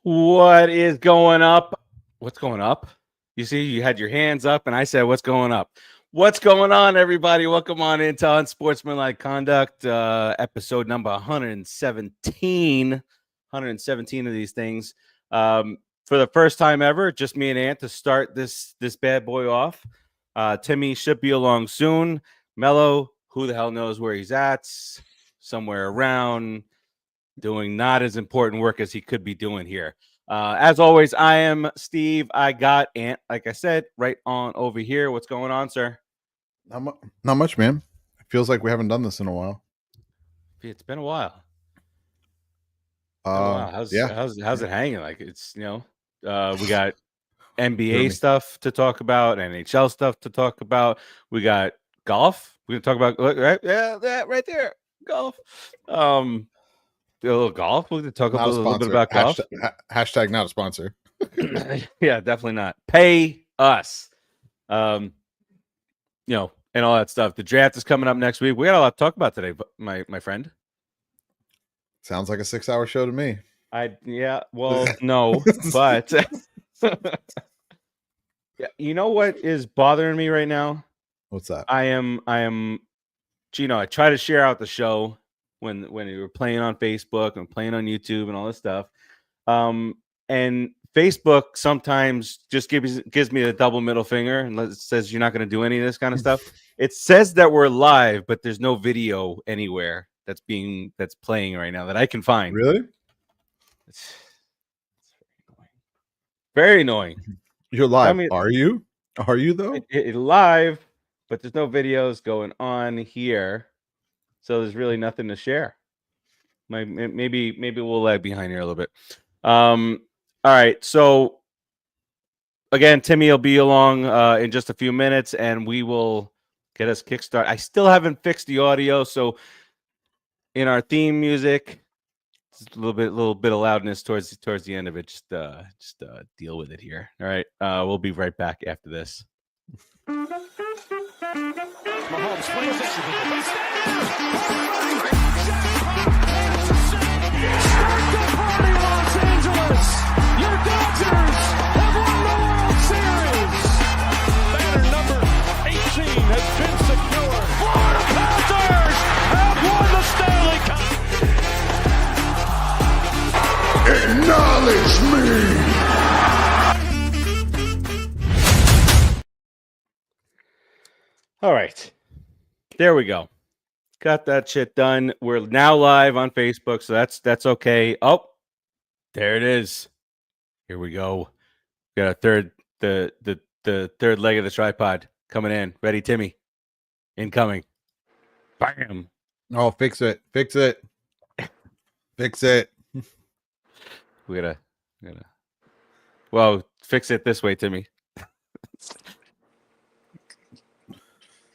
What is going up? What's going up? You see, you had your hands up, and I said, "What's going up?" What's going on, everybody? Welcome on into Unsportsmanlike Conduct, episode number 117. 117 of these things. For the first time ever, just me and Ant to start this bad boy off. Timmy should be along soon. Melo, who the hell knows where he's at? Somewhere around, doing not as important work as he could be doing here. As always, I am Steve. I got Ant, like I said, right on over here. What's going on, sir? Not much, man. It feels like we haven't done this in a while. It's been a while. How's it hanging? Like it's we got NBA stuff to talk about, NHL stuff to talk about. We got golf. We're gonna talk about that right there, golf. A little golf. We're gonna talk a little bit about golf. Hashtag not a sponsor. Yeah, definitely not. Pay us. And all that stuff. The draft is coming up next week. We got a lot to talk about today, my friend. Sounds like a 6-hour show to me. No, but yeah, you know what is bothering me right now? What's that? I am I try to share out the show when we were playing on Facebook and playing on YouTube and all this stuff. And Facebook sometimes just gives me a double middle finger and says you're not going to do any of this kind of stuff. It says that we're live, but there's no video anywhere that's playing right now that I can find. Really? It's very annoying. You're live. Are you? Are you though? It live, but there's no videos going on here, so there's really nothing to share. Maybe we'll lag behind here a little bit. All right, so again, Timmy will be along in just a few minutes, and we will get us kickstart. I still haven't fixed the audio, so in our theme music, just a little bit of loudness towards the end of it. Just deal with it here. All right, we'll be right back after this. Mahomes plays it. Start the party, Los Angeles! Your Dodgers have won the World Series! Batter number 18 has been secured. Florida Panthers have won the Stanley Acknowledge me! All right, there we go. Got that shit done. We're now live on Facebook, so that's okay. Oh, there it is. Here we go. Got a third the third leg of the tripod coming in. Ready, Timmy? Incoming. Bam. Oh, fix it. Fix it. Fix it. We gotta. Well, fix it this way, Timmy.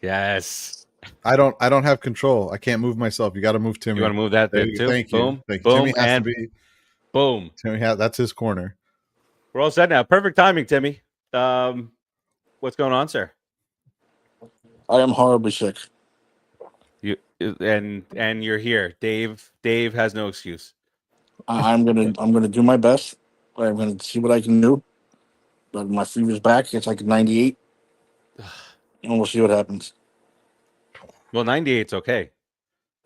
Yes. I don't have control. I can't move myself. You got to move Timmy. You want to move that there too? Thank boom, you. Boom, Timmy has and to be. Boom. Timmy that's his corner. We're all set now. Perfect timing, Timmy. What's going on, sir? I am horribly sick. You and you're here. Dave has no excuse. I'm gonna do my best. I'm gonna see what I can do. But my fever's back. It's like 98, and we'll see what happens. Well, 98's okay.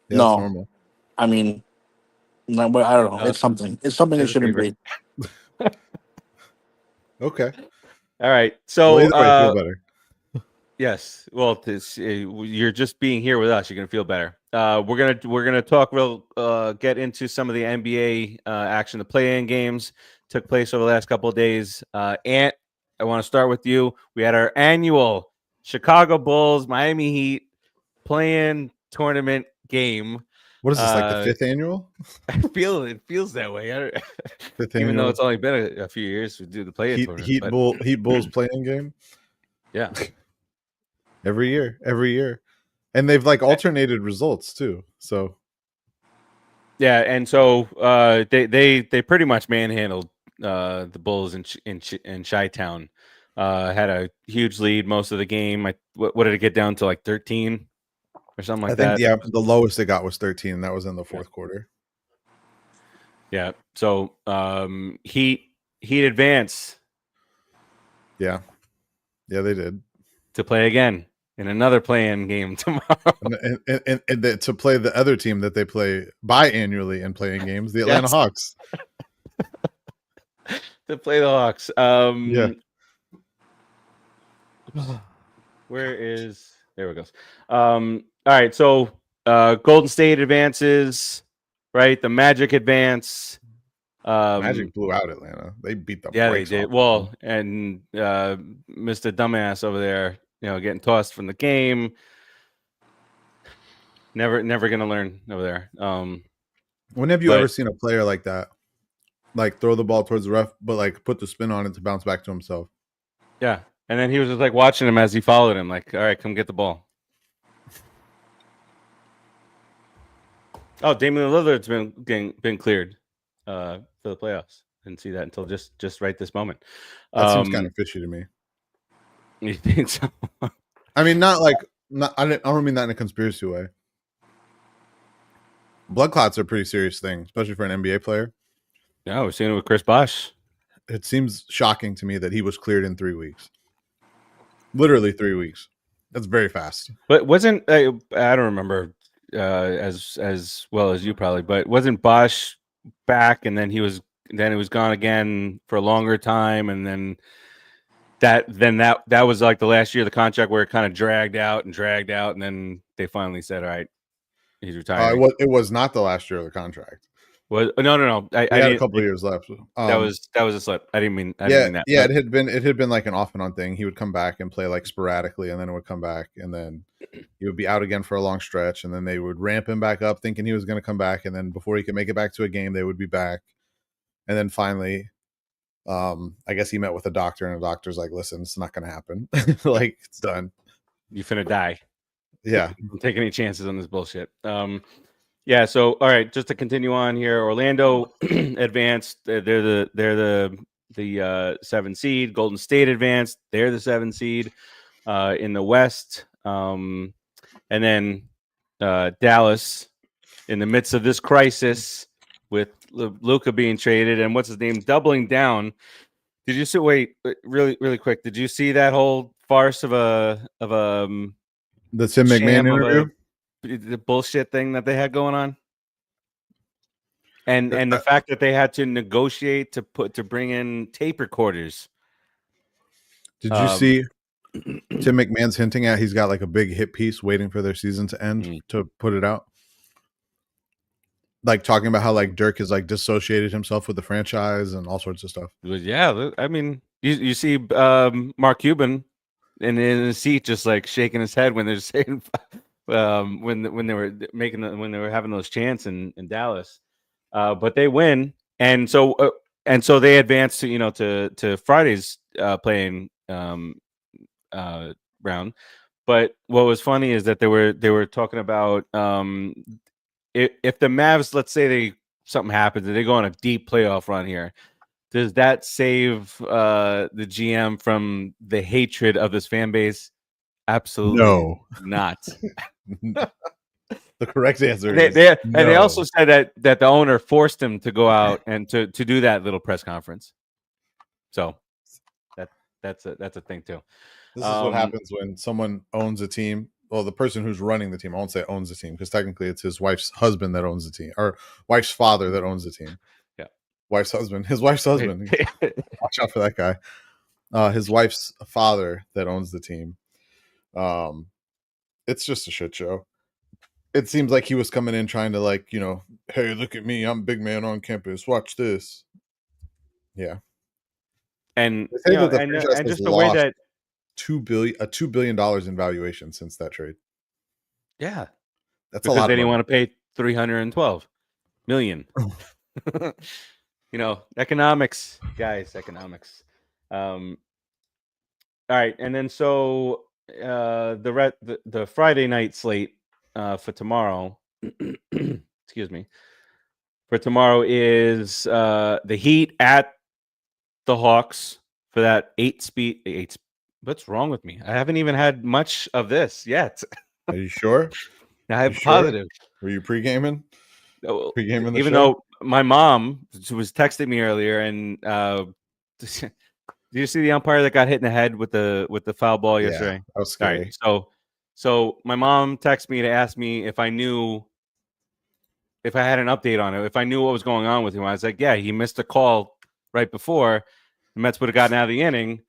Yeah, No, that's normal. I mean, no, but I don't know. It's something. It's something that shouldn't be. Okay. All right. So Well, either way, feel better. Yes. Well, you're just being here with us. You're gonna feel better. We're gonna talk get into some of the NBA action. The play-in games took place over the last couple of days. Ant, I want to start with you. We had our annual Chicago Bulls Miami Heat play-in tournament game. What is this, like the 5th annual? It feels that way. Even though it's only been a few years to do the play-in tournament. Heat Bulls playing game. Yeah. Every year. And they've like alternated results too. So yeah, and so they pretty much manhandled the Bulls in Chi-Town. Had a huge lead most of the game. What did it get down to, like 13 or something like that? Yeah, the lowest they got was 13, and that was in the fourth quarter. Yeah. So Heat advance Yeah, they did. to play again in another play-in game tomorrow. And to play the other team that they play biannually in playing games, the Atlanta Yes. Hawks. To play the Hawks. Yeah. There it goes. All right, so Golden State advances, right? The Magic advance. Magic blew out Atlanta. They beat the Yeah, they brakes did. off Well, and Mr. Dumbass over there, getting tossed from the game. Never gonna learn over there. When have you but- ever seen a player like that, like throw the ball towards the ref, but like put the spin on it to bounce back to himself? Yeah, and then he was just like watching him as he followed him, like, all right, come get the ball. Oh, Damian Lillard's been cleared for the playoffs. Didn't see that until just right this moment. That seems kind of fishy to me. You think so? I mean, I don't mean that in a conspiracy way. Blood clots are a pretty serious thing, especially for an NBA player. Yeah, we're seeing it with Chris Bosh. It seems shocking to me that he was cleared in 3 weeks. Literally 3 weeks. That's very fast. But wasn't I don't remember as well as you probably, but wasn't Bosh back and then he was gone again for a longer time, and then that was like the last year of the contract where it kind of dragged out, and then they finally said, all right, he's retiring. It was not the last year of the contract. No. I had a couple of years left. That was a slip. I didn't mean that. Yeah, it had been like an off and on thing. He would come back and play like sporadically, and then it would come back, and then he would be out again for a long stretch, and then they would ramp him back up, thinking he was going to come back, and then before he could make it back to a game, they would be back, and then finally, I guess he met with a doctor, and the doctor's like, "Listen, it's not going to happen. Like, it's done. You finna die. Yeah, Don't take any chances on this bullshit." Yeah. So, all right, just to continue on here, Orlando advanced. They're the 7 seed. Golden State advanced. They're the 7 seed in the West. And then Dallas, in the midst of this crisis with Luka being traded and what's his name doubling down. Did you see? Wait, really quick. Did you see that whole farce of the Tim McMahon interview? The bullshit thing that they had going on, and the fact that they had to negotiate to bring in tape recorders. Did you see Tim McMahon's hinting at he's got like a big hit piece waiting for their season to end to put it out? Like talking about how like Dirk has like dissociated himself with the franchise and all sorts of stuff. Yeah, I mean, you see Mark Cuban in his seat just like shaking his head when they're saying when they were having those chants in Dallas, but they win, and so they advance to to Friday's playing round. But what was funny is that they were talking about if the Mavs, let's say something happens and they go on a deep playoff run here, does that save the GM from the hatred of this fan base? Absolutely No. Not. The correct answer is no. And they also said that the owner forced him to go out and to do that little press conference. So that's a thing too. This is what happens when someone owns a team. Well, the person who's running the team, I won't say owns the team because technically it's his wife's husband that owns the team, or wife's father that owns the team. Yeah, his wife's husband. Watch out for that guy. His wife's father that owns the team. It's just a shit show. It seems like he was coming in trying to like, hey, look at me, I'm big man on campus. Watch this. Yeah, and just the way that $2 billion in valuation since that trade. Yeah, that's because a lot. They didn't want to pay $312 million. Economics, guys, economics. All right, and then so the Friday night slate for tomorrow. Excuse me. For tomorrow is the Heat at the Hawks for that 8. What's wrong with me? I haven't even had much of this yet. Are you sure? I'm positive. Were you pre-gaming? Even Pre-gaming the even show? though my mom was texting me earlier, and did you see the umpire that got hit in the head with the foul ball yesterday? Yeah, that was All scary. right, so my mom texted me to ask me if I knew, if I had an update on it, if I knew what was going on with him. I was like, yeah, he missed a call right before the Mets would have gotten out of the inning,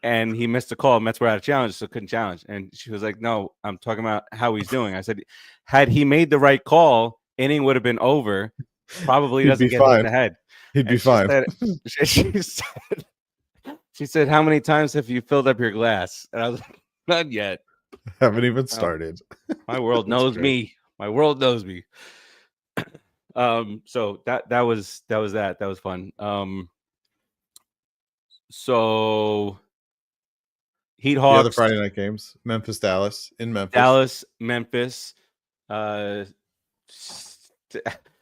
and he missed a call. Mets were out of challenge, so couldn't challenge. And she was like, no, I'm talking about how he's doing. I said, had he made the right call, inning would have been over. Probably He'd doesn't be get hit in fine. the head. He'd be And fine. she said, how many times have you filled up your glass? And I was like, not yet. Haven't even started. My world knows me. My world knows me. So that was that. That was fun. So Heat Hawks. The other Friday night games, Memphis, Dallas, in Memphis. Dallas, Memphis.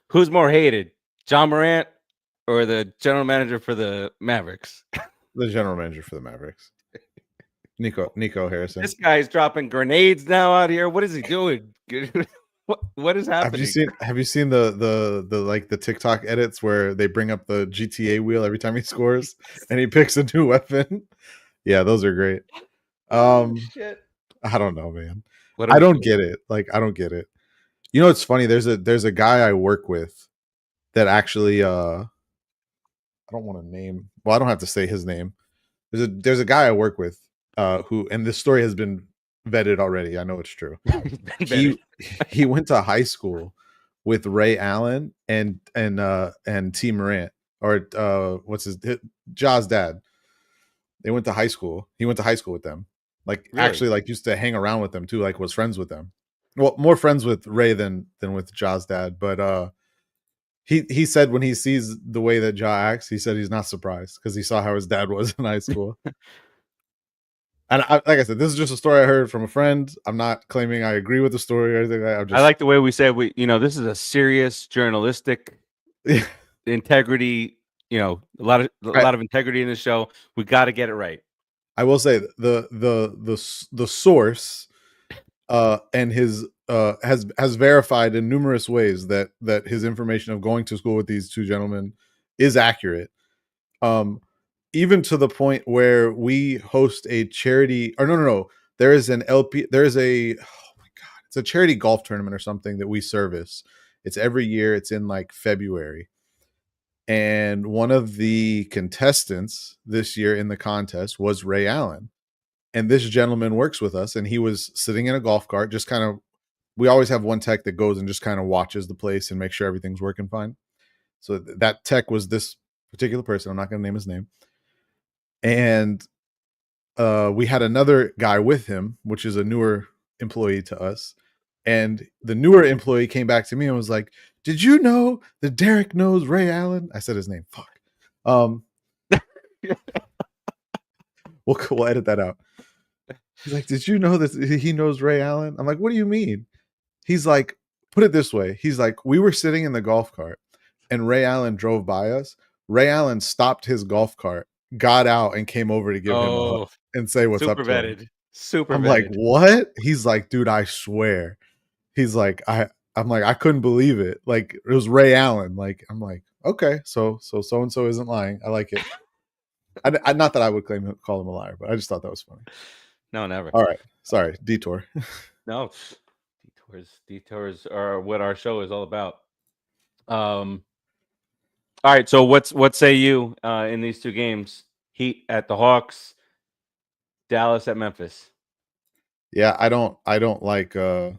Who's more hated, John Morant or the general manager for the Mavericks? The general manager for the Mavericks, Nico Harrison. This guy's dropping grenades now out here. What is he doing? What is happening? Have you seen the like the TikTok edits where they bring up the GTA wheel every time he scores and he picks a new weapon? Yeah, those are great. Shit. I don't know, man. I don't get it. Like, I don't get it. You know, it's funny. There's a guy I work with that actually I don't want to name. Well, I don't have to say his name. There's a guy I work with who, and this story has been vetted already. I know it's true. He went to high school with Ray Allen and T Morant, or what's his Ja's dad. They went to high school. He went to high school with them. Like, really? Actually, like, used to hang around with them too. Like, was friends with them. Well, more friends with Ray than with Ja's dad. But he said when he sees the way that Ja acts, he said he's not surprised because he saw how his dad was in high school. And like I said, this is just a story I heard from a friend. I'm not claiming I agree with the story or anything like that. I like the way we said this is a serious journalistic integrity. A lot of integrity in the show. We got to get it right. I will say the source and his has verified in numerous ways that his information of going to school with these two gentlemen is accurate. Even to the point where we host a charity, or no, there is an LP, there's a, oh my God, it's a charity golf tournament or something that we service. It's every year. It's in like February. And one of the contestants this year in the contest was Ray Allen. And this gentleman works with us, and he was sitting in a golf cart, just kind of, we always have one tech that goes and just kind of watches the place and makes sure everything's working fine. So that tech was this particular person. I'm not going to name his name. And we had another guy with him, which is a newer employee to us. And the newer employee came back to me and was like, did you know that Derek knows Ray Allen? I said his name. Fuck. We'll edit that out. He's like, did you know that he knows Ray Allen? I'm like, what do you mean? He's like, put it this way. He's like, we were sitting in the golf cart and Ray Allen drove by us. Ray Allen stopped his golf cart, got out, and came over to give him a hug and say what's up to him. Super I'm vetted. like, what? He's like, dude, I swear. He's like, I'm like, I couldn't believe it. Like, it was Ray Allen. Like, I'm like, okay, so and so isn't lying. I like it. I not that I would call him a liar, but I just thought that was funny. No, never. All right, sorry, detour. No, detours are what our show is all about. All right, so what say you in these two games? Heat at the Hawks, Dallas at Memphis. Yeah, I don't like the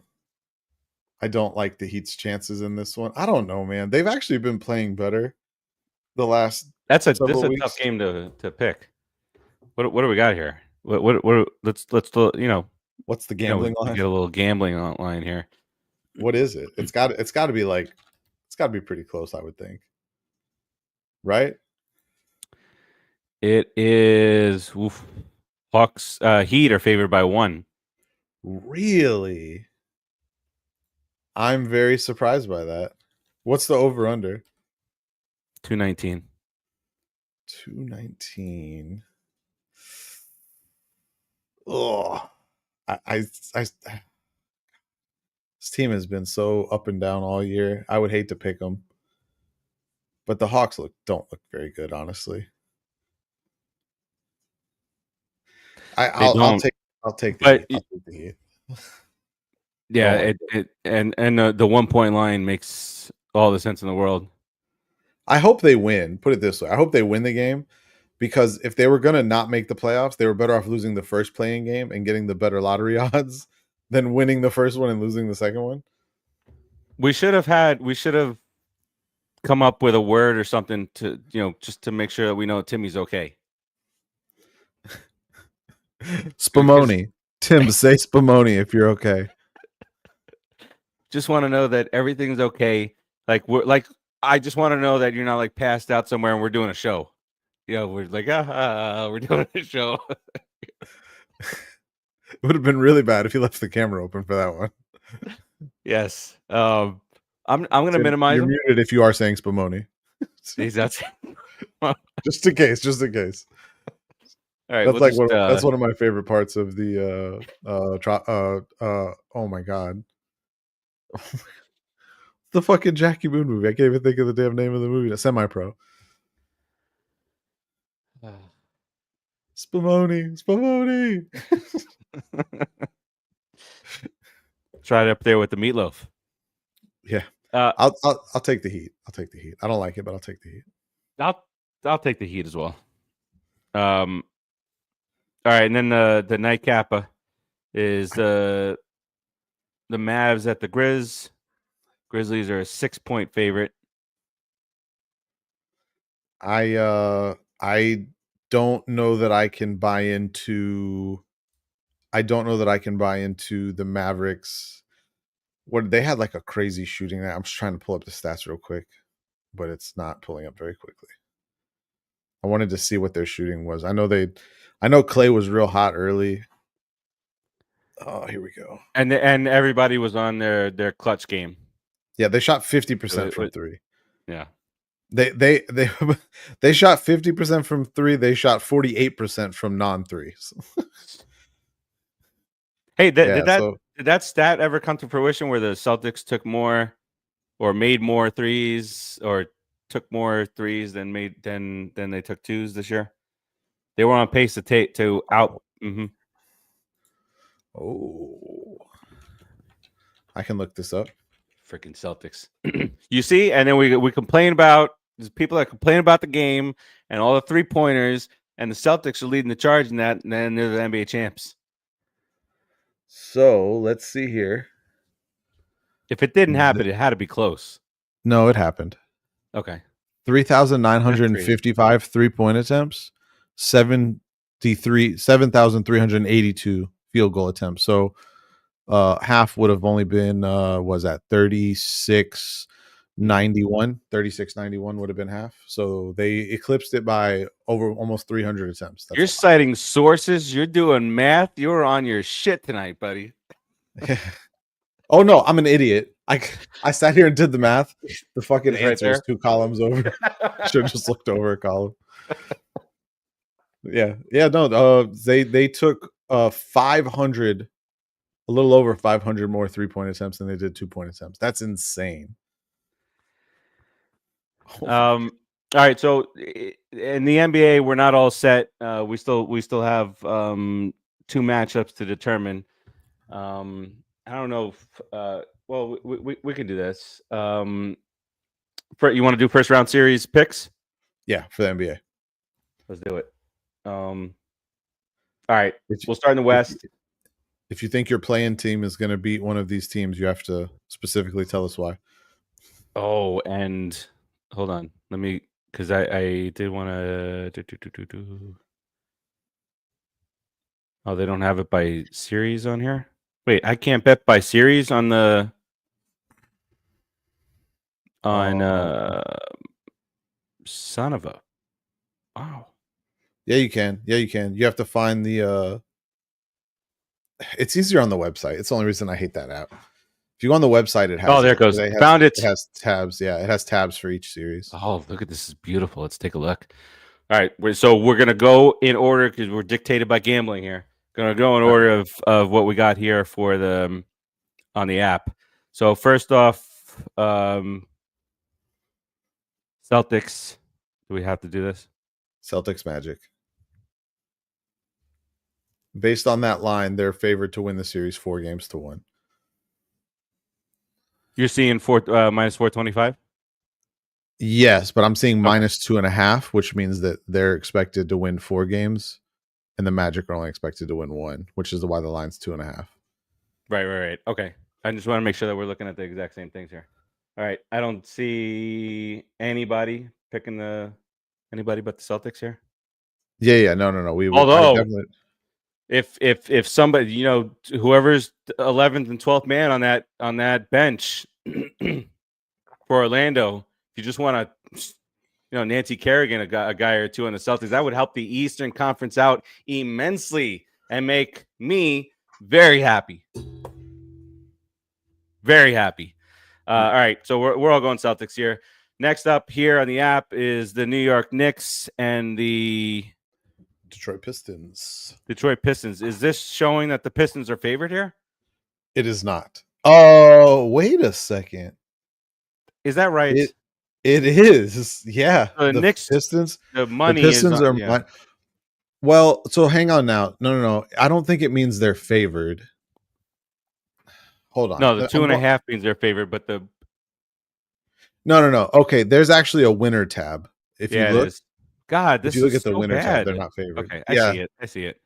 Heat's chances in this one. I don't know, man. They've actually been playing better the last. This is a weeks. tough game to pick. What do we got here? What let's what's the gambling line? Get a little gambling line here. What is it? It's got to be pretty close, I would think. Right? It is. Hawks Heat are favored by 1. Really? I'm very surprised by that. What's the over under? 219. 219. Oh, this team has been so up and down all year. I would hate to pick them. But the Hawks don't look very good, honestly. I'll take the Heat. Yeah, the 1 point line makes all the sense in the world. I hope they win. Put it this way: I hope they win the game, because if they were going to not make the playoffs, they were better off losing the first playing game and getting the better lottery odds than winning the first one and losing the second one. We should have come up with a word or something to, just to make sure that we know Timmy's okay. Spumoni. Tim, say Spumoni if you're okay. Just want to know that everything's okay. I just want to know that you're not like passed out somewhere and we're doing a show. We're like, we're doing a show. It would have been really bad if you left the camera open for that one. Yes. I'm going to minimize You're him. muted if you are saying Spumoni. That's just in case. All right. That's that's one of my favorite parts of the oh my god. The fucking Jackie Moon movie. I can't even think of the damn name of the movie. Semi-Pro. Spumoni. It's right up there with the meatloaf. Yeah. I'll take the Heat. I don't like it, but I'll take the Heat. I'll take the Heat as well. All right, and then the nightcapper is the Mavs at the Grizz. Grizzlies are a 6-point favorite. I don't know that I can buy into the Mavericks. What they had like a crazy shooting there. I'm just trying to pull up the stats real quick, but it's not pulling up very quickly. I wanted to see what their shooting was. I know Clay was real hot early. Oh, here we go. And everybody was on their clutch game. Yeah, they shot 50% from three. Yeah. They shot 50% from three. They shot 48% from non-threes. Hey, did that stat ever come to fruition where the Celtics took more or made more threes or took more threes than they took twos this year? They were on pace to out. Mm-hmm. Oh, I can look this up. Freaking Celtics. You see, and then we complain about there's people that complain about the game and all the 3-pointers, and the Celtics are leading the charge in that, and then they're the NBA champs. So let's see here. If it didn't happen, it had to be close. No, it happened. Okay. 3,955 3-point attempts, 7,382 field goal attempts. So half would have only been was that 3691 would have been half. So they eclipsed it by over almost 300 attempts. You're citing sources, you're doing math, you're on your shit tonight, buddy. Oh no, I'm an idiot. I sat here and did the math. The fucking answer is 2 columns over. Should have just looked over a column. Yeah. No. They took 500, a little over 500 more 3-point attempts than they did 2-point attempts. That's insane. All right. So in the NBA, we're not all set. We still have 2 matchups to determine. I don't know if, well, we can do this. You want to do first round series picks? Yeah, for the NBA. Let's do it. All right. We'll start in the West. If you think your playing team is going to beat one of these teams, you have to specifically tell us why. Oh, and hold on. Let me, because I did want to do. Oh, they don't have it by series on here. Wait, I can't bet by series on the son of a. Wow. Yeah, you can. You have to find the it's easier on the website. It's the only reason I hate that app. If you go on the website, it has. Oh, there it goes. Found it. It has tabs. Yeah, it has tabs for each series. Oh, look at this! Is beautiful. Let's take a look. All right, so we're gonna go in order because we're dictated by gambling here. Gonna go in order of what we got here for the on the app. So first off, Celtics. Do we have to do this? Celtics Magic. Based on that line, they're favored to win the series 4-1. You're seeing minus 425? Yes, but I'm seeing minus 2.5, which means that they're expected to win 4 games, and the Magic are only expected to win 1, which is why the line's 2.5. Right. Okay. I just want to make sure that we're looking at the exact same things here. All right. I don't see anybody picking anybody but the Celtics here. Yeah. No. Although, definitely... if somebody, whoever's 11th and 12th man on that bench for Orlando, if you just want to, Nancy Kerrigan, a guy or two on the Celtics, that would help the Eastern Conference out immensely and make me very happy. Very happy. All right, so we're all going Celtics here. Next up here on the app is the New York Knicks and the Detroit Pistons. Is this showing that the Pistons are favored here? It is not. Oh, wait a second. Is that right? It is. Yeah. The Knicks, Pistons. The money the Pistons is are. Yeah. Well, so hang on now. No. I don't think it means they're favored. Hold on. No, the 2.5 means they're favored, but the No. Okay, there's actually a winner tab. If you look, God, this if you look is at the so winner bad. tab, they're not favored. Okay, I see it.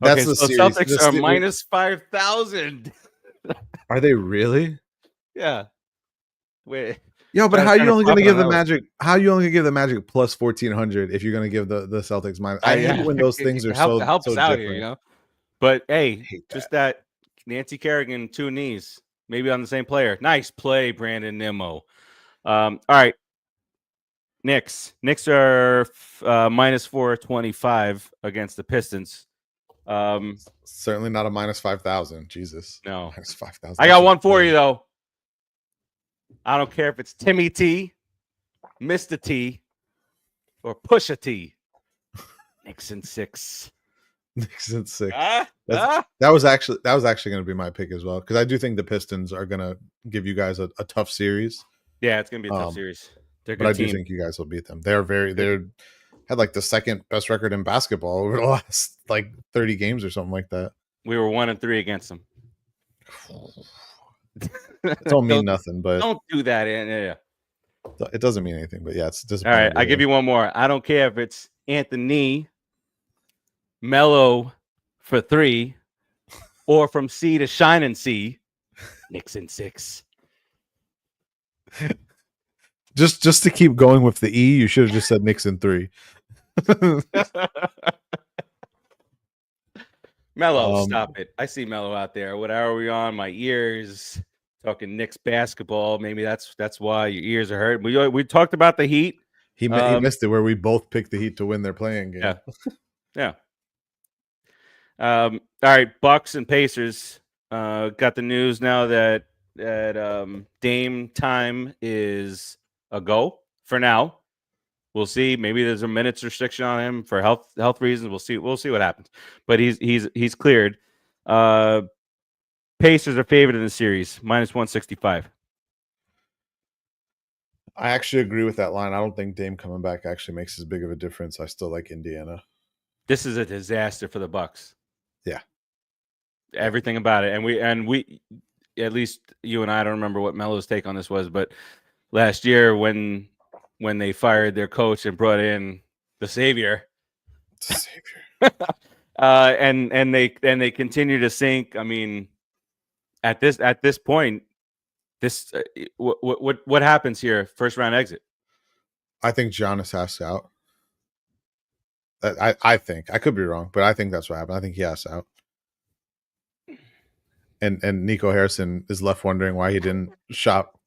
That's okay, the so series. Celtics are minus 5,000. Are they really? Yeah. Wait. Yeah, but how are you only going to give the Magic? How are you only going to give the Magic plus 1,400 if you're going to give the Celtics minus? I hate when those things are so helps so out different. here, But hey, just that Nancy Kerrigan 2 knees, maybe on the same player. Nice play, Brandon Nimmo. All right. Knicks are minus 425 against the Pistons. Certainly not a minus 5,000. Jesus. No. Minus 5,000. I got one for you, though. I don't care if it's Timmy T, Mr. T, or Pusha T. Knicks in 6. Knicks in 6. That was actually going to be my pick as well, because I do think the Pistons are going to give you guys a tough series. Yeah, it's going to be a tough series. They're a good but I team. do think you guys will beat them. They're had like the second best record in basketball over the last like 30 games or something like that. We were 1-3 against them. Don't mean nothing, but don't do that. Yeah. It doesn't mean anything, but yeah, it's disappointing. All right, I give you one more. I don't care if it's Anthony, Melo for 3, or from sea to shining sea. Knicks in 6. Just to keep going with the E, you should have just said Knicks in 3. Melo, stop it. I see Melo out there. What hour are we on? My ears talking Knicks basketball. Maybe that's why your ears are hurt. We talked about the Heat. He missed it where we both picked the Heat to win their playing game. Yeah. All right, Bucks and Pacers. Got the news now that Dame time is a go for now. We'll see. Maybe there's a minutes restriction on him for health reasons. We'll see what happens. But he's cleared. Pacers are favored in the series, minus 165. I actually agree with that line. I don't think Dame coming back actually makes as big of a difference. I still like Indiana. This is a disaster for the Bucks. Yeah. Everything about it. And we at least you and I don't remember what Melo's take on this was, but last year when they fired their coach and brought in the savior. And they continue to sink. I mean, at this point, this what happens here? First round exit. I think Giannis has out. I think I could be wrong, but I think that's what happened. I think he has out. And Nico Harrison is left wondering why he didn't shop.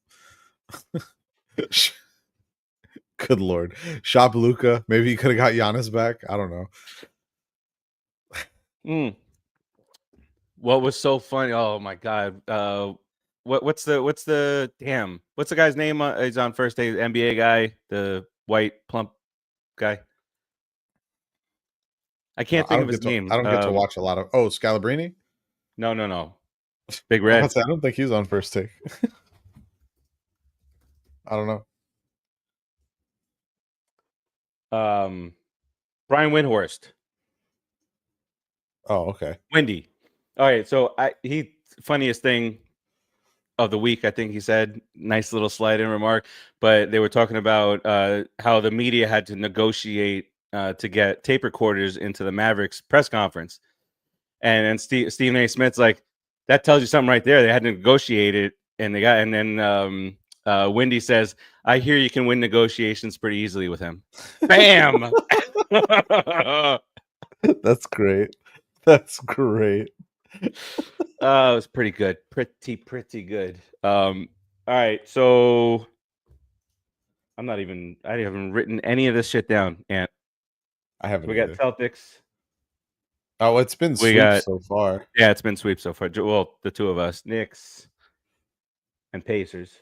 Good Lord. Shop Luka. Maybe he could have got Giannis back. I don't know. What was so funny? Oh my God. What's the guy's name? He's on first day, NBA guy, the white plump guy. I can't think of his name. I don't get to watch a lot of Scalabrini? No. Big Red. I don't think he's on first take. I don't know. Brian Windhorst. Oh, okay. Windy. All right. So funniest thing of the week, I think he said, nice little slide in remark, but they were talking about how the media had to negotiate to get tape recorders into the Mavericks press conference. And Stephen A. Smith's like, that tells you something right there. They had to negotiate it, and then Wendy says, I hear you can win negotiations pretty easily with him. Bam. That's great. That's great. It was pretty good. Pretty good. All right. So I haven't written any of this shit down. And I haven't. We got Celtics. Oh, it's been sweeps so far. Yeah, it's been sweeps so far. Well, the two of us, Knicks and Pacers.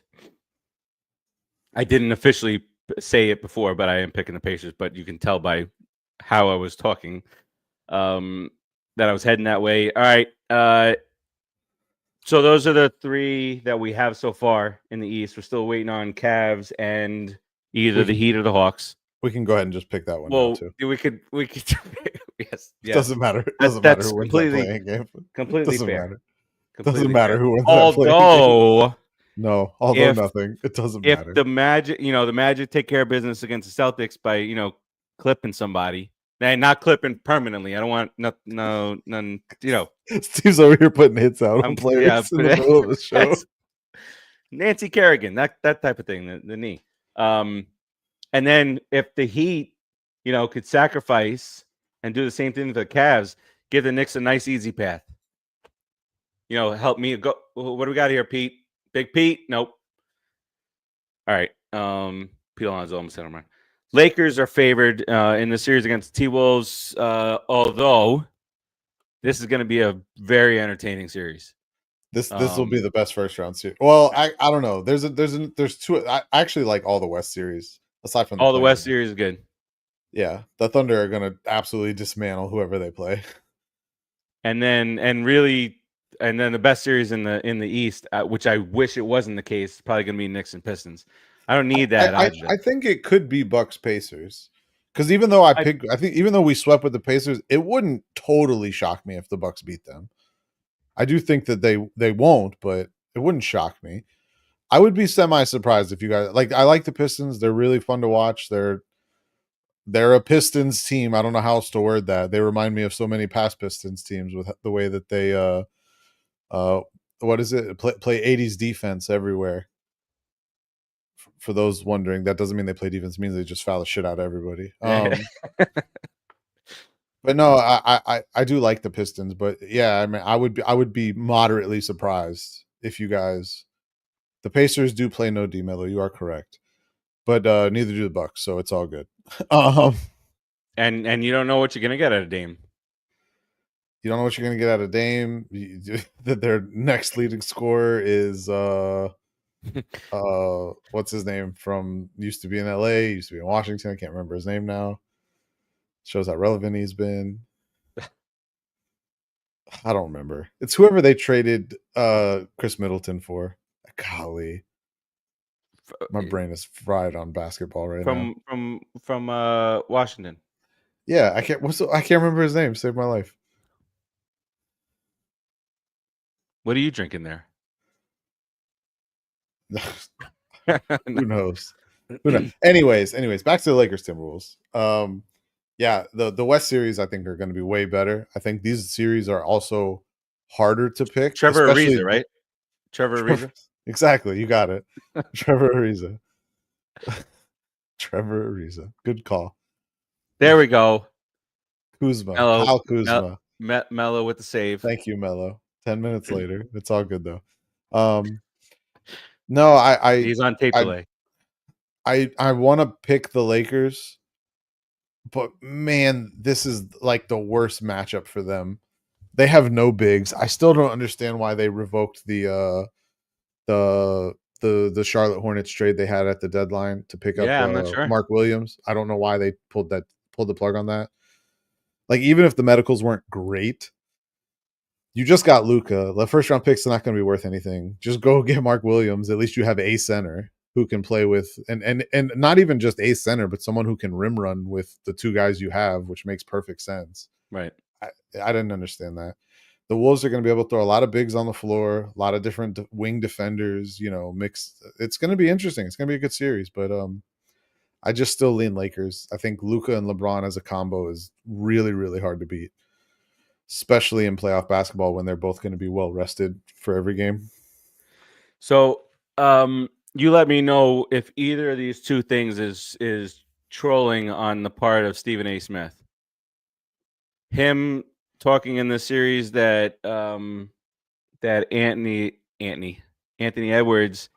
I didn't officially say it before, but I am picking the Pacers. But you can tell by how I was talking that I was heading that way. All right. So those are the three that we have so far in the East. We're still waiting on Cavs and either the Heat or the Hawks. We can go ahead and just pick that one. Well, too. we could. Yes. It doesn't matter. It doesn't matter who wins that playing game. Completely doesn't fair. Matter. Doesn't matter who wins that playing game. Although nothing. It doesn't matter. If the Magic take care of business against the Celtics by clipping somebody. Not clipping permanently. I don't want none. Steve's over here putting hits out on players in the middle of the show. Nancy Kerrigan, that type of thing, the knee. And then if the Heat, could sacrifice and do the same thing to the Cavs, give the Knicks a nice easy path. Help me go. What do we got here, Pete? Big Pete? Nope. All right. Pete Alonso almost said I'm right. Lakers are favored in the series against the T-Wolves, although this is going to be a very entertaining series. This will be the best first round series. Well, I don't know. There's two. I actually like all the West series aside from all the West series is good. Yeah, the Thunder are going to absolutely dismantle whoever they play. And then the best series in the East, which I wish it wasn't the case, probably going to be Knicks and Pistons. I don't need that. I think it could be Bucks Pacers, because even though even though we swept with the Pacers, it wouldn't totally shock me if the Bucks beat them. I do think that they won't, but it wouldn't shock me. I would be semi-surprised if you guys I like the Pistons. They're really fun to watch. They're a Pistons team. I don't know how else to word that. They remind me of so many past Pistons teams with the way that they what is it? Play 80s defense everywhere. For those wondering, that doesn't mean they play defense. It means they just foul the shit out of everybody. But no, I do like the Pistons. But yeah, I mean, I would be moderately surprised if you guys. The Pacers do play no D Melo. You are correct, but neither do the Bucks, so it's all good. And you don't know what you're gonna get out of Dame. You don't know what you're gonna get out of Dame. That their next leading scorer is what's his name from used to be in LA, used to be in Washington. I can't remember his name now. Shows how relevant he's been. I don't remember. It's whoever they traded Chris Middleton for. Golly. My brain is fried on basketball right now. From Washington. Yeah, I can't remember his name. Saved my life. What are you drinking there? Who knows? Anyways, back to the Lakers Timberwolves. Yeah, the West series I think are going to be way better. I think these series are also harder to pick. Trevor Ariza, right? Trevor Ariza. Exactly, you got it. Trevor Ariza. Trevor Ariza. Good call. There we go. Kuzma. Melo, Al Kuzma. Melo with the save. Thank you, Melo. 10 minutes later. It's all good though. No, he's on tape delay. I want to pick the Lakers, but man, this is like the worst matchup for them. They have no bigs. I still don't understand why they revoked the Charlotte Hornets trade they had at the deadline to pick up I'm not sure. Mark Williams. I don't know why they pulled the plug on that. Like, even if the medicals weren't great, you just got Luka. The first round picks are not going to be worth anything. Just go get Mark Williams. At least you have a center. who can play with and not even just a center, but someone who can rim run with the two guys you have, which makes perfect sense. Right. I didn't understand that. The Wolves are going to be able to throw a lot of bigs on the floor, a lot of different wing defenders, mixed. It's going to be interesting. It's going to be a good series, but I just still lean Lakers. I think Luka and LeBron as a combo is really, really hard to beat, especially in playoff basketball when they're both going to be well rested for every game. So, you let me know if either of these two things is trolling on the part of Stephen A. Smith. Him talking in the series that Anthony Edwards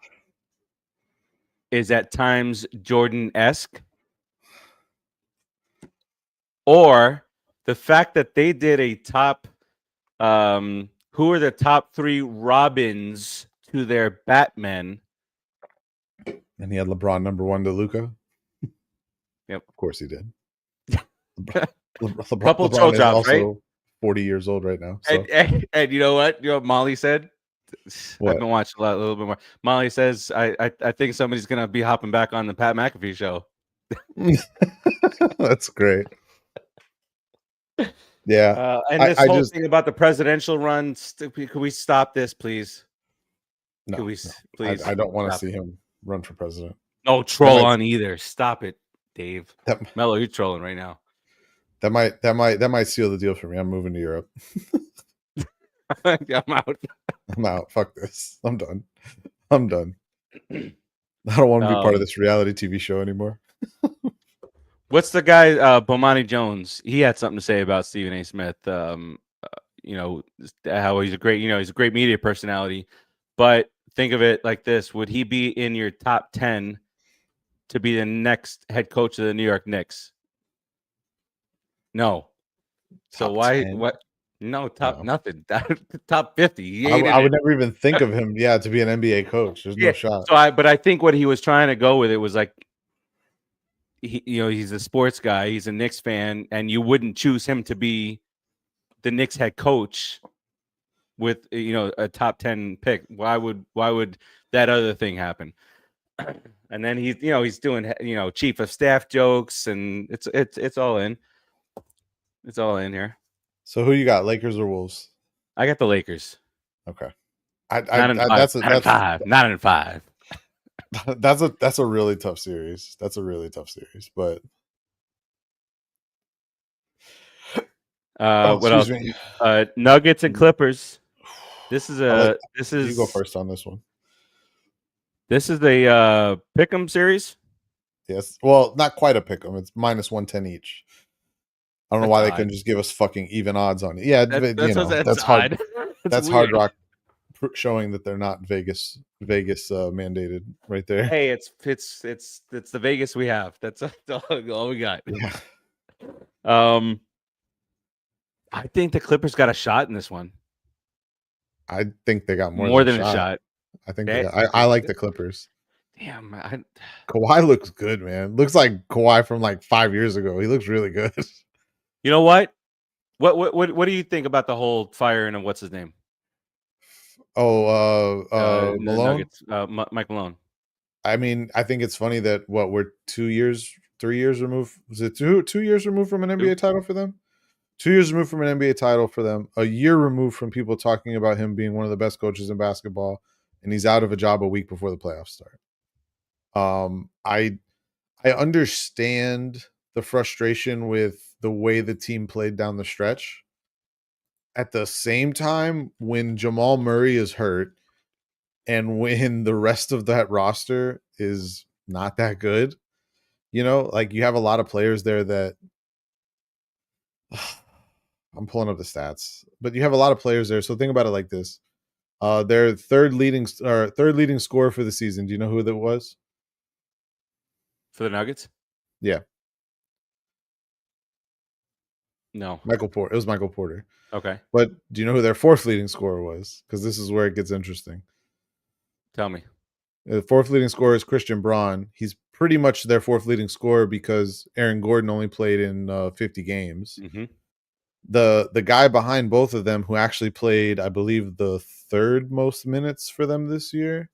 is at times Jordan-esque, or the fact that they did a top who are the top 3 Robins to their Batmen. And he had LeBron number 1 to Luka. Yep, of course he did. Couple LeBron is jobs, also right? 40 years old right now. So. And you know what? You know what Molly said? What? I've been watching a little bit more. Molly says, I think somebody's gonna be hopping back on the Pat McAfee show. That's great. Yeah. And this whole thing about the presidential run, could we stop this, please? No, please? I don't want to see him run for president. No troll on either. Stop it, Dave. Melo, you're trolling right now. That might seal the deal for me. I'm moving to Europe. I'm out. I'm out. Fuck this. I'm done. I don't want to be part of this reality TV show anymore. What's the guy, Bomani Jones? He had something to say about Stephen A. Smith. How he's a great media personality. But think of it like this: would he be in your top 10 to be the next head coach of the New York Knicks? No. So why? 10? What? No, nothing. Top 50. I would never even think of him. Yeah, to be an NBA coach. There's no shot. But I think what he was trying to go with it was like, he's a sports guy. He's a Knicks fan, and you wouldn't choose him to be the Knicks head coach with a top 10 pick. Why would that other thing happen? And then he's doing chief of staff jokes, and it's all in. It's all in here. So who you got, Lakers or Wolves? I got the Lakers. Okay. Not in 5. That's a really tough series. But what else? Nuggets and Clippers. This is you go first on this one. This is the pick'em series. Yes. Well, not quite a pick'em. It's minus 110 each. I don't know why they couldn't just give us fucking even odds on it. Yeah, that's hard. That's Hard Rock showing that they're not Vegas mandated right there. Hey, it's the Vegas we have. That's all we got. Yeah. I think the Clippers got a shot in this one. I think they got more than a shot. I think I like the Clippers. Damn, Kawhi looks good, man. Looks like Kawhi from like 5 years ago. He looks really good. You know what? What do you think about the whole firing of what's his name? Malone. Nuggets, Mike Malone. I mean, I think it's funny that we're 3 years removed. Was it 2 years removed from an NBA title for them? 2 years removed from an NBA title for them. A year removed from people talking about him being one of the best coaches in basketball, and he's out of a job a week before the playoffs start. I understand the frustration with the way the team played down the stretch. At the same time, when Jamal Murray is hurt and when the rest of that roster is not that good, like you have a lot of players there that I'm pulling up the stats, but you have a lot of players there. So think about it like this. Their third leading scorer for the season. Do you know who that was? For the Nuggets? Yeah. No. Michael Porter. It was Michael Porter. Okay. But do you know who their fourth leading scorer was? Because this is where it gets interesting. Tell me. The fourth leading scorer is Christian Braun. He's pretty much their fourth leading scorer because Aaron Gordon only played in 50 games. Mm-hmm. The guy behind both of them who actually played, I believe, the third most minutes for them this year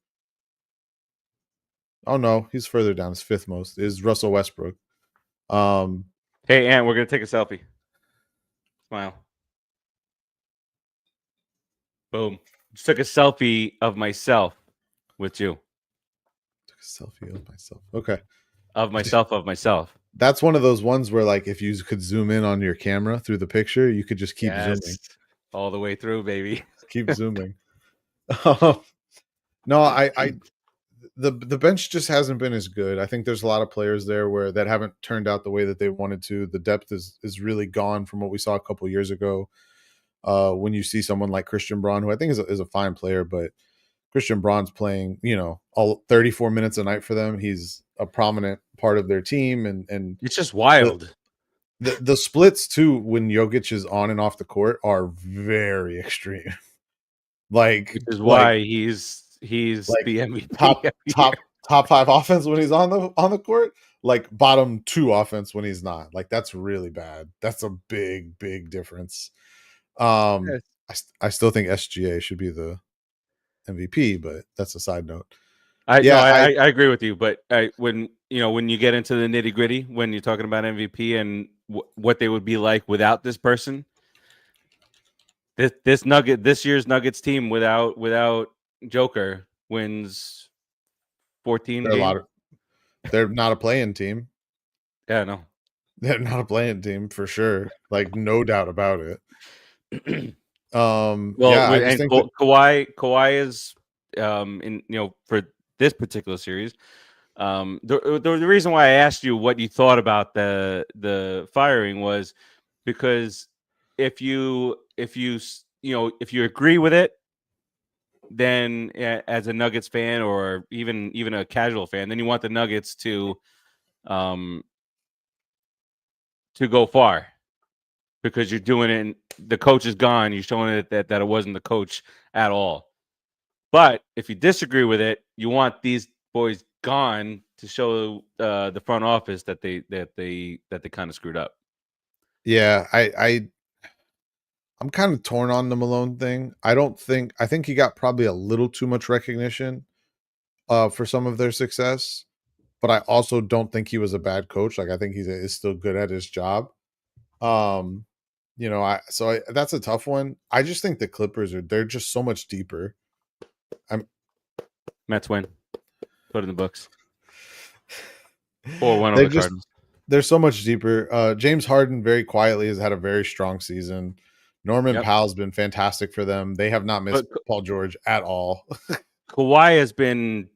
Oh no, he's further down. His fifth most is Russell Westbrook. Hey, Ant, we're gonna take a selfie. Smile. Boom. Just took a selfie of myself with you. Took a selfie of myself. Okay. Of myself. That's one of those ones where, like, if you could zoom in on your camera through the picture, you could just keep zooming. All the way through, baby. Keep zooming. No, the bench just hasn't been as good. I think there's a lot of players there that haven't turned out the way that they wanted to. The depth is really gone from what we saw a couple years ago. When you see someone like Christian Braun, who I think is a fine player, but Christian Braun's playing, all 34 minutes a night for them. He's a prominent part of their team, and It's just wild. The splits too when Jokic is on and off the court are very extreme. Which is why he's like the MVP. top 5 offense when he's on the court, like bottom 2 offense when he's not. Like, that's really bad. That's a big difference. I still think SGA should be the MVP, but that's a side note. I agree with you, but when you get into the nitty gritty, when you're talking about MVP and what they would be like without this person, this year's Nuggets team without Joker wins 14 games. They're not a play-in team. Yeah, no, they're not a play-in team for sure. Like, no doubt about it. Kawhi is for this particular series. The reason why I asked you what you thought about the firing was because if you agree with it, then as a Nuggets fan or even a casual fan, then you want the Nuggets to go far because you're doing it. And the coach is gone. You're showing it that it wasn't the coach at all. But if you disagree with it, you want these boys gone to show the front office that they kind of screwed up. Yeah, I'm kind of torn on the Malone thing. I think he got probably a little too much recognition for some of their success, but I also don't think he was a bad coach. Like, I think he's still good at his job. That's a tough one. I just think the Clippers they're just so much deeper. Mets win. Put it in the books. 4-1 over the Cardinals. They're so much deeper. James Harden very quietly has had a very strong season. Norman Powell's been fantastic for them. They have not missed Paul George at all. Kawhi has been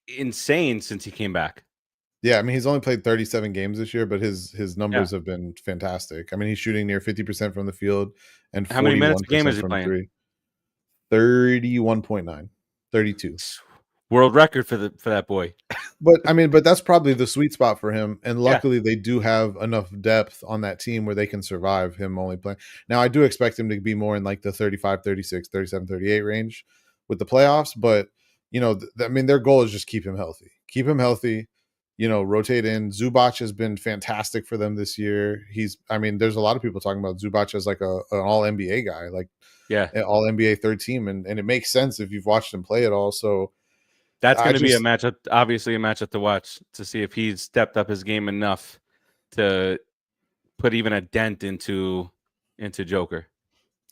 insane since he came back. Yeah, I mean, he's only played 37 games this year, but his numbers have been fantastic. I mean, he's shooting near 50% from the field and how many minutes a game is he from playing? 31.9, 32. World record for that boy. But that's probably the sweet spot for him. And luckily they do have enough depth on that team where they can survive him only playing. Now, I do expect him to be more in like the 35, 36, 37, 38 range with the playoffs. But, their goal is just keep him healthy. Keep him healthy, rotate in. Zubac has been fantastic for them this year. There's a lot of people talking about Zubac as like an all-NBA guy, like an all-NBA third team. And it makes sense if you've watched him play at all. So, that's going to be a matchup, obviously a matchup to watch to see if he's stepped up his game enough to put even a dent into Joker.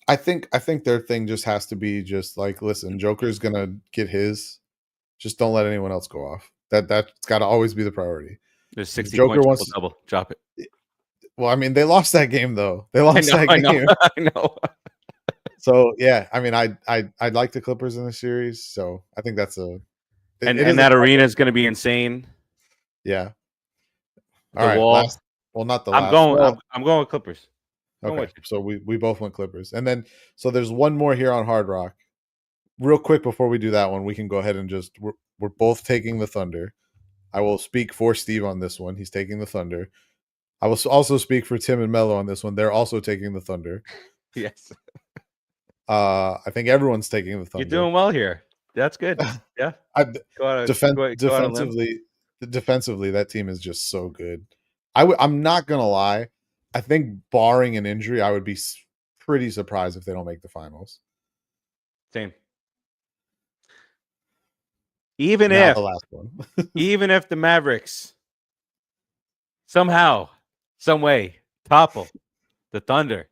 I think their thing just has to be just like, listen, Joker's going to get his. Just don't let anyone else go off. That's got to always be the priority. There's 60 Joker points double. Drop it. Well, they lost that game though. They lost that game. I know. So yeah, I'd like the Clippers in the series. So I think that's and that arena is going to be insane. Yeah. All right. Not the last. I'm going with Clippers. Okay. So we both went Clippers. And then so there's one more here on Hard Rock. Real quick before we do that one, we can go ahead and we're both taking the Thunder. I will speak for Steve on this one. He's taking the Thunder. I will also speak for Tim and Melo on this one. They're also taking the Thunder. Yes. I think everyone's taking the Thunder. You're doing well here. That's good. Yeah. Defensively, that team is just so good. I'm not gonna lie. I think barring an injury, I would be pretty surprised if they don't make the finals. Same. Even Now if the last one. even if the Mavericks somehow, some way topple the Thunder,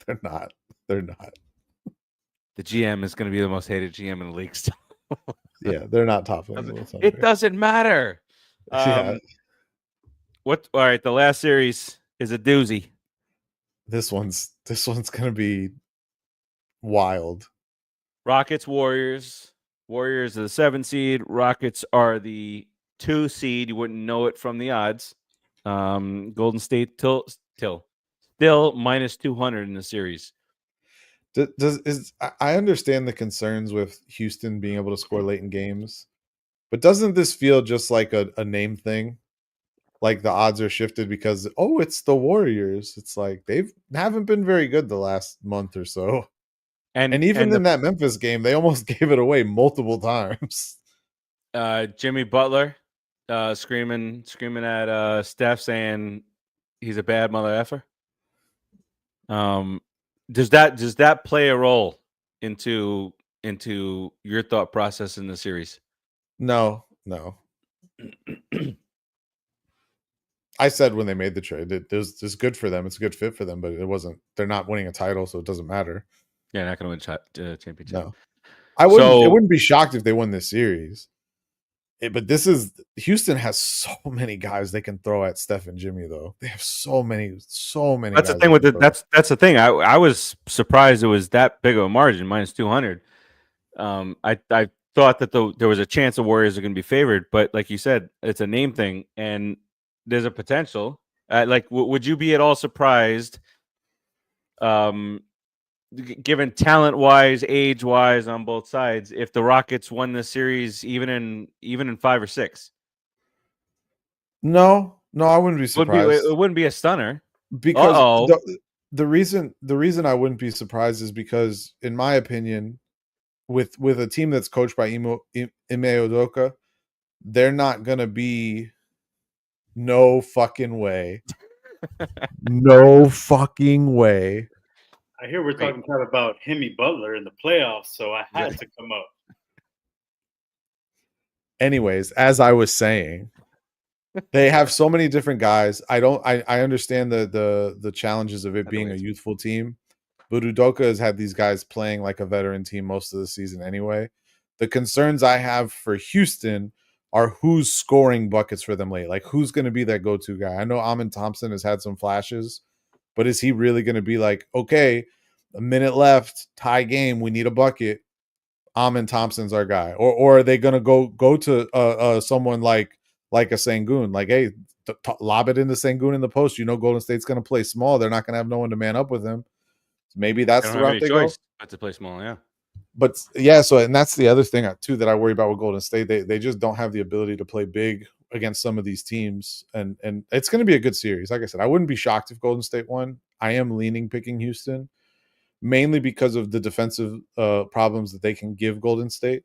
They're not. They're not. the GM is going to be the most hated GM in the league still. Yeah, they're not toppling the Thunder. It doesn't matter. Yeah. All right, the last series is a doozy. This one's gonna be wild. Rockets, Warriors. Warriors are the 7 seed. Rockets are the 2 seed. You wouldn't know it from the odds. Golden State still minus 200 in the series. I understand the concerns with Houston being able to score late in games, but doesn't this feel just like a name thing? Like the odds are shifted because it's the Warriors. It's like haven't been very good the last month or so. And even in that Memphis game, they almost gave it away multiple times. Jimmy Butler screaming at Steph saying he's a bad mother effer. Does that play a role into your thought process in the series? No. I said when they made the trade, it's good for them. It's a good fit for them, but it wasn't. They're not winning a title, so it doesn't matter. Yeah, not going to win championship. No, I wouldn't be shocked if they won this series. But Houston has so many guys they can throw at Steph and Jimmy, though. They have so many. That's the thing with that's the thing. I was surprised it was that big of a margin, minus 200. I thought that there was a chance the Warriors are going to be favored, but like you said, it's a name thing, and there's a potential. Would you be at all surprised, given talent-wise, age-wise on both sides, if the Rockets won this series even in 5 or 6? No, I wouldn't be surprised. It wouldn't be a stunner. Because the reason I wouldn't be surprised is because, in my opinion, with a team that's coached by Ime Udoka, they're not gonna be no fucking way. No fucking way. I hear we're talking kind of about Jimmy Butler in the playoffs, so I had to come up. Anyways, as I was saying, they have so many different guys. I understand the challenges of it being a youthful team, but Udoka has had these guys playing like a veteran team most of the season anyway. The concerns I have for Houston are who's scoring buckets for them late. Like, who's going to be that go-to guy? I know Amen Thompson has had some flashes, but is he really going to be like, okay, a minute left, tie game, we need a bucket, Amen Thompson's our guy? Or are they going to go to someone like a Sengun? Like, hey, lob it into Sengun in the post. You know Golden State's going to play small. They're not going to have no one to man up with him. Maybe that's the route they go. To play small, yeah. But yeah, and that's the other thing too that I worry about with Golden State. They just don't have the ability to play big against some of these teams, and it's going to be a good series. Like I said, I wouldn't be shocked if Golden State won. I am picking Houston, mainly because of the defensive problems that they can give Golden State.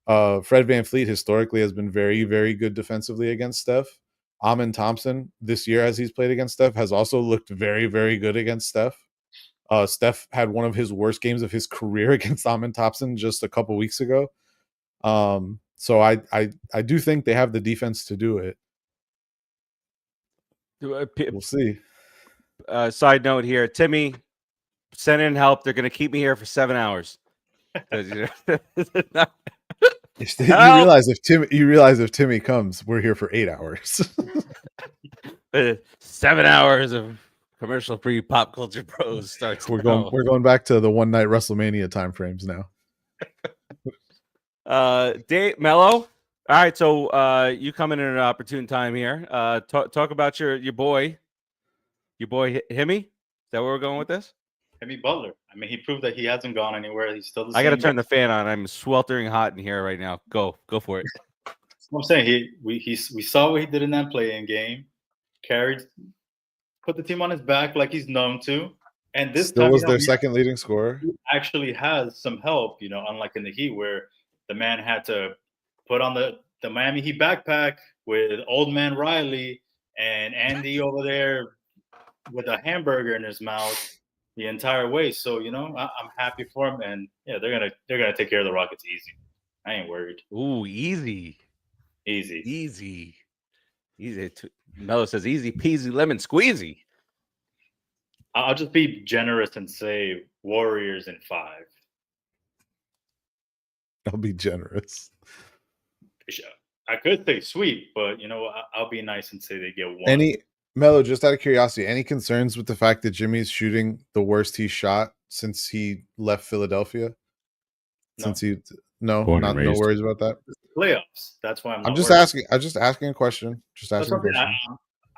Fred VanVleet historically has been very, very good defensively against Steph. Amen Thompson this year, as he's played against Steph, has also looked very, very good against Steph. Steph had one of his worst games of his career against Amen Thompson just a couple weeks ago. So I do think they have the defense to do it. We'll see. Side note here, Timmy, send in help. They're going to keep me here for 7 hours. You realize if Timmy comes, we're here for 8 hours. 7 hours of commercial-free pop culture pros starts. We're going back to the one night WrestleMania time frames now. Dave Melo. All right, so you come in at an opportune time here. Talk about your boy, Himmy. Is that where we're going with this? Jimmy Butler. I mean, he proved that he hasn't gone anywhere. He's still the same. I got to turn the fan on. I'm sweltering hot in here right now. Go for it. That's what I'm saying. We saw what he did in that play-in game. Put the team on his back like he's known to. And this still time was their second leading scorer. He actually has some help, unlike in the Heat where the man had to put on the Miami Heat backpack with old man Riley and Andy over there with a hamburger in his mouth the entire way. So, I'm happy for him, and yeah, they're gonna take care of the Rockets easy. I ain't worried. Ooh, easy. Melo says easy peasy lemon squeezy. I'll just be generous and say Warriors in 5. I'll be generous. I could say sweep, but I'll be nice and say they get 1. Melo, just out of curiosity, any concerns with the fact that Jimmy's shooting the worst he shot since he left Philadelphia? No. No worries about that. Playoffs. That's why I'm just asking a question.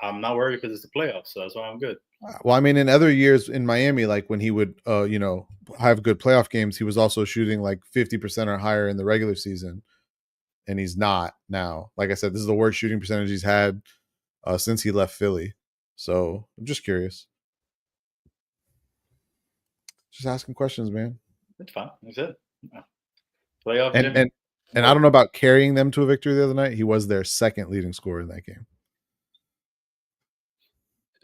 I'm not worried because it's the playoffs, so that's why I'm good. Well, I mean, in other years in Miami, like when he would, have good playoff games, he was also shooting like 50% or higher in the regular season, and he's not now. Like I said, this is the worst shooting percentage he's had since he left Philly. So I'm just curious. Just asking questions, man. It's fine. That's it. Playoff and I don't know about carrying them to a victory the other night. He was their second leading scorer in that game.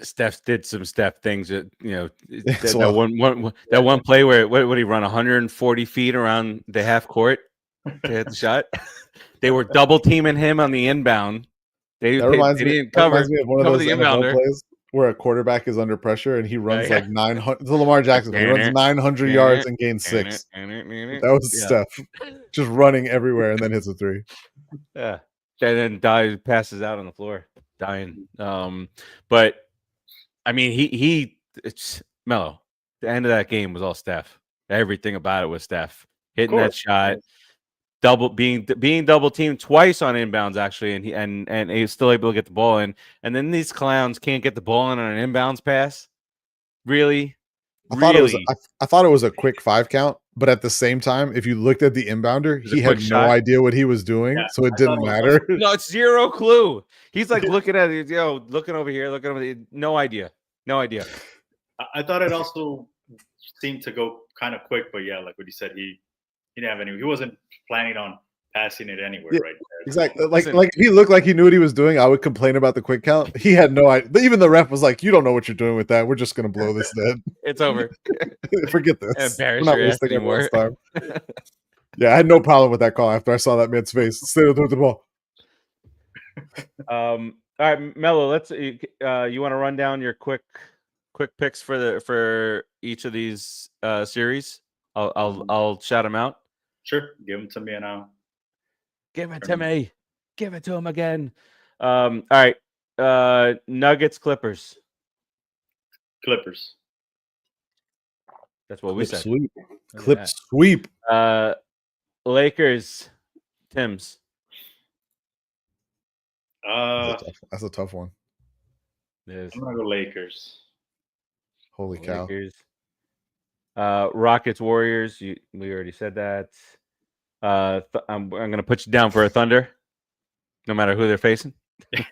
Steph did some Steph things that that one play where what would he run 140 feet around the half court to hit the shot? They were double teaming him on the inbound. They didn't cover one of those NFL plays where a quarterback is under pressure and he runs like 900. The Lamar Jackson, he runs 900 yards and gains 6. That was Steph just running everywhere and then hits a 3. Yeah, and then passes out on the floor, dying. But I mean, it's Melo. The end of that game was all Steph. Everything about it was Steph hitting that shot, being double teamed twice on inbounds actually, and he was still able to get the ball in. And then these clowns can't get the ball in on an inbounds pass. Really? I thought it was a quick 5 count, but at the same time, if you looked at the inbounder, he had no idea what he was doing, so it didn't matter. No, it's zero clue. He's like looking at it, looking over here, looking over there. No idea. I thought it also seemed to go kind of quick, but yeah, like what he said, he didn't have any. He wasn't planning on passing it anywhere right there. Exactly. Like if he looked like he knew what he was doing, I would complain about the quick count. He had no idea. Even the ref was like, "You don't know what you're doing with that. We're just going to blow this dead. It's over. Forget this. We're not wasting anymore." Time. Yeah, I had no problem with that call after I saw that man's face. Stay with the ball. All right, Melo. Let's. You want to run down your quick picks for each of these series? I'll shout them out. Sure, give them to me and I'll. Give it to me. Give it to him again. All right. Nuggets, Clippers. That's what we said. Clip sweep. Lakers, Tims. That's a tough one. I'm gonna go Lakers. Holy cow. Lakers. Rockets, Warriors. We already said that. I'm going to put you down for a Thunder, no matter who they're facing.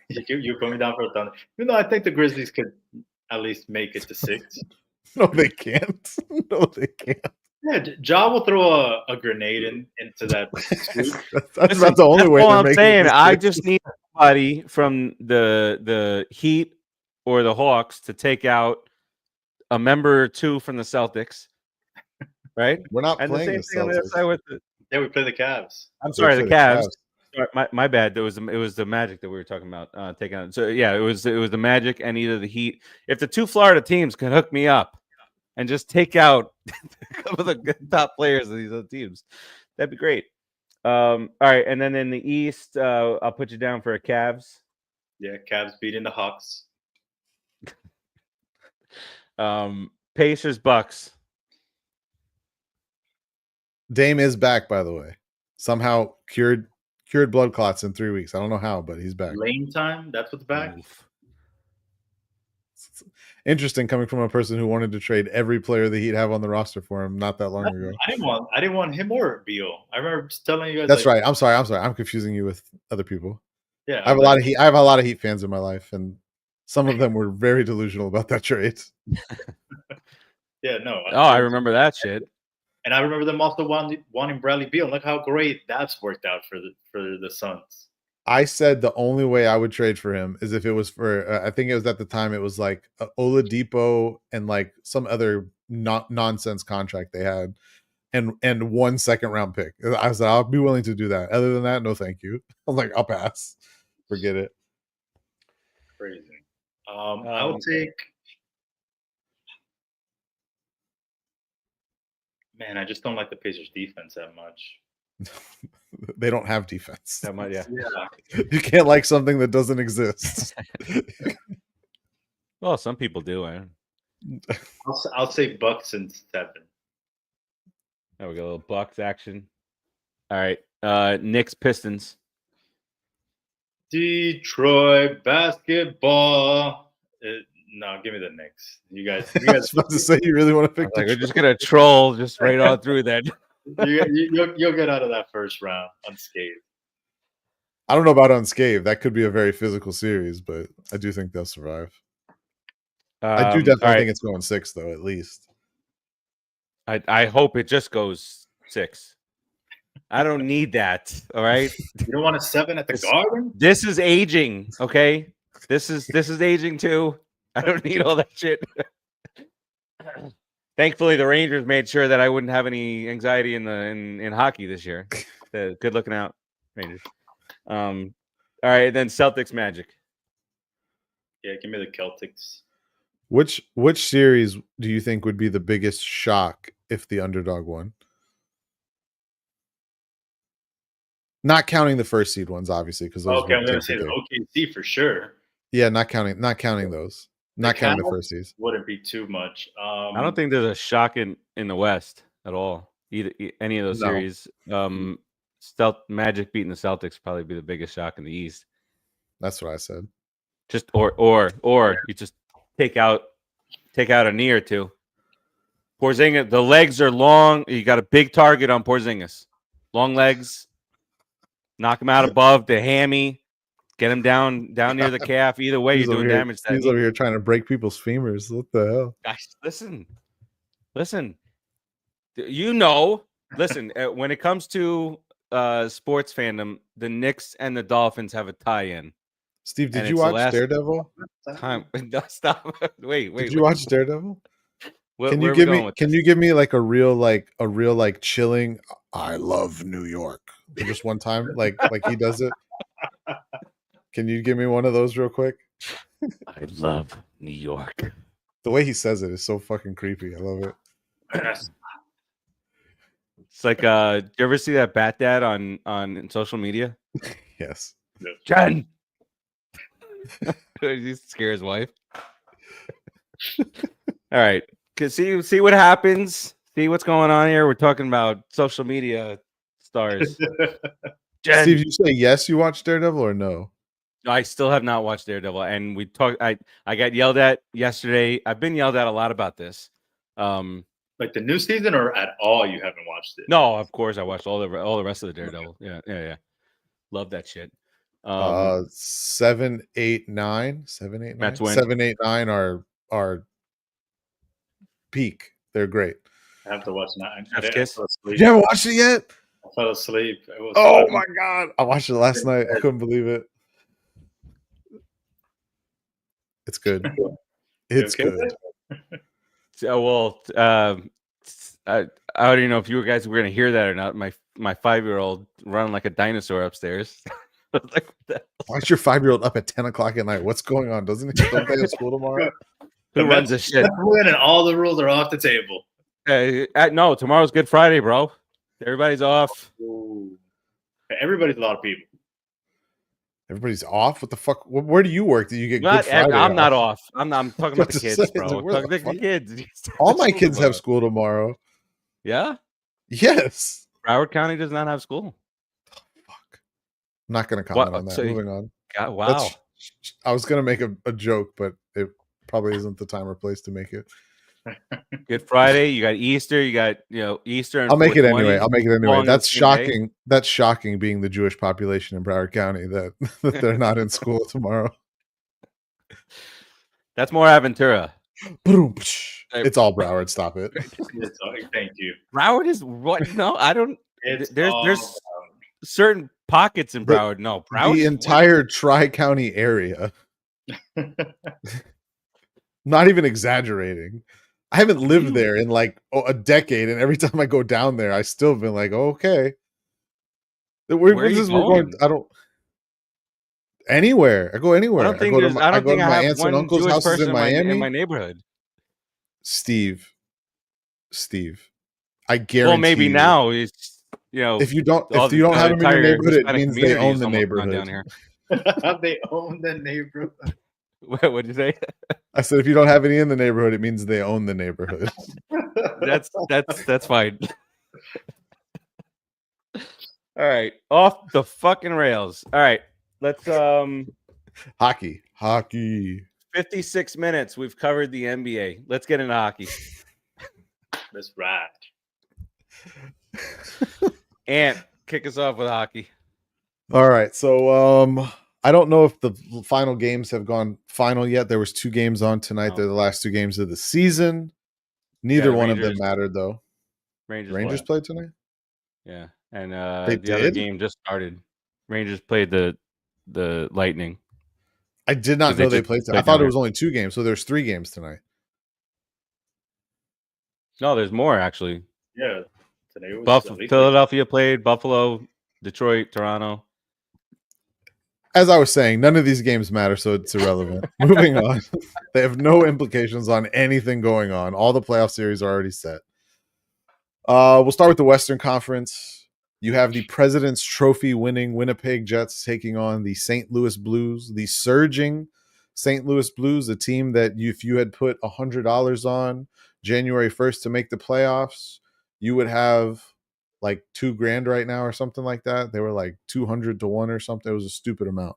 You put me down for a Thunder. Even though I think the Grizzlies could at least make it to 6. No, they can't. Yeah, Ja will throw a grenade into that. That's about the only way. All I'm saying, I just need somebody from the Heat or the Hawks to take out a member or two from the Celtics. Right? We're not playing the Celtics. On the other side with we play the Cavs. I'm sorry, the Cavs. Sorry, my bad. It was the Magic that we were talking about taking out. So yeah, it was the Magic and either the Heat. If the 2 Florida teams could hook me up and just take out a couple of the top players of these other teams, that'd be great. All right, and then in the East, I'll put you down for a Cavs. Yeah, Cavs beating the Hawks. Pacers, Bucks. Dame is back, by the way. Somehow cured blood clots in 3 weeks. I don't know how, but he's back. Lane time. That's what's back. It's interesting coming from a person who wanted to trade every player the Heat have on the roster for him not that long ago. I didn't want him or Beal. I remember telling you guys. That's right. I'm sorry. I'm confusing you with other people. Yeah, I have a lot of Heat fans in my life, and some of them were very delusional about that trade. Yeah, no. I remember that shit. And I remember them also wanting Bradley Beal. Look how great that's worked out for the Suns. I said the only way I would trade for him is if it was for I think it was at the time it was like Oladipo and like some other nonsense contract they had and 1 second-round pick. I was like, I'll be willing to do that. Other than that, no, thank you. I'm like, I'll pass. Forget it. Crazy. I would take. Man, I just don't like the Pacers defense that much. They don't have defense. That might, yeah. You can't like something that doesn't exist. Well, some people do. I'll say Bucks and 7. There we go. A little Bucks action. All right. Knicks Pistons. Detroit basketball. No, give me the Knicks. You guys. I was about to say, you really want to pick Like, we're just gonna troll just right on through that. You'll get out of that first round unscathed. I don't know about unscathed. That could be a very physical series, but I do think they'll survive. I do definitely think it's going 6, though, at least. I hope it just goes 6. I don't need that. All right. You don't want a 7 at the Garden? This is aging. Okay. This is aging too. I don't need all that shit. Thankfully, the Rangers made sure that I wouldn't have any anxiety in hockey this year. Good looking out, Rangers. All right, then Celtics Magic. Yeah, give me the Celtics. Which series do you think would be the biggest shock if the underdog won? Not counting the first seed ones, obviously, because those. Okay, I'm going to say the OKC for sure. Yeah, not counting those. Not counting the first seeds. Wouldn't be too much. I don't think there's a shock in the West at all. Any of those series. Magic beating the Celtics probably be the biggest shock in the East. That's what I said. Just or you just take out a knee or two. Porzingis, the legs are long. You got a big target on Porzingis. Long legs. Knock him out above the hammy. Get him down near the calf. Either way, you're doing damage. He's over here trying to break people's femurs. What the hell? Guys, listen. You know, listen. When it comes to sports fandom, the Knicks and the Dolphins have a tie-in. Steve, did you watch Daredevil? Time. Stop. Wait. Did you watch Daredevil? Can you give me like a real chilling? I love New York. Just one time, like he does it. Can you give me one of those real quick? I love New York. The way he says it is so fucking creepy. I love it. It's like, do you ever see that Bat Dad on social media? Yes. Jen. He scares his wife. All right. See what happens. See what's going on here. We're talking about social media stars. Jen. Steve, you say yes, you watched Daredevil or no? I still have not watched Daredevil, and we talked. I got yelled at yesterday. I've been yelled at a lot about this. Like the new season, or at all, you haven't watched it? No, of course I watched all the rest of the Daredevil. Yeah. Love that shit. 7, 8, 9. 7, 8, 9 are peak. They're great. I have to watch 9. You haven't watched it yet? I fell asleep. Oh my god! I watched it last night. I couldn't believe it. It's good. It's good. So, well, I don't even know if you guys were going to hear that or not. My 5-year-old running like a dinosaur upstairs. Like, why's your 5-year-old up at 10 o'clock at night? What's going on? Don't they have school tomorrow? Who runs this shit? And all the rules are off the table. No, tomorrow's Good Friday, bro. Everybody's off. Ooh. Everybody's a lot of people. Everybody's off? What the fuck? Where do you work? Do you get Good Friday I'm off? not off. I'm talking about the kids, bro. I'm talking about the kids. All my kids have school tomorrow. Yeah? Yes. Broward County does not have school. Fuck. I'm not going to comment on that. Moving on. God, wow. I was going to make a joke, but it probably isn't the time or place to make it. Good Friday. You got Easter. You got Easter. And I'll make it anyway. That's shocking. Day. That's shocking, being the Jewish population in Broward County, that they're not in school tomorrow. That's more Aventura. It's all Broward. Stop it. Thank you. Broward is what? No, I don't. There's certain pockets in Broward. No, Broward. The entire Tri-County area. Not even exaggerating. I haven't lived there in like a decade, and every time I go down there, I still been like, oh, okay. Where are you going? I don't anywhere. I go anywhere. I don't think there's. I I don't go think to I my have aunts and one uncles' Jewish houses person in in my Miami. neighborhood. Steve, I guarantee. Well, maybe you, now it's if you don't all have them in your entire neighborhood, it Hispanic means they community own is the almost gone neighborhood. down here. They own the neighborhood. What did you say? I said, if you don't have any in the neighborhood, it means they own the neighborhood. That's fine. All right, off the fucking rails. All right, let's Hockey. 56 minutes. We've covered the NBA. Let's get into hockey. That's right. Ant, kick us off with hockey. All right, so I don't know if the final games have gone final yet. There was 2 games on tonight. Oh. They're the last 2 games of the season. Neither one of them Rangers- mattered though. Rangers played tonight. Yeah, and They the other did? game just started. Rangers played the Lightning. I did not 'Cause they know they just played tonight. played I thought down it was only 2 games, so there's 3 games tonight. No, there's more actually. Yeah. Today was Philadelphia played, Buffalo, Detroit, Toronto. As I was saying, none of these games matter, so it's irrelevant. Moving on. They have no implications on anything going on. All the playoff series are already set. We'll start with the Western Conference. You have the President's Trophy winning Winnipeg Jets taking on the St. Louis Blues, the surging St. Louis Blues, a team that if you had put $100 on January 1st to make the playoffs, you would have like $2,000 right now or something like that. They were like 200 to 1 or something. It was a stupid amount.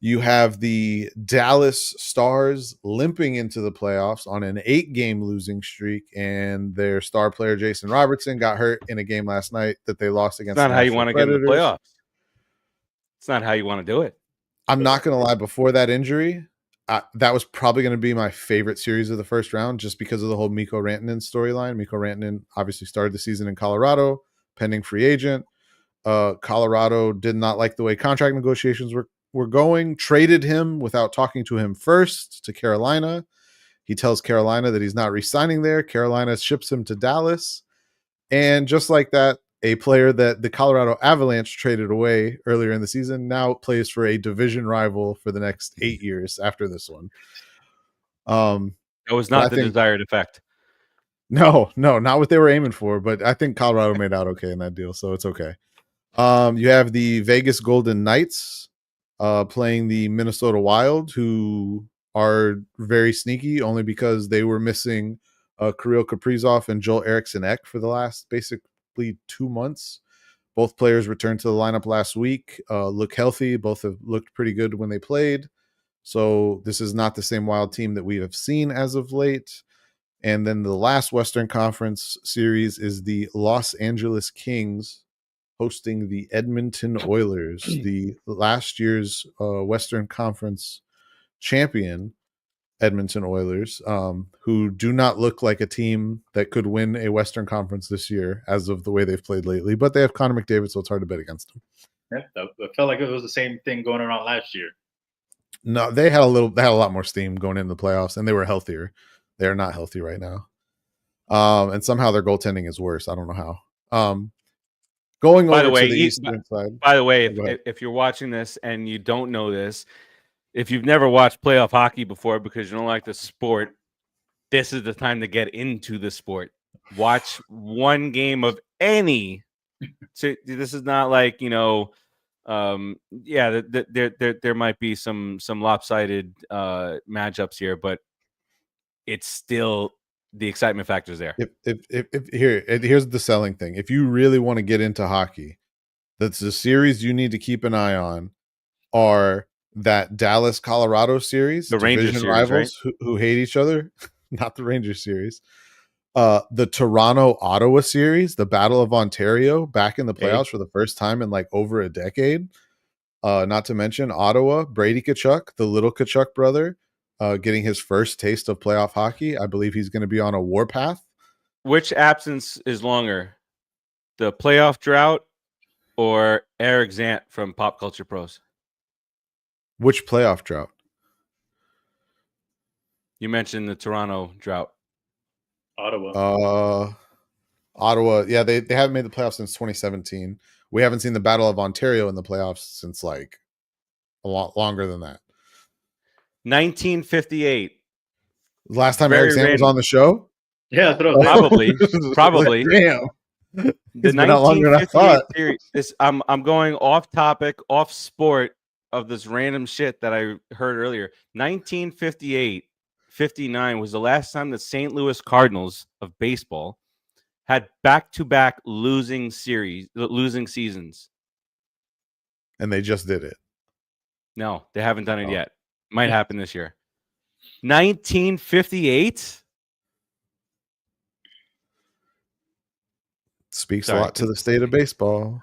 You have the Dallas Stars limping into the playoffs on an 8-game losing streak, and their star player Jason Robertson got hurt in a game last night that they lost against. It's not how you want to get in the Predators. playoffs. It's not how you want to do it. I'm not going to lie. Before that injury, that was probably going to be my favorite series of the first round, just because of the whole Mikko Rantanen storyline. Mikko Rantanen obviously started the season in Colorado, pending free agent. Colorado did not like the way contract negotiations were going, traded him without talking to him first to Carolina. He tells Carolina that he's not re-signing there. Carolina ships him to Dallas. And just like that, a player that the Colorado Avalanche traded away earlier in the season now plays for a division rival for the next 8 years after this one. It was not the desired effect. No, not what they were aiming for, but I think Colorado made out okay in that deal, so it's okay. You have the Vegas Golden Knights playing the Minnesota Wild, who are very sneaky only because they were missing Kirill Kaprizov and Joel Eriksson-Ek for the last basically 2 months. Both players returned to the lineup last week, look healthy. Both have looked pretty good when they played. So this is not the same Wild team that we have seen as of late. And then the last Western Conference series is the Los Angeles Kings hosting the Edmonton Oilers, the last year's Western Conference champion Edmonton Oilers, who do not look like a team that could win a Western Conference this year as of the way they've played lately, but they have Connor McDavid, so it's hard to bet against them. Yeah, I felt like it was the same thing going around last year. No, they had a lot more steam going into the playoffs, and they were healthier. They are not healthy right now. And somehow their goaltending is worse. I don't know how. Going over to the Eastern side. By the way, if you're watching this and you don't know this, if you've never watched playoff hockey before because you don't like the sport, this is the time to get into the sport. Watch one game of any. So this is not like, there might be some lopsided matchups here, but it's still the excitement factor is there. Here's the selling thing. If you really want to get into hockey, that's the series you need to keep an eye on are that Dallas Colorado series, the Rangers series, rivals, right? who hate each other, not the Rangers series. The Toronto Ottawa series, the Battle of Ontario, back in the playoffs for the first time in like over a decade. Not to mention Ottawa, Brady Tkachuk, the little Tkachuk brother, getting his first taste of playoff hockey. I believe he's going to be on a warpath. Which absence is longer, the playoff drought or Eric Zant from Pop Culture Pros? Which playoff drought? You mentioned the Toronto drought. Ottawa. Ottawa. Yeah, they haven't made the playoffs since 2017. We haven't seen the Battle of Ontario in the playoffs since like a lot longer than that. 1958. Last time Very Eric Sam was random. on the show? Yeah, that's what I was saying. Probably. Damn. The It's been out longer than I 1958 thought. series. I'm going off topic, off sport of this random shit that I heard earlier. 1958-59 was the last time the St. Louis Cardinals of baseball had back-to-back losing seasons. And they just did it. No, they haven't done it Oh. yet. Might happen this year. 1958. Speaks Sorry. a lot to the state of baseball.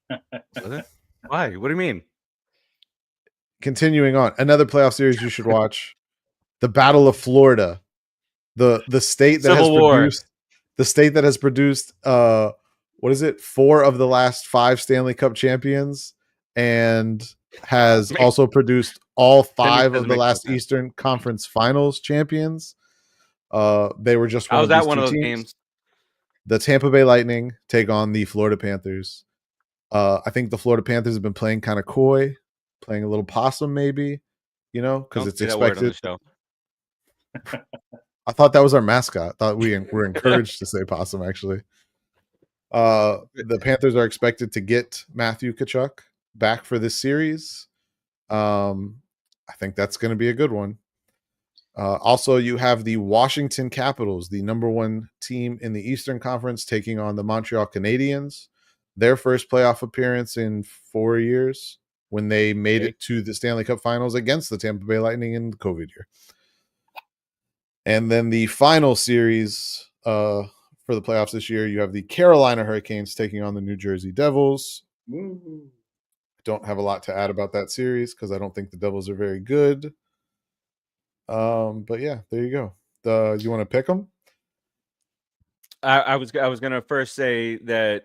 Why? What do you mean? Continuing on, another playoff series you should watch: the Battle of Florida, the state that Civil War. has produced what is it? 4 of the last 5 Stanley Cup champions, and has also produced all 5 of the last Eastern Conference Finals champions. They were just How was that one of those games? The Tampa Bay Lightning take on the Florida Panthers. I think the Florida Panthers have been playing kind of coy, playing a little possum, maybe, because it's expected. I thought that was our mascot. I thought we were encouraged to say possum, actually. The Panthers are expected to get Matthew Tkachuk back for this series. I think that's going to be a good one. Also, you have the Washington Capitals, the number 1 team in the Eastern Conference, taking on the Montreal Canadiens. Their first playoff appearance in 4 years, when they made it to the Stanley Cup Finals against the Tampa Bay Lightning in the COVID year. And then the final series for the playoffs this year, you have the Carolina Hurricanes taking on the New Jersey Devils. Don't have a lot to add about that series because I don't think the Devils are very good. But yeah, there you go. You want to pick them? I was gonna first say that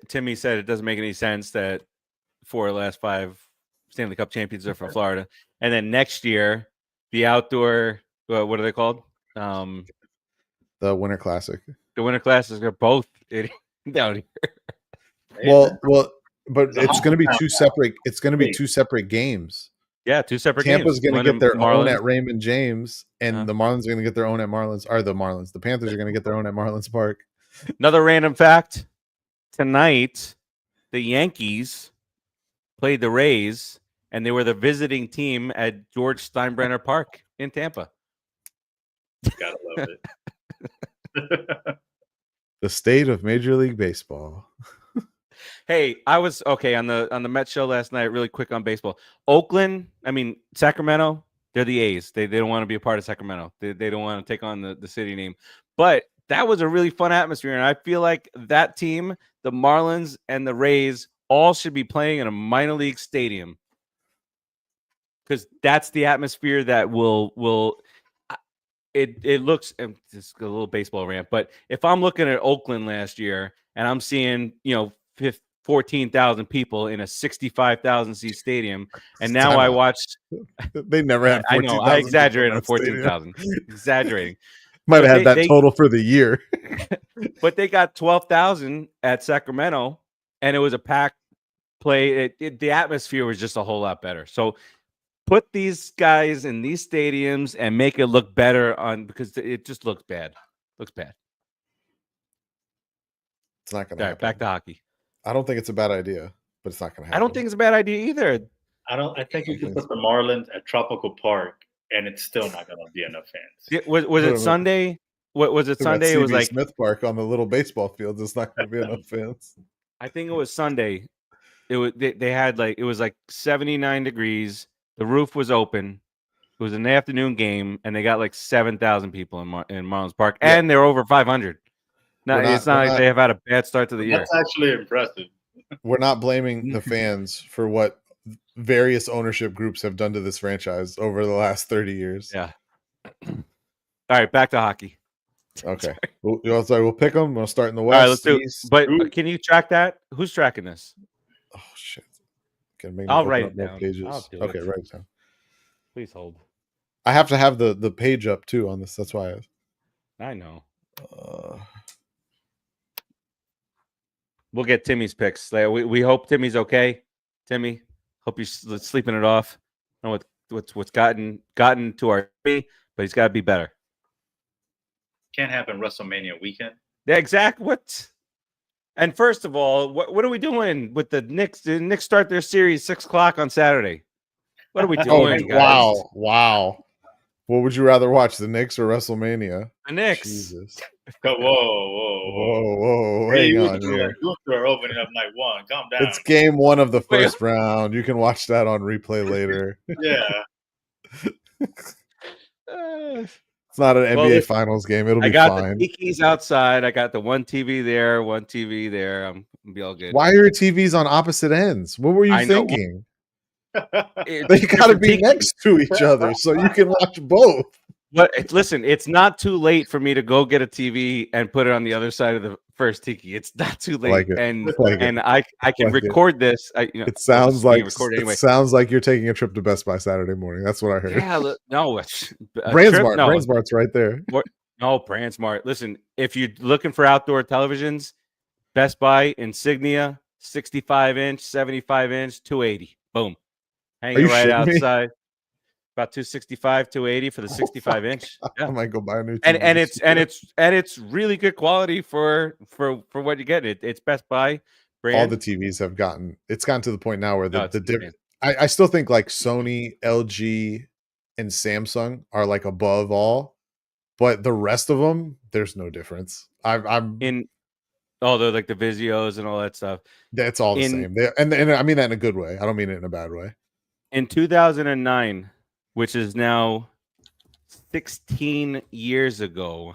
Timmy said it doesn't make any sense that 4 of the last 5 Stanley Cup champions are from Florida, and then next year the outdoor what are they called? The Winter Classic. The Winter Classics are both down here. Well, but it's going to be 2 separate. It's going to be 2 separate games. Yeah, 2 separate games. Tampa's going to get their own at Raymond James, and Uh-huh. the Marlins are going to get their own at Marlins. Or the Marlins, the Panthers are going to get their own at Marlins Park. Another random fact: tonight, the Yankees played the Rays, and they were the visiting team at George Steinbrenner Park in Tampa. Gotta love it. The state of Major League Baseball. Hey, I was okay on the Met show last night. Really quick on baseball. Sacramento. They're the A's. They don't want to be a part of Sacramento. They don't want to take on the city name. But that was a really fun atmosphere, and I feel like that team, the Marlins and the Rays, all should be playing in a minor league stadium because that's the atmosphere that will. It looks, and it's a little baseball rant, but if I'm looking at Oakland last year and I'm seeing 14,000 people in a 65,000 seat stadium, and now I watched. They never had. I know I exaggerated on 14,000. Exaggerating. Might have had that total for the year. But they got 12,000 at Sacramento, and it was a packed play. The atmosphere was just a whole lot better. So put these guys in these stadiums and make it look better because it just looks bad. Looks bad. It's not going to happen. Back to hockey. I don't think it's a bad idea, but it's not going to happen. I don't think it's a bad idea either. I think you can put the Marlins at Tropical Park, and it's still not going to be enough fans. Was it Sunday? What was it Sunday? It was like Smith Park on the little baseball fields. It's not going to be enough fans. I think it was Sunday. It was they had it was like 79 degrees. The roof was open. It was an afternoon game, and they got like 7,000 people in Marlins Park, and they're over 500. No, it's not like they have had a bad start to the year. That's actually impressive. We're not blaming the fans for what various ownership groups have done to this franchise over the last 30 years. Yeah. All right, back to hockey. Okay. We'll pick them. We'll start in the West. All right, let's do it. But can you track that? Who's tracking this? Oh, shit. Can make I'll write it down. pages. I'll do okay, it. write it down. Please hold. I have to have the page up too on this. That's why. I know. Uh, We'll get Timmy's picks. We hope Timmy's okay. Timmy, hope you're sleeping it off. I don't know what's gotten to our Timmy, but he's got to be better. Can't happen WrestleMania weekend. Yeah, exactly. What? And first of all, what are we doing with the Knicks? The Knicks start their series 6:00 on Saturday. What are we doing, guys? Wow. What would you rather watch, the Knicks or WrestleMania? The Knicks. Jesus. Whoa. Hang on here. Are opening up night one. Calm down. It's game 1 of the first round. You can watch that on replay later. Yeah. It's not an NBA Finals game. It'll be fine. I got the TVs outside. I got the one TV there, one TV there. I'm gonna be all good. Why are your TVs on opposite ends? What were you thinking? They got to be next to each other so you can watch both. But listen, it's not too late for me to go get a TV and put it on the other side of the first tiki. It's not too late, I can record this. It sounds like it sounds like you're taking a trip to Best Buy Saturday morning. That's what I heard. Yeah, no, BrandSmart. BrandSmart's right there. No, BrandSmart. Listen, if you're looking for outdoor televisions, Best Buy Insignia, 65-inch, 75-inch, 280. Boom, hanging right outside. About 265, 280 for the 65-inch. Yeah. I might go buy a new TV. And it's really good quality for what you get. It's Best Buy brand. All the TVs have gotten to the point now where I still think like Sony, LG, and Samsung are like above all, but the rest of them, there's no difference. They're like the Vizios and all that stuff. That's all the same. And I mean that in a good way. I don't mean it in a bad way. In 2009, which is now 16 years ago,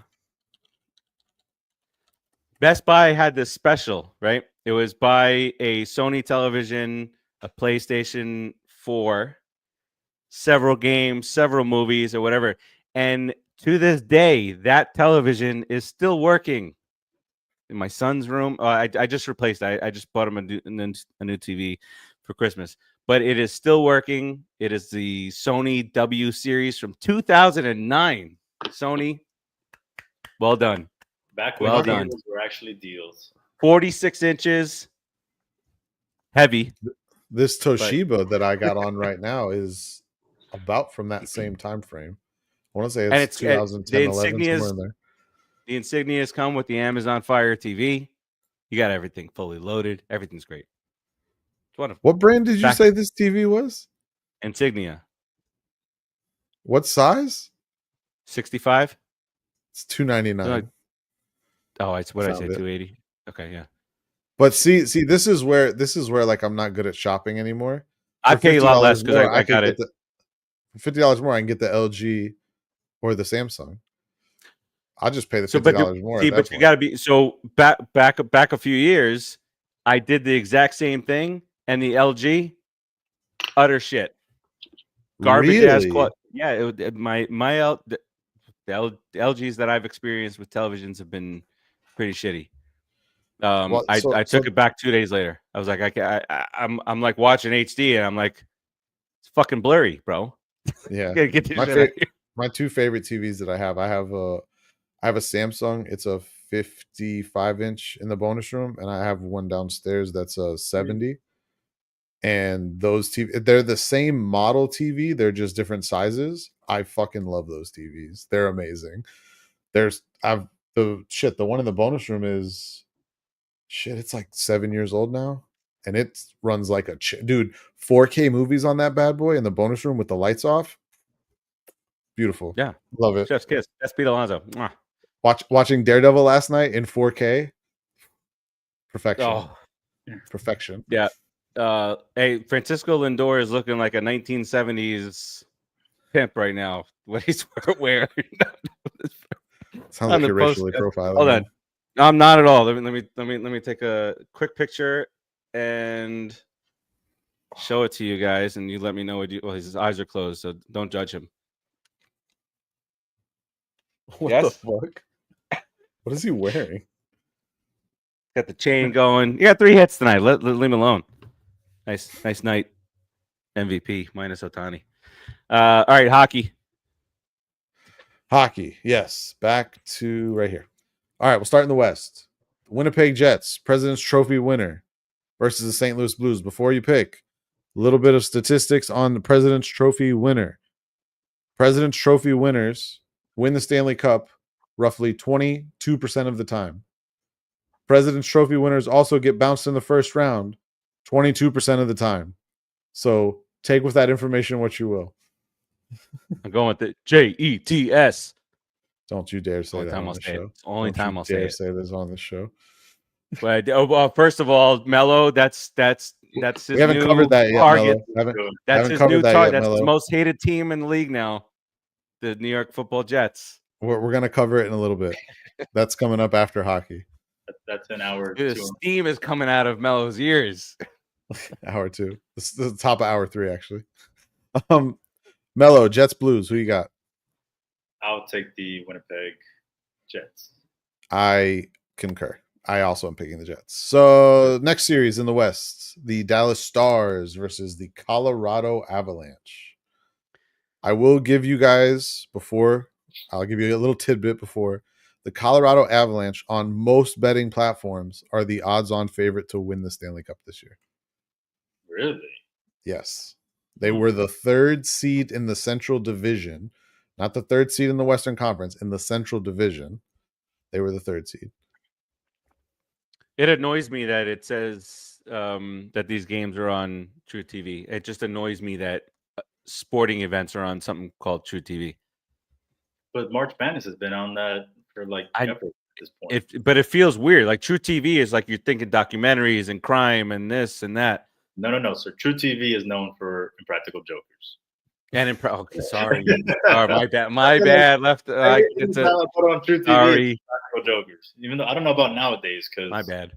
Best Buy had this special, right? It was buy a Sony television, a PlayStation 4, several games, several movies, or whatever. And to this day, that television is still working in my son's room. I just replaced it. I just bought him a new TV for Christmas. But it is still working. It is the Sony W series from 2009. Sony, well done. Back when deals were actually deals. 46 inches, heavy. This Toshiba that I got on right now is about from that same time frame. I want to say it's 2010, 11, somewhere in there. The Insignias come with the Amazon Fire TV. You got everything fully loaded. Everything's great. Wonderful. What brand did you say this TV was? Insignia. What size? 65. It's $299. Oh, it's what I say, 280. Okay, yeah. But see, this is where like I'm not good at shopping anymore. I pay a lot less because I got it. For $50 more, I can get the LG or the Samsung. I'll just pay the $50 more. See, but you got to be back a few years. I did the exact same thing. And the LG, utter shit, garbage ass quality. Yeah, the LGs that I've experienced with televisions have been pretty shitty. I took it back 2 days later. I was like, I'm like watching HD, and I'm like, it's fucking blurry, bro. Yeah, get this shit my two favorite TVs that I have a Samsung. It's a 55-inch in the bonus room, and I have one downstairs that's a 70. And those TV, they're the same model TV, they're just different sizes. I fucking love those TVs. They're amazing. The one in the bonus room is it's like 7 years old now, and it runs like dude. 4K movies on that bad boy in the bonus room with the lights off. Beautiful. Yeah, love it. Chef's kiss. That's Pete Alonso. Watching Daredevil last night in 4K. Perfection. Oh. Perfection. Yeah. Hey, Francisco Lindor is looking like a 1970s pimp right now. What he's wearing. Sounds like you're racially profiling. Hold on. No, I'm not at all. Let me take a quick picture and show it to you guys, and you let me know his eyes are closed, so don't judge him. What the fuck? What is he wearing? Got the chain going. You got 3 hits tonight. Let him alone. Nice night. MVP minus Ohtani. All right, hockey. Hockey, yes. Back to right here. All right, we'll start in the West. Winnipeg Jets, President's Trophy winner versus the St. Louis Blues. Before you pick, a little bit of statistics on the President's Trophy winner. President's Trophy winners win the Stanley Cup roughly 22% of the time. President's Trophy winners also get bounced in the first round 22% of the time. So take with that information what you will. I'm going with the JETS. Don't you dare say Only that time on I'll the say it. show. It's the only Don't time you I'll say dare it. say this on the show. But well, first of all, Melo, that's his We haven't new covered that yet, target. Melo. That's haven't his covered new that target. yet, That's his Melo. most hated team in the league now. The New York Football Jets. We're going to cover it in a little bit. That's coming up after hockey. That's an hour. The 2. steam is coming out of Melo's ears. Hour 2. This is the top of hour 3, actually. Melo, Jets, Blues. Who you got? I'll take the Winnipeg Jets. I concur. I also am picking the Jets. So next series in the West, the Dallas Stars versus the Colorado Avalanche. I will give you guys I'll give you a little tidbit before. The Colorado Avalanche on most betting platforms are the odds-on favorite to win the Stanley Cup this year. Really? Yes. They were the 3rd seed in the Central Division, not the 3rd seed in the Western Conference, in the Central Division. They were the 3rd seed. It annoys me that it says that these games are on True TV. It just annoys me that sporting events are on something called True TV. But March Madness has been on that for like ever at this point. But it feels weird. Like True TV is like you're thinking documentaries and crime and this and that. No. So True TV is known for Impractical Jokers. And okay, sorry, my bad. My bad. Left. Put on True TV. Sorry, Impractical Jokers. Even though I don't know about nowadays, because my bad.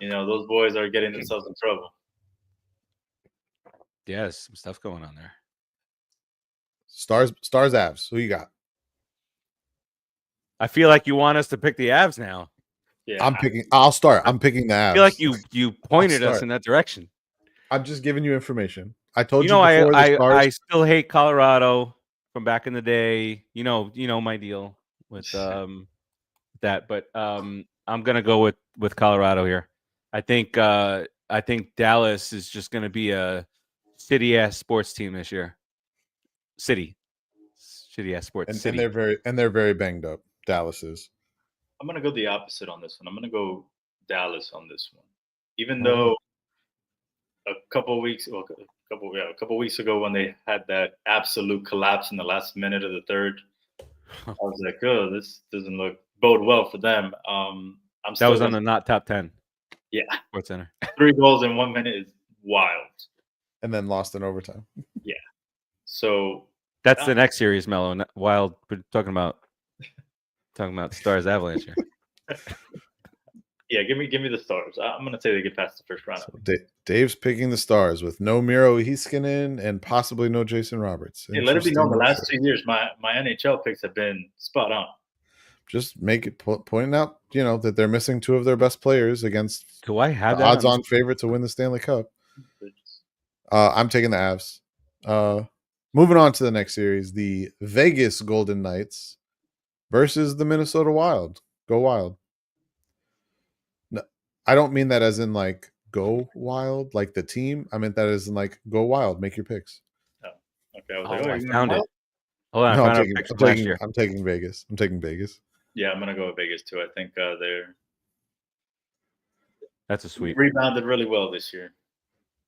You know those boys are getting themselves in trouble. Yeah, there's some stuff going on there. Stars, Avs. Who you got? I feel like you want us to pick the Avs now. Yeah, I'll start. I'm picking the Avs. I feel like you pointed us in that direction. I'm just giving you information. I told you before the Stars. I still hate Colorado from back in the day. You know my deal with that, but I'm gonna go with Colorado here. I think Dallas is just gonna be a shitty ass sports team this year. Shitty ass sports. And they're very banged up. Dallas is. I'm gonna go the opposite on this one. I'm gonna go Dallas on this one, even though a couple weeks ago when they had that absolute collapse in the last minute of the third, I was like, oh, this doesn't bode well for them. That was on the not top 10. Yeah, Sports Center. 3 goals in 1 minute is wild. And then lost in overtime. Yeah. So that's the next series, Melo. Wild. We're talking about Stars Avalanche here. Yeah, give me the Stars. I'm gonna say they get past the first round. So Dave's picking the Stars with no Miro Heiskanen and possibly no Jason Roberts. Hey, let it be known the last 2 years my NHL picks have been spot on. Just make it pointing out, that they're missing 2 of their best players against Do I have the that odds-on favorite to win the Stanley Cup. I'm taking the Avs. Moving on to the next series, the Vegas Golden Knights versus the Minnesota Wild. Go Wild. No, I don't mean that as in like go wild, like the team. I meant that as in like go wild. Make your picks. Oh, okay. I found it. Hold on, No, I'm taking Vegas. I'm taking Vegas. Yeah, I'm gonna go with Vegas too. I think That's a sweep. Rebounded really well this year.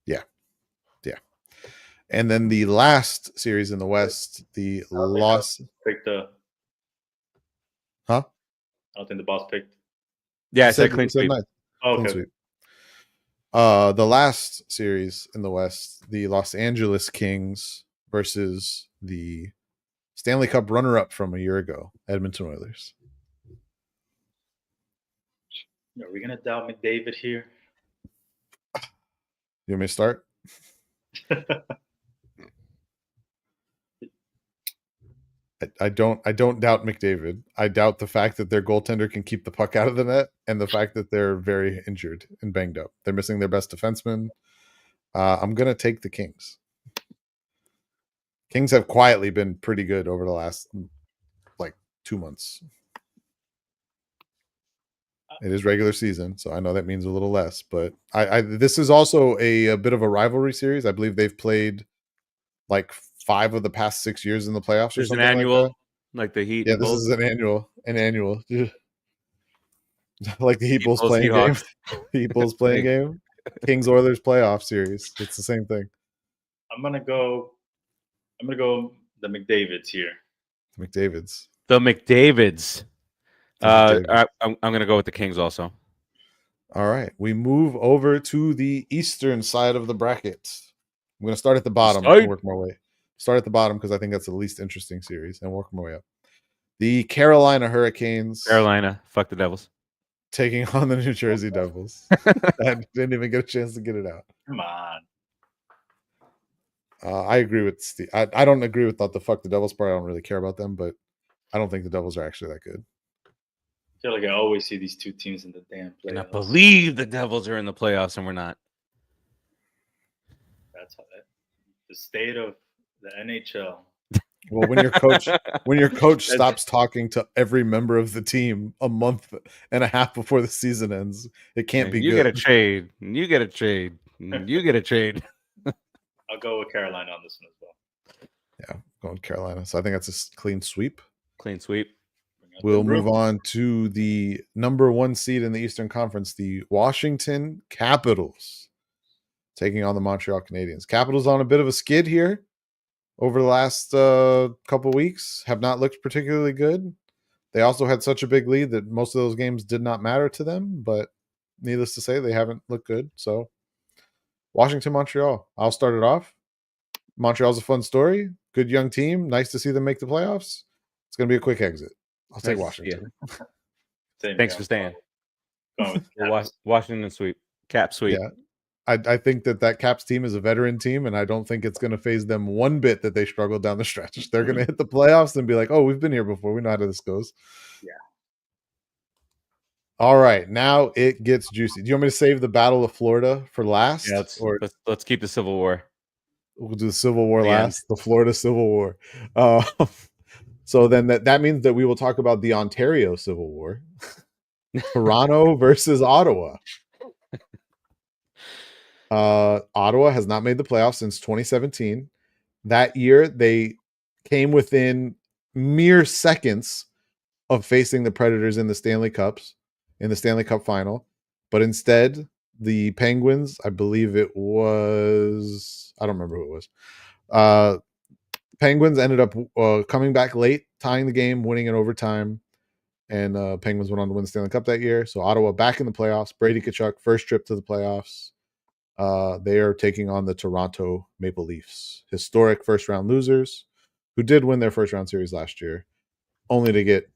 Yeah. And then the last series in the West, the loss. Picked Huh? I don't think the boss picked. Yeah, it's a clean sweep. Oh, Clean okay. sweep. The last series in the West, the Los Angeles Kings versus the Stanley Cup runner-up from a year ago, Edmonton Oilers. Are we gonna doubt McDavid here? You want me to start? I don't doubt McDavid. I doubt the fact that their goaltender can keep the puck out of the net and the fact that they're very injured and banged up. They're missing their best defenseman. I'm going to take the Kings. Kings have quietly been pretty good over the last 2 months. It is regular season, so I know that means a little less. But this is also a bit of a rivalry series. I believe they've played like 5 of the past 6 years in the playoffs or There's an something annual, like like the Heat. that. Yeah, and this Bulls. is an annual. Like the Heat Bulls Bulls, playing game. Seahawks. Heat Bulls playing game. Kings Oilers playoff series. It's the same thing. I'm gonna go the McDavids here. McDavid's. The McDavids. McDavid. I'm going to go with the Kings also. All right. We move over to the eastern side of the bracket. I'm going to start at the bottom and work my way. Start at the bottom because I think that's the least interesting series and work my way up. The Carolina Hurricanes. Carolina. Fuck the Devils. Taking on the New Jersey Devils. I didn't even get a chance to get it out. Come on. I agree with Steve. I don't agree with the fuck the Devils part. I don't really care about them, but I don't think the Devils are actually that good. I feel like I always see these two teams in the damn playoffs. And I believe the Devils are in the playoffs and we're not. That's how the state of the NHL. Well, when your coach stops talking to every member of the team a month and a half before the season ends, it can't be you good. Get a trade. You get a trade. You get a trade. I'll go with Carolina on this one as well. Yeah, going Carolina. So I think that's a clean sweep. Clean sweep. We'll move on to the number 1 seed in the Eastern Conference, the Washington Capitals, taking on the Montreal Canadiens. Capitals on a bit of a skid here over the last couple weeks, have not looked particularly good. They also had such a big lead that most of those games did not matter to them, but needless to say, they haven't looked good. So Washington, Montreal. I'll start it off. Montreal's a fun story. Good young team. Nice to see them make the playoffs. It's going to be a quick exit. I'll take Washington. Thanks for staying. Washington sweep. Cap sweep. Yeah. I think that Caps team is a veteran team, and I don't think it's going to phase them one bit that they struggle down the stretch. They're going to hit the playoffs and be like, oh, we've been here before. We know how this goes. Yeah. All right. Now it gets juicy. Do you want me to save the Battle of Florida for last? Yeah, let's keep the Civil War. We'll do the Civil War last, the Florida Civil War. So then that means that we will talk about the Ontario Civil War. Toronto versus Ottawa. Ottawa has not made the playoffs since 2017. That year, they came within mere seconds of facing the Predators in the Stanley Cup final. But instead, the Penguins, I believe it was, I don't remember who it was. Penguins ended up coming back late, tying the game, winning in overtime, and Penguins went on to win the Stanley Cup that year. So Ottawa back in the playoffs. Brady Tkachuk, first trip to the playoffs. They are taking on the Toronto Maple Leafs, historic first-round losers who did win their first-round series last year, only to get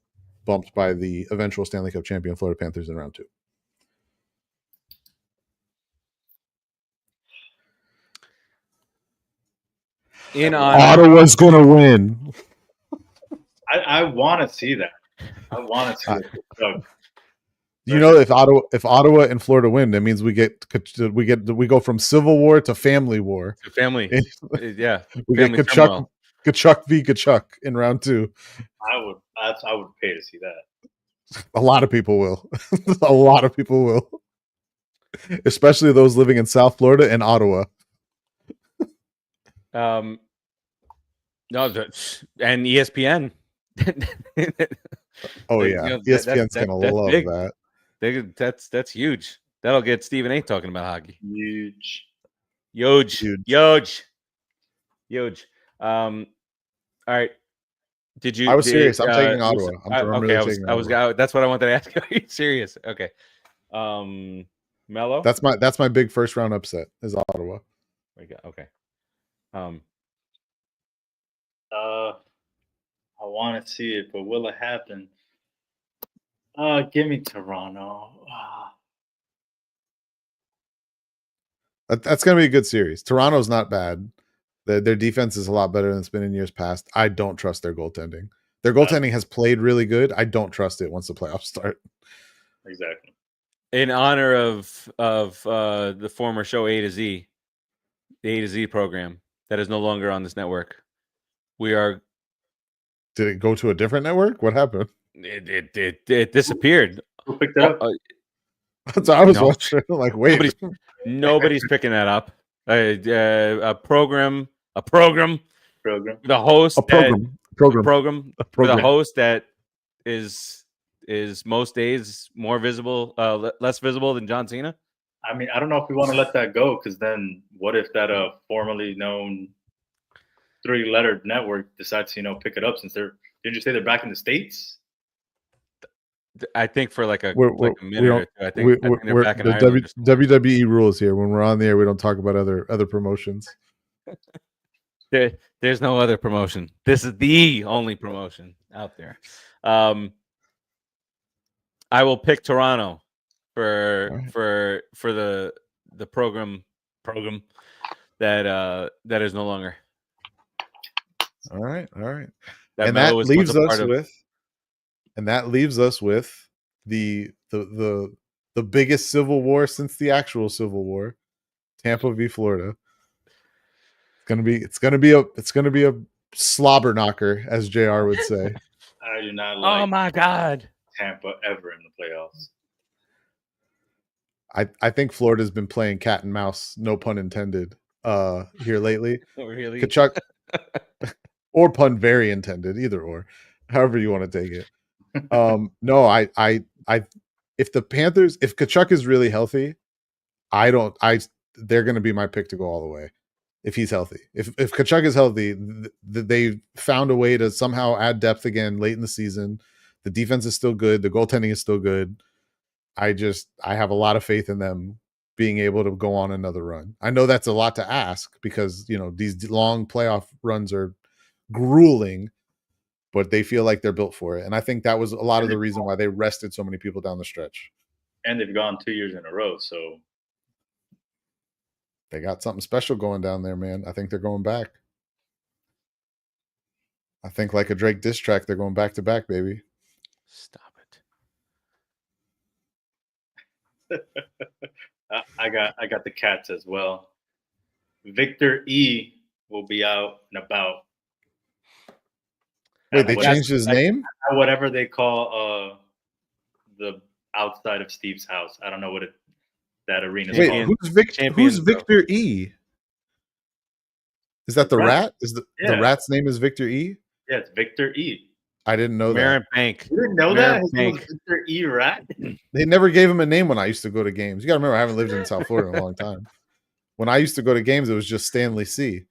bumped by the eventual Stanley Cup champion Florida Panthers in round 2. Ottawa's going to win. I want to see that. I want to see it. You know, if Ottawa and Florida win, that means we go from Civil War to Family War. To family, yeah. We get Tkachuk v. Tkachuk in round 2. I would pay to see that. A lot of people will. A lot of people will, especially those living in South Florida and Ottawa. No, and ESPN. Oh yeah, ESPN's gonna love big. that. That's huge. That'll get Stephen A. talking about hockey. Huge. All right. Did you? I was serious. I'm taking Ottawa. That's what I wanted to ask. Are you serious? Okay. Melo. That's my big first round upset is Ottawa. Okay. I want to see it, but will it happen? Give me Toronto. That's going to be a good series. Toronto's not bad. Their defense is a lot better than it's been in years past. I don't trust their goaltending. Their goaltending has played really good. I don't trust it once the playoffs start. Exactly. In honor of the former show A to Z, the A to Z program that is no longer on this network, we are Did it go to a different network? What happened? It disappeared. Who picked it up? That's what I was No. watching. Like, wait, Nobody's picking that up. A program, Program. the host, a program. the host that is most days more visible, less visible than John Cena. I mean, I don't know if we want to let that go, because then what if that formerly known 3-lettered network decides to pick it up, since didn't you say they're back in the States? I think for like a minute we or two. I think they're back in the Ireland. WWE rules here. When we're on the air, we don't talk about other promotions. There's no other promotion. This is the only promotion out there. I will pick Toronto for the program that is no longer. All right. That leaves us with the biggest civil war since the actual Civil War, Tampa v. Florida. It's gonna be a slobber knocker, as JR would say. I do not like. Oh my God, Tampa ever in the playoffs. I think Florida's been playing cat and mouse, no pun intended, here lately. Really? Kachuk, or pun very intended, either or, however you want to take it. No, I if Kachuk is really healthy, they're going to be my pick to go all the way. If he's healthy, if Kachuk is healthy, they found a way to somehow add depth again late in the season. The defense is still good. The goaltending is still good. I have a lot of faith in them being able to go on another run. I know that's a lot to ask, because these long playoff runs are grueling, but they feel like they're built for it. And I think that was a lot of the reason why they rested so many people down the stretch. And they've gone 2 years in a row, so they got something special going down there, man. I think they're going back. I think like a Drake diss track, they're going back to back, baby. Stop it. I got the Cats as well. Victor E will be out and about. Wait, they changed his name? Whatever they call the outside of Steve's house. I don't know what that arena is. Wait, who's Victor E? Is that the rat? Is the rat's name is Victor E? Yeah, it's Victor E. I didn't know Merritt that. Bank. You didn't know that? His name was Victor E. Rat? They never gave him a name when I used to go to games. You got to remember, I haven't lived in South Florida in a long time. When I used to go to games, it was just Stanley C.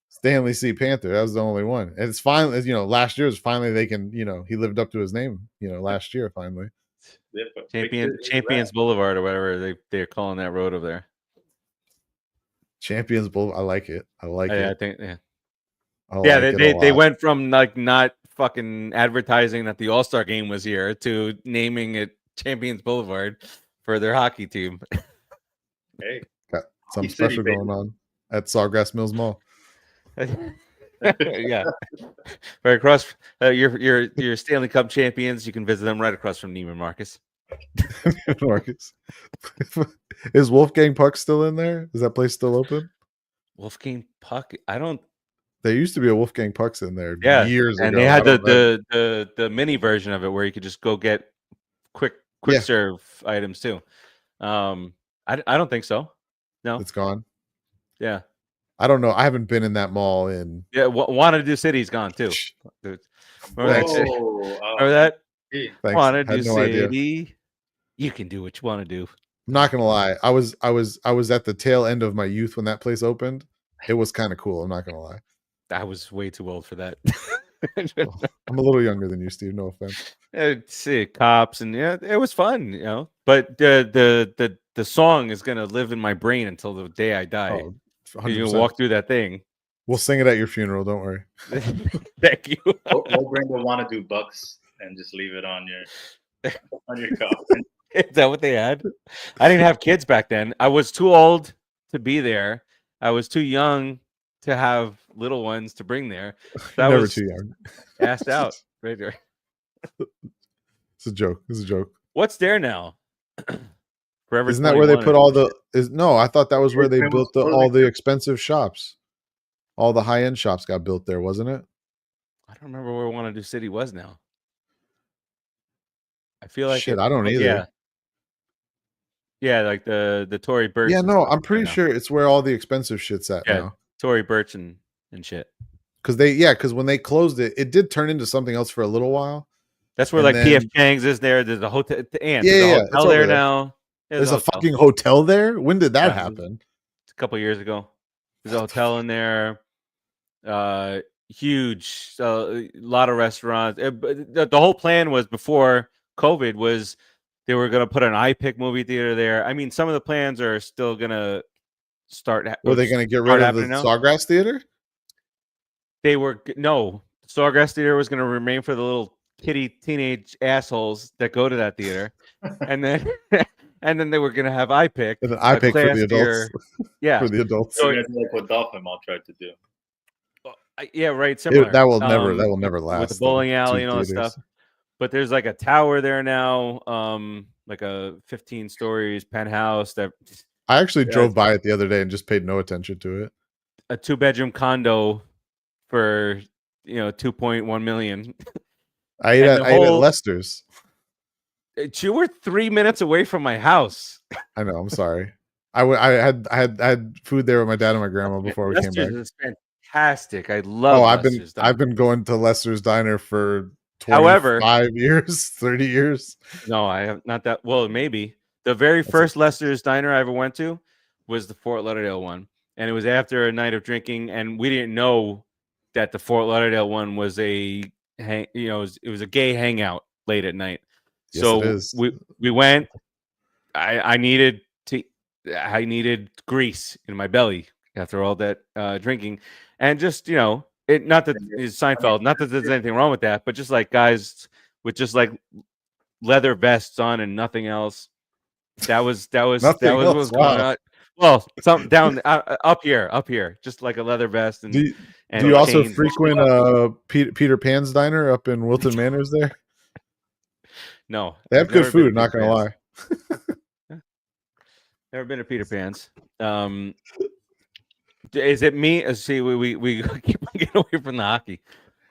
Stanley C. Panther. That was the only one. And it's finally, last year is finally they can, he lived up to his name, last year finally. Champions Boulevard or whatever they're calling that road over there. Champions Boulevard. I like it. I think, they went from like not fucking advertising that the All-Star game was here to naming it Champions Boulevard for their hockey team. Hey, got something special going on at Sawgrass Mills Mall. Yeah, right across. Your Stanley Cup champions. You can visit them right across from Neiman Marcus. Marcus, is Wolfgang Puck still in there? Is that place still open? Wolfgang Puck. I don't. There used to be a Wolfgang Pucks in there years ago. And they had the mini version of it where you could just go get quick serve items too. I don't think so. No, it's gone. Yeah, I don't know. I haven't been in that mall in. Yeah, Wanted City's gone too. Remember that? Wanted City. You can do what you want to do. I'm not gonna lie. I was at the tail end of my youth when that place opened. It was kind of cool. I'm not gonna lie. I was way too old for that. I'm a little younger than you, Steve. No offense. See cops and it was fun, But the song is gonna live in my brain until the day I die. Oh, you walk through that thing. We'll sing it at your funeral. Don't worry. Thank you. We'll bring the "Wanna Do" Bucks and just leave it on your coffin. Is that what they had? I didn't have kids back then. I was too old to be there. I was too young to have little ones to bring there. So Never too young. Asked out right there. It's a joke. It's a joke. What's there now? Forever. Isn't that where they put all the? No, I thought that was where they built all the expensive shops. All the high end shops got built there, wasn't it? I don't remember where Wanna City was now. I feel like Shit, I don't either. Yeah, like the Tory Burch. Yeah, and no, stuff I'm pretty right now. sure it's where all the expensive shit's at Yeah, now. Tory Burch and shit. Because when they closed it, it did turn into something else for a little while. That's where And like then- PF Chang's is there. There's a hotel. And Yeah, there's a yeah, it's hotel over there there. now. There's a fucking hotel there. When did that Yeah, happen? a couple years ago. There's a hotel in there. Huge, a lot of restaurants. The whole plan was before COVID was they were going to put an iPick movie theater there. I mean, some of the plans are still going to start. Were they going to get rid of the Sawgrass Theater? They were no. Sawgrass Theater was going to remain for the little kitty teenage assholes that go to that theater, and then they were going to have iPick. And then iPick for the adults. Yeah, for the adults. So like what Dolphin Mall tried to do. Yeah, right. Similar. That will never last. With the bowling alley and all that stuff. But there's like a tower there now, like a 15 stories penthouse that I actually drove by it the other day and just paid no attention to it. A 2-bedroom condo for 2.1 million. I ate at Lester's. You were 3 minutes away from my house. I know. I'm sorry. I had food there with my dad and my grandma before we came back. Is fantastic. I love. I've been going to Lester's Diner for 25 years, 30 years. No, I have not that. Well, maybe the very first Lester's Diner I ever went to was the Fort Lauderdale one, and it was after a night of drinking, and we didn't know that the Fort Lauderdale one was it was a gay hangout late at night. Yes, so we went. I needed grease in my belly after all that drinking, and just it. Not that it's Seinfeld. Not that there's anything wrong with that, but just like guys with just like leather vests on and nothing else. That was what was going on. Well, some down up here, just like a leather vest. And do you also frequent Peter Pan's Diner up in Wilton Manors there? No, they have good food. Not gonna lie. Never been to Peter Pan's. Is it me? See, we keep on getting away from the hockey.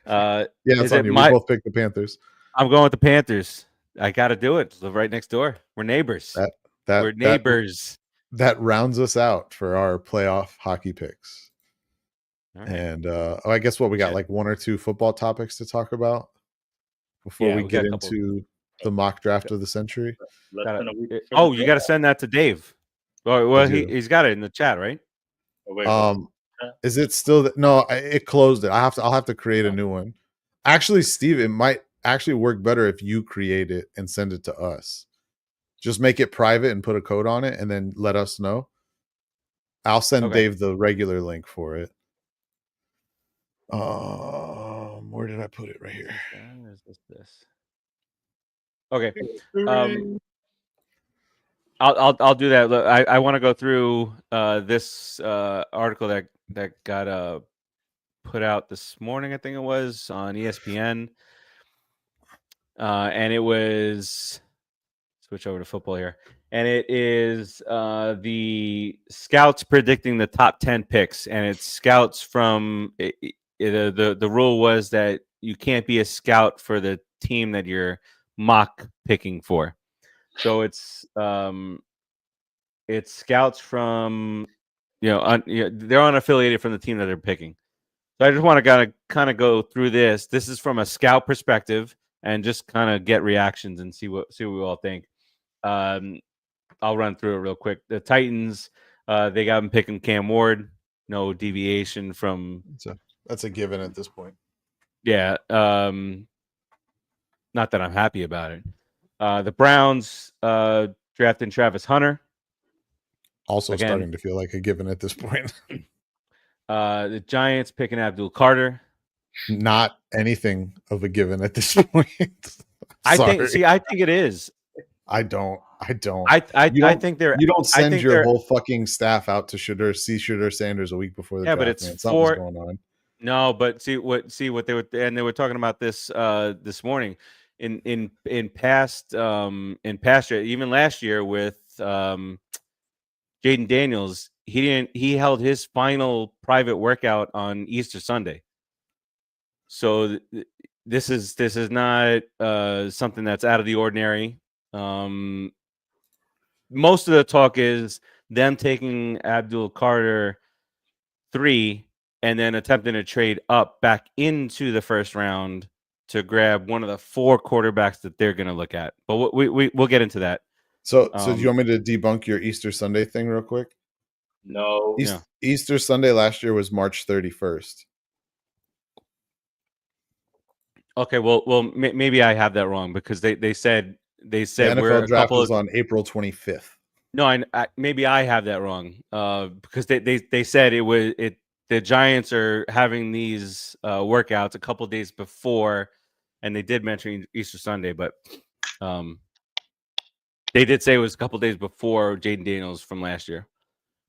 Yeah, it's on you. We both picked the Panthers. I'm going with the Panthers. I got to do it. Live right next door. We're neighbors. We're neighbors. That rounds us out for our playoff hockey picks. Right. And I guess what we got, like one or two football topics to talk about before we get into the mock draft of the century. You got to send that to Dave. Well, he's got it in the chat, right? Is it still no? It closed it. I'll have to create a new one. Actually, Steve, it might actually work better if you create it and send it to us. Just make it private and put a code on it, and then let us know. I'll send Dave the regular link for it. Where did I put it? Right here. This. Okay. I'll do that. Look, I want to go through this article that got put out this morning. I think it was on ESPN, and it was switch over to football here, and it is the scouts predicting the top 10 picks, and it's scouts from the rule was that you can't be a scout for the team that you're mock picking for. So it's scouts from they're unaffiliated from the team that they're picking. So I just want to kind of go through this. This is from a scout perspective and just kind of get reactions and see what we all think. I'll run through it real quick. The Titans, they got them picking Cam Ward. No deviation from. That's a given at this point. Yeah. Not that I'm happy about it. The Browns drafting Travis Hunter. Also starting to feel like a given at this point. The Giants picking Abdul Carter. Not anything of a given at this point. I think it is. I don't. I think they're. You don't send your whole fucking staff out to Shedeur Sanders a week before the draft. But it's something's going on. No, but see what they were, and they were talking about this this morning in past even last year with Jaden Daniels. He held his final private workout on Easter Sunday. So this is not something that's out of the ordinary. Most of the talk is them taking Abdul Carter 3 and then attempting to trade up back into the first round to grab one of the 4 quarterbacks that they're going to look at. But we'll get into that. So do you want me to debunk your Easter Sunday thing real quick? No. Easter Sunday last year was March 31st. Okay, well, maybe I have that wrong because they said The we're NFL a draft couple was of on April 25th. no, maybe I have that wrong because they said the Giants are having these workouts a couple of days before, and they did mention Easter Sunday, but they did say it was a couple of days before Jaden Daniels from last year.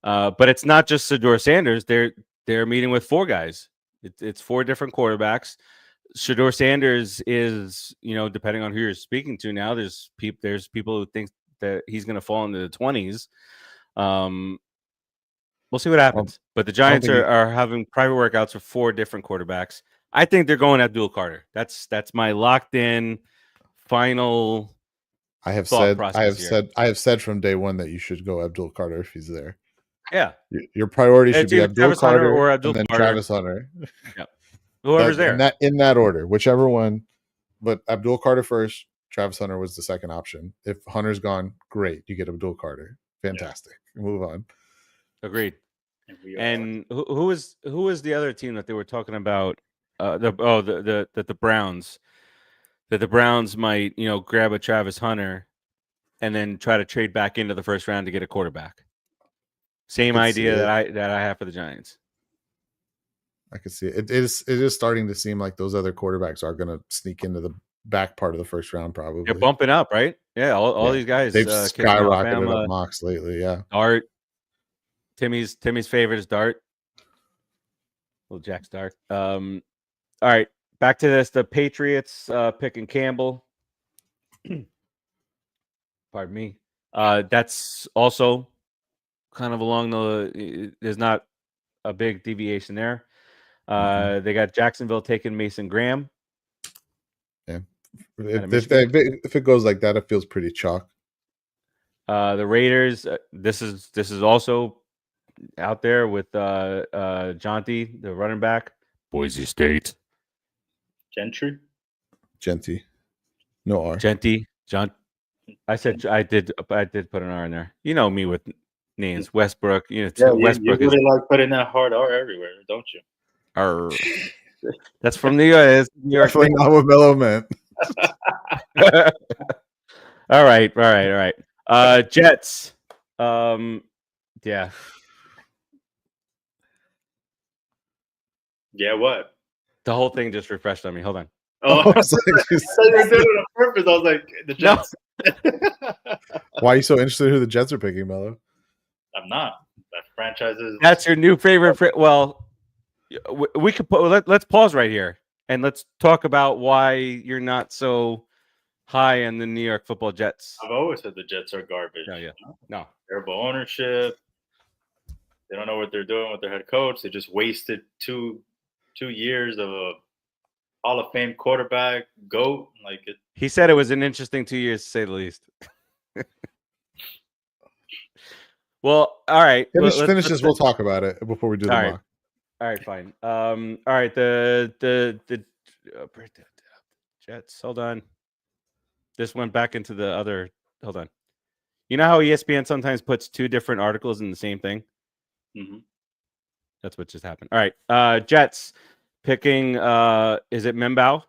But it's not just Shedeur Sanders. They're meeting with 4 guys. It's 4 different quarterbacks. Shedeur Sanders is, depending on who you're speaking to now, there's people who think that he's going to fall into the 20s. We'll see what happens. But the Giants are having private workouts for 4 different quarterbacks. I think they're going Abdul Carter. That's my locked in final. I have said from day one that you should go Abdul Carter if he's there. Yeah, your priority should it's be either Abdul Travis Carter Hunter or Abdul and then Carter. Travis Hunter. Yeah, whoever's there. In that order, whichever one. But Abdul Carter first. Travis Hunter was the second option. If Hunter's gone, great. You get Abdul Carter. Fantastic. Yeah. Move on. Agreed. And who was the other team that they were talking about? The Browns. That the Browns might grab a Travis Hunter, and then try to trade back into the first round to get a quarterback. Same idea that I have for the Giants. I could see it. It is starting to seem like those other quarterbacks are going to sneak into the back part of the first round. Probably they're bumping up, right? Yeah, all these guys they've skyrocketed up mocks lately. Yeah, Dart. Timmy's favorite is Dart. Little Jack Dart. All right, back to this. The Patriots picking Campbell. Pardon me. That's also kind of along the. There's not a big deviation there. They got Jacksonville taking Mason Graham. Yeah, if it goes like that, it feels pretty chalk. The Raiders. This is also out there with Jonty, the running back. Boise State. Gentry. No R. Genty. John. I said I did put an R in there. You know me with names. Westbrook. Westbrook you really like putting that hard R everywhere, don't you? That's from New York. New York. Definitely not what Melo meant. All right. Jets. Yeah. Yeah, what? The whole thing just refreshed on me. Hold on. Oh, I thought you did it on purpose. I was like, the Jets. No. Why are you so interested in who the Jets are picking, Melo? I'm not. That franchise is. That's your new favorite. Well, we could let's pause right here and let's talk about why you're not so high on the New York Football Jets. I've always said the Jets are garbage. No. Terrible ownership. They don't know what they're doing with their head coach. They just wasted two years of a Hall of Fame quarterback, GOAT. He said it was an interesting 2 years, to say the least. Well, all right. Finish this. We'll talk about it before we do the mock. All right, fine. All right. The Jets. Hold on. This went back into the other. Hold on. You know how ESPN sometimes puts 2 different articles in the same thing? Mm-hmm. That's what just happened. All right. Jets picking. Is it Membao?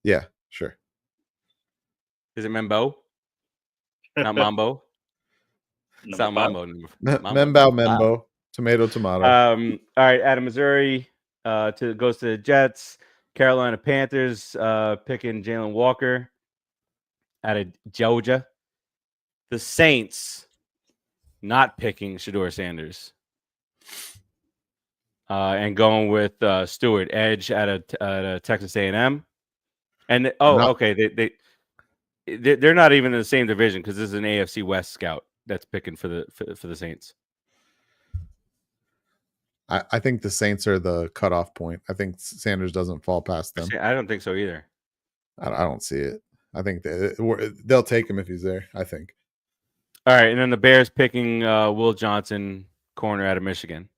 Yeah, sure. Is it Membo? Not Mambo. It's not Mambo. Membo. Tomato. All right. Out of Missouri, goes to the Jets. Carolina Panthers picking Jalen Walker out of Georgia. The Saints not picking Shedeur Sanders and going with Stewart Edge out of Texas A&M. And okay, they're not even in the same division because this is an AFC West scout that's picking for the Saints. I think the Saints are the cutoff point. I think Sanders doesn't fall past them. I don't think so either. I don't see it. I think they'll take him if he's there. I think. All right, and then the Bears picking Will Johnson, corner out of Michigan.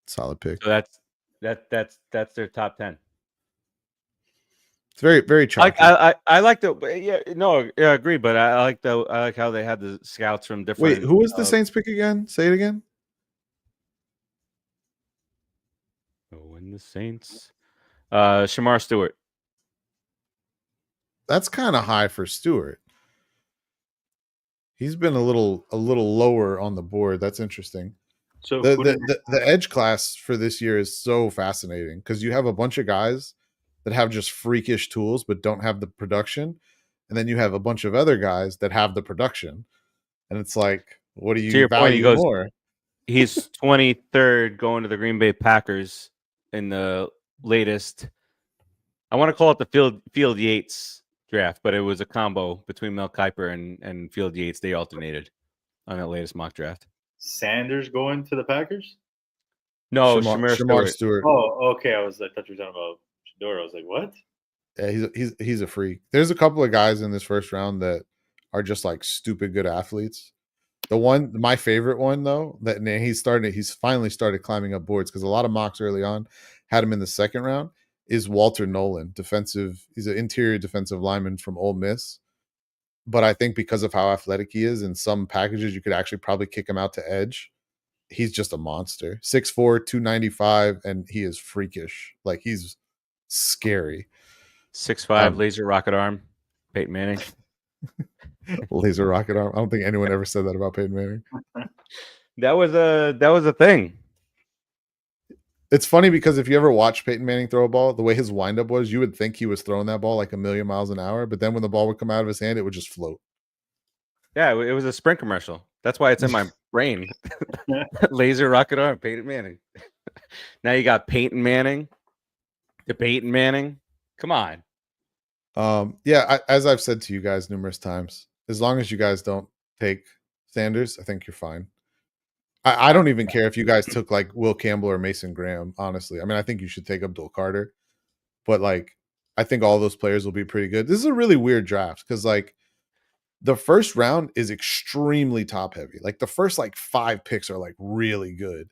Solid pick. So that's their top 10. It's very, very chalky. I like the I agree, but I like how they had the scouts from different. Wait, who was the Saints pick again? Say it again. Oh, and the Saints, Shamar Stewart. That's kind of high for Stewart. He's been a little lower on the board. That's interesting. So the edge class for this year is so fascinating because you have a bunch of guys that have just freakish tools but don't have the production, and then you have a bunch of other guys that have the production, and it's like, what do you value more? He's 23rd going to the Green Bay Packers in the latest. I want to call it the Field Yates draft, but it was a combo between Mel Kiper and Field Yates. They alternated on that latest mock draft. Sanders going to the Packers? No, Shamar Stewart. Oh, okay. I thought you were talking about Shador. I was like, what? Yeah, he's a freak. There's a couple of guys in this first round that are just like stupid good athletes. My favorite one though, that he's finally started climbing up boards because a lot of mocks early on had him in the second round, is Walter Nolan, defensive. He's an interior defensive lineman from Ole Miss. But I think because of how athletic he is, in some packages, you could actually probably kick him out to edge. He's just a monster. 6'4", 295, and he is freakish. Like, he's scary. 6'5", laser rocket arm, Peyton Manning. Laser rocket arm. I don't think anyone ever said that about Peyton Manning. That was a thing. It's funny because if you ever watch Peyton Manning throw a ball, the way his windup was, you would think he was throwing that ball like a million miles an hour. But then when the ball would come out of his hand, it would just float. Yeah, it was a Sprint commercial. That's why it's in my brain. Laser rocket arm, Peyton Manning. Now you got Peyton Manning, the Peyton Manning. Come on. As I've said to you guys numerous times, as long as you guys don't take Sanders, I think you're fine. I don't even care if you guys took like Will Campbell or Mason Graham, honestly. I mean, I think you should take Abdul Carter, but like, I think all those players will be pretty good. This is a really weird draft because like the first round is extremely top heavy. Like the first like 5 picks are like really good.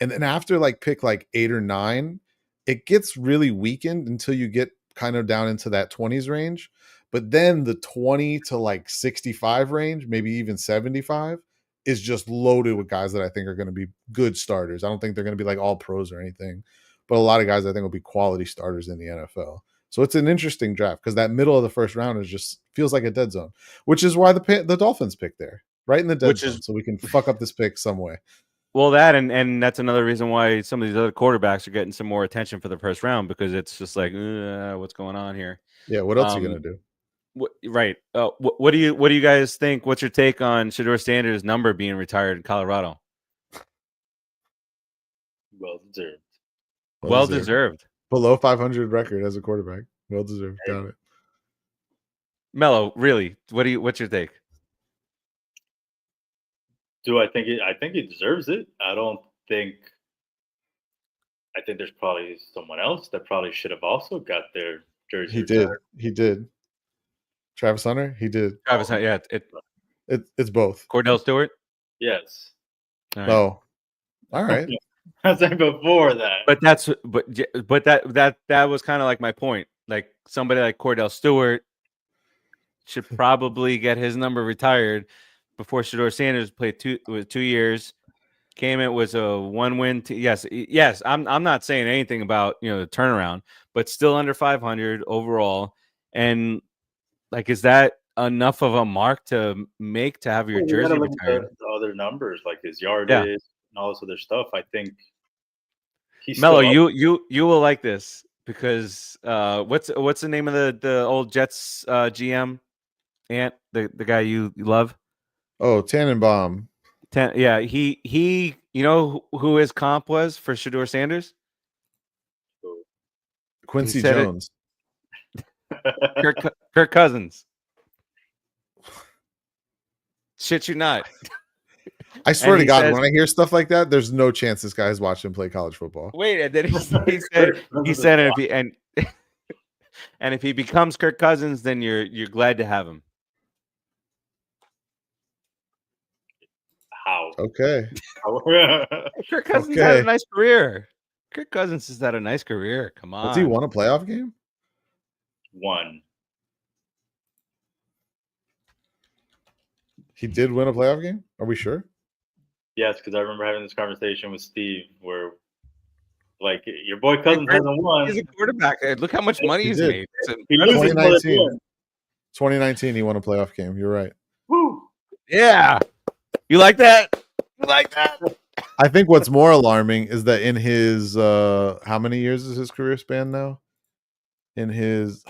And then after like pick like 8 or 9, it gets really weakened until you get kind of down into that 20s range. But then the 20 to like 65 range, maybe even 75, is just loaded with guys that I think are going to be good starters. I don't think they're going to be like all pros or anything, but a lot of guys I think will be quality starters in the NFL. So it's an interesting draft because that middle of the first round is just feels like a dead zone, which is why the Dolphins pick there, right in the dead zone, so we can fuck up this pick some way. Well, that and that's another reason why some of these other quarterbacks are getting some more attention for the first round because it's just like, what's going on here? Yeah, what else are you gonna do? Right. What do you guys think? What's your take on Shedeur Sanders' number being retired in Colorado? Well deserved. Well deserved. Below 500 record as a quarterback. Well deserved. Got it. Melo, really? What's your take? Do I think it? I think he deserves it. I think there's probably someone else that probably should have also got their jersey. He did. Travis Hunter? He did. Travis Hunter, yeah. It's both. Cordell Stewart? Yes. All right. Oh. All right. I was saying before that. But that was kind of like my point. Like somebody like Cordell Stewart should probably get his number retired before Shedeur Sanders played 2 years. Came in was a 1-win. Yes. I'm not saying anything about the turnaround, but still under 500 overall. And like, is that enough of a mark to make to have your jersey retired? The other numbers like his yardage and all this other stuff. I think he's Melo. You will like this because what's the name of the old Jets GM? Ant, the guy you love. Oh, Tannenbaum. Yeah, he. You know who his comp was for Shedeur Sanders? Quincy Jones. Kirk Cousins. Shit you not. I swear And to he God, says- when I hear stuff like that, there's no chance this guy's watched him play college football. Wait, and then he said if he and and if he becomes Kirk Cousins, then you're glad to have him. How? Okay. Kirk Cousins had a nice career. Kirk Cousins has had a nice career. Come on. Has he won a playoff game? One. He did win a playoff game? Are we sure? Yes, because I remember having this conversation with Steve where, like, your boy Cousins hasn't won. He's a quarterback. Look how much money he's made. He loses 2019, he won a playoff game. You're right. Woo. Yeah. You like that? You like that? I think what's more alarming is that in his how many years is his career span now? In his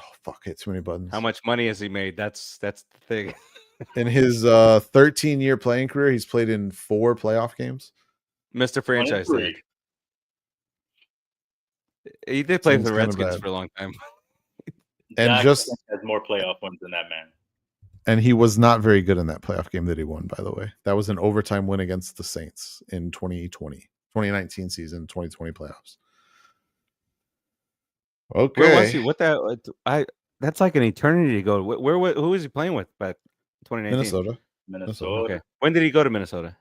hit too many buttons. How much money has he made? That's the thing. In his 13-year playing career, he's played in 4 playoff games. Mr. Franchise 23. Tag. He did play for Seems the kinda Redskins bad. for a long time. And Dak just has more playoff wins than that man. and he was not very good in that playoff game that he won, by the way. That was an overtime win against the Saints in 2019 season, 2020 playoffs. Okay. Where was he? What that? That's like an eternity ago. Who was he playing with back 2019? Minnesota. Okay. When did he go to Minnesota?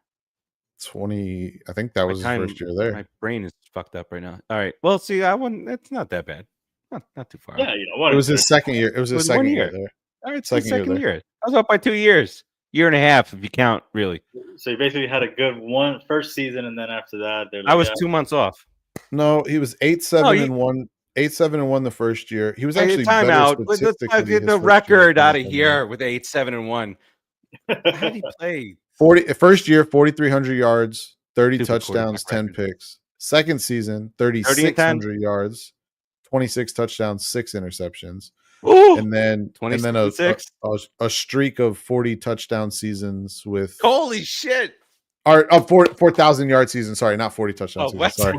20. I think that was his first year there. My brain is fucked up right now. All right. Well, see, it's not that bad. Not too far. Yeah, It was his second year. It was his second year there. All right, Second year year. I was up by 2 years. Year and a half, if you count, really. So you basically had a good first season, and then after that, I was 2 months off. No, he was 8-7-1. 8-7-1 the first year. He was actually better timeout. Let's statistically his get the first record year. out of here with 8-7-1. How did he play? First year, 4,300 yards, 30 Stupid touchdowns, quarterback 10 picks. Second season, 3,600 yards, 26 touchdowns, 6 interceptions. Ooh, And then a streak of 40 touchdown seasons with holy shit. 4,000 yard season. Sorry, not 40 touchdown season. What? Sorry.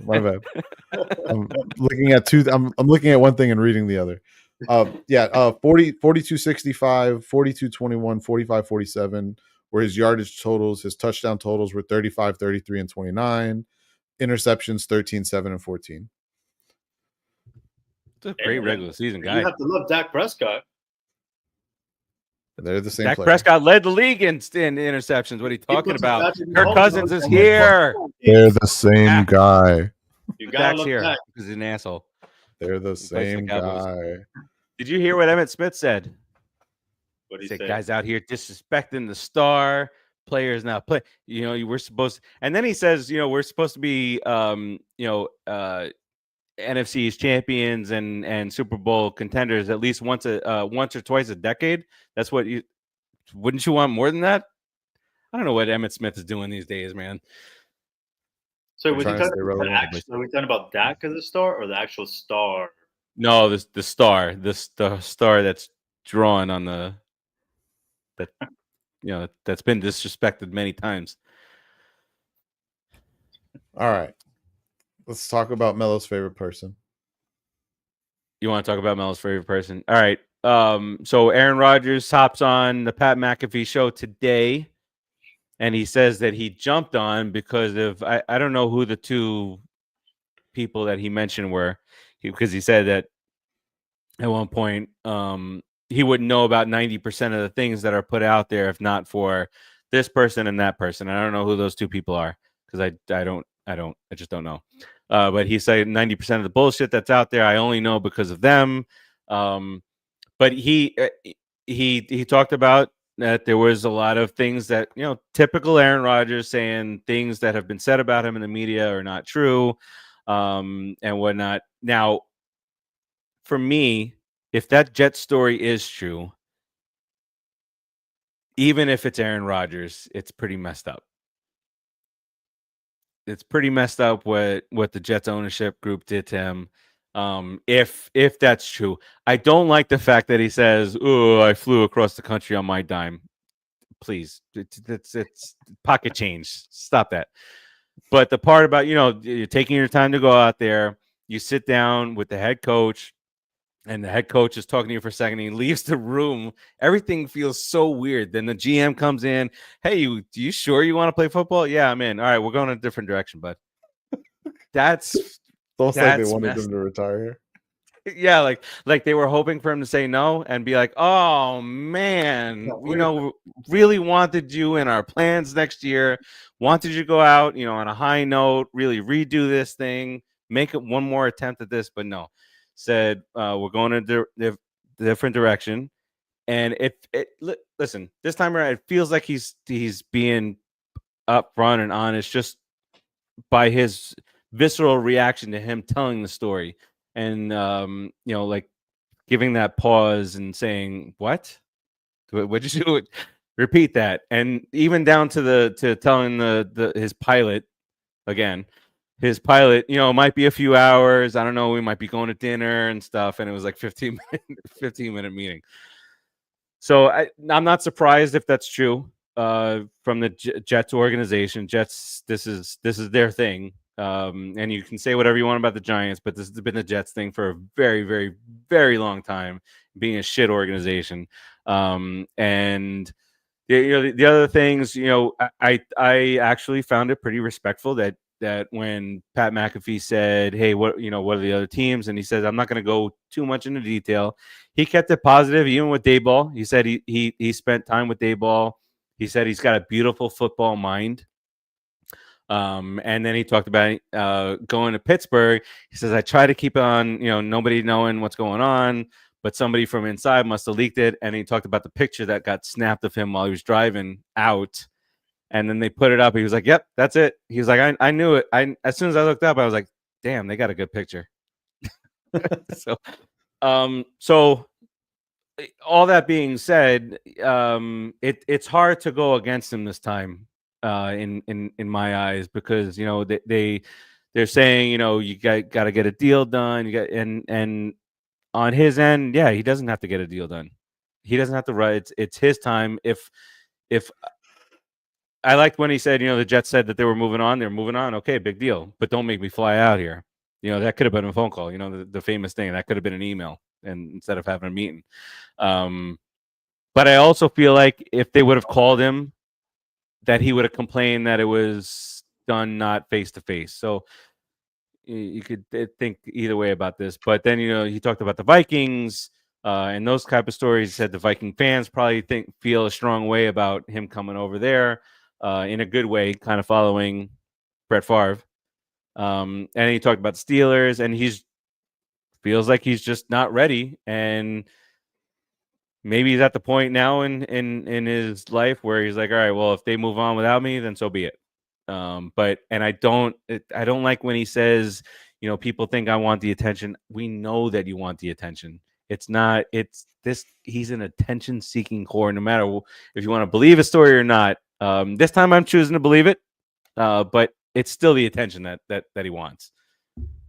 My bad. I'm looking at I'm looking at one thing and reading the other. 42-65, 42-21, 45-47 were his yardage totals. His touchdown totals were 35, 33, and 29. Interceptions 13, 7, and 14. It's a great regular season guy. You have to love Dak Prescott. They're the same Dak player. Prescott led the league in interceptions. What are you talking about? Kirk Mahomes Cousins on is the here. They're the same Dak. guy. You gotta Dak's love here Dak. because he's an asshole. They're the plays for the same Cowboys. guy. Did you hear what Emmett Smith said? What He he said, say? guys out here disrespecting the star players now play. We're supposed, and then he says, we're supposed to be, NFC's champions and Super Bowl contenders at least once or twice a decade. That's what wouldn't you want more than that? I don't know what Emmett Smith is doing these days, man. So They're was he trying to talking stay about relevant. are we talking about Dak as a star or the actual star? No, the star that's drawn on that's been disrespected many times. All right. Let's talk about Melo's favorite person. You want to talk about Melo's favorite person? All right. So Aaron Rodgers hops on the Pat McAfee show today, and he says that he jumped on because of I don't know who the two people that he mentioned were, because he said that at one point he wouldn't know about 90% of the things that are put out there if not for this person and that person. And I don't know who those two people are because I just don't know. But he said 90% of the bullshit that's out there, I only know because of them. But he talked about that there was a lot of things that, typical Aaron Rodgers saying things that have been said about him in the media are not true, and whatnot. Now, for me, if that Jet story is true, even if it's Aaron Rodgers, it's pretty messed up. It's pretty messed up what the Jets ownership group did to him. If that's true, I don't like the fact that he says, "Oh, I flew across the country on my dime." Please, it's pocket change. Stop that. But the part about you're taking your time to go out there, you sit down with the head coach, and the head coach is talking to you for a second. He leaves the room. Everything feels so weird. Then the GM comes in. Hey, you sure you want to play football? Yeah, I'm in. All right, we're going in a different direction, bud. That's It's almost like they That's wanted messed- him to retire. yeah, like they were hoping for him to say no and be like, oh man, really wanted you in our plans next year. Wanted you to go out, on a high note, really redo this thing, make it one more attempt at this, but no. Said we're going in a different direction. And listen, this time around, it feels like he's being upfront and honest just by his visceral reaction to him telling the story, and like giving that pause and saying, "What? What'd you do?" Repeat that, and even down to telling his pilot again. His pilot, might be a few hours. I don't know. We might be going to dinner and stuff. And it was like 15-minute meeting. So I'm not surprised if that's true. From the Jets organization, Jets, this is their thing. And you can say whatever you want about the Giants, but this has been the Jets thing for a very, very, very long time, being a shit organization. And the other things, I actually found it pretty respectful that when Pat McAfee said, "Hey, what are the other teams?" and he said, "I'm not going to go too much into detail." He kept it positive, even with Dayball. He said he spent time with Dayball. He said he's got a beautiful football mind. And then he talked about going to Pittsburgh. He says, "I try to keep on, nobody knowing what's going on, but somebody from inside must have leaked it." And he talked about the picture that got snapped of him while he was driving out. And then they put it up. He was like, "Yep, that's it." He was like, I knew it. As soon as I looked up, I was like, "Damn, they got a good picture." So all that being said, it's hard to go against him this time, in my eyes, because they're saying, you got to get a deal done. You got and on his end, yeah, he doesn't have to get a deal done. He doesn't have to write. It's his time. If I liked when he said, the Jets said that they were moving on. They're moving on. Okay, big deal. But don't make me fly out here. That could have been a phone call. The famous thing. That could have been an email, and instead of having a meeting. But I also feel like if they would have called him, that he would have complained that it was done not face to face. So you could think either way about this. But then he talked about the Vikings and those type of stories. He said the Viking fans probably feel a strong way about him coming over there in a good way, kind of following Brett Favre. And he talked about the Steelers, and feels like he's just not ready. And maybe he's at the point now in his life where he's like, all right, well, if they move on without me, then so be it. But I don't like when he says, people think I want the attention. We know that you want the attention. It's not. It's this. He's an attention-seeking core, no matter if you want to believe a story or not. This time, I'm choosing to believe it. But it's still the attention that he wants.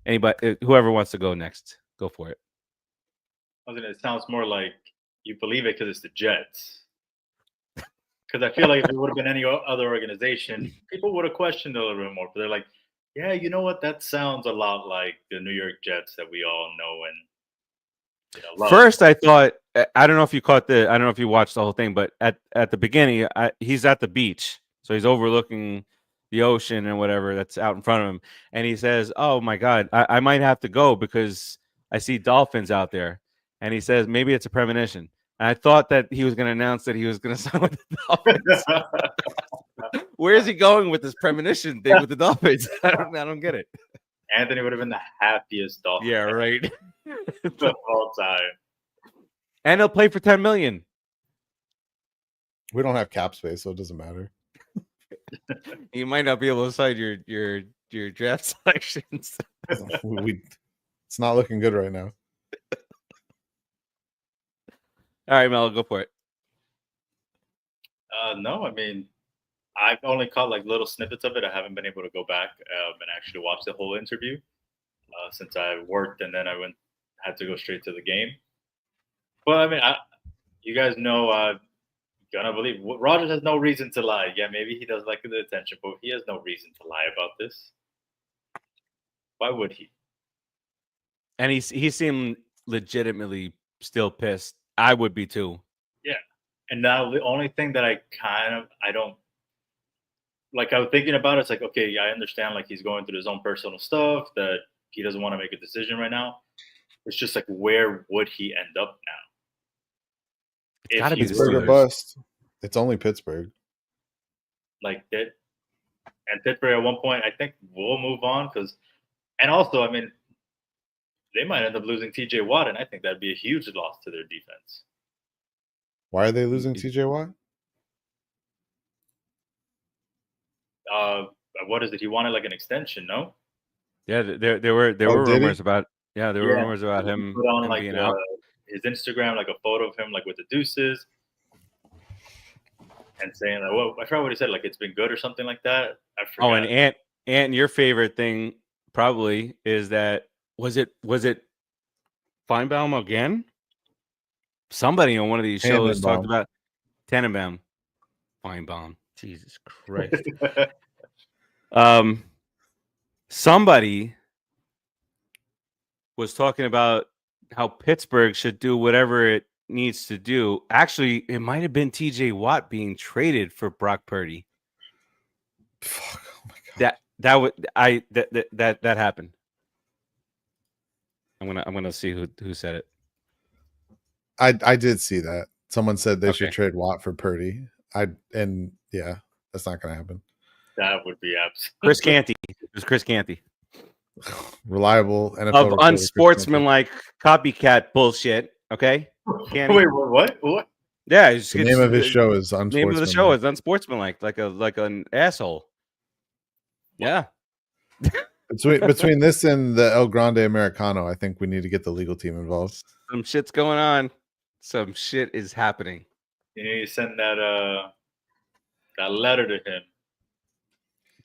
Anybody, whoever wants to go next, go for it. It sounds more like you believe it because it's the Jets. Because I feel like if it would have been any other organization, people would have questioned a little bit more. But they're like, yeah, you know what? That sounds a lot like the New York Jets that we all know and love. First, I thought, I don't know if you watched the whole thing, but at the beginning, he's at the beach, so he's overlooking the ocean and whatever that's out in front of him, and he says, "Oh my God, I might have to go because I see dolphins out there." And he says, "Maybe it's a premonition." And I thought that he was going to announce that he was going to sign with the Dolphins. Where is he going with this premonition thing with the Dolphins? I don't get it. Anthony would have been the happiest Dolphin. Yeah, right. Of all time. And he'll play for $10 million. We don't have cap space, so it doesn't matter. You might not be able to sign your draft selections. It's not looking good right now. All right, Mel, go for it. No, I mean, I've only caught like little snippets of it. I haven't been able to go back and actually watch the whole interview since I worked and then I had to go straight to the game. But I mean, you guys know, gonna believe Rodgers has no reason to lie. Yeah, maybe he does like the attention, but he has no reason to lie about this. Why would he? And he seemed legitimately still pissed. I would be too. Yeah. And now the only thing that I don't like, I was thinking about it, it's like, okay, yeah, I understand like he's going through his own personal stuff that he doesn't want to make a decision right now. It's just like, where would he end up now? It's got to be the Pittsburgh or Steelers. bust. It's only Pittsburgh. Like that, and Pittsburgh at one point, I think will move on because, and also, I mean, they might end up losing T.J. Watt, and I think that'd be a huge loss to their defense. Why are they losing T.J. Watt? What is it? He wanted like an extension, no? Yeah, there were did he? rumors about were rumors about He him, put on him like being out. his Instagram, like a photo of him like with the deuces, and saying like, well, I forgot what he said, like it's been good or something like that. I forgot. Oh, and Ant, your favorite thing probably is that was it Feinbaum again? Somebody on one of these shows talked about Tannenbaum. Feinbaum. Jesus Christ. Somebody was talking about how Pittsburgh should do whatever it needs to do. Actually, it might have been TJ Watt being traded for Brock Purdy. Fuck, oh my God. That happened. I'm gonna see who said it. I did see that. Someone said they should trade Watt for Purdy. Yeah, that's not gonna happen. That would be absolute. Chris Canty. It was Chris Canty. Reliable NFL Of reporter, unsportsmanlike copycat bullshit. Okay. Canty. Wait, what? The Yeah, name of his show is Unsportsmanlike. Name of the show is Unsportsmanlike, like an asshole. Yeah. Between this and the El Grande Americano, I think we need to get the legal team involved. Some shit's going on. Some shit is happening. You need to send that letter to him.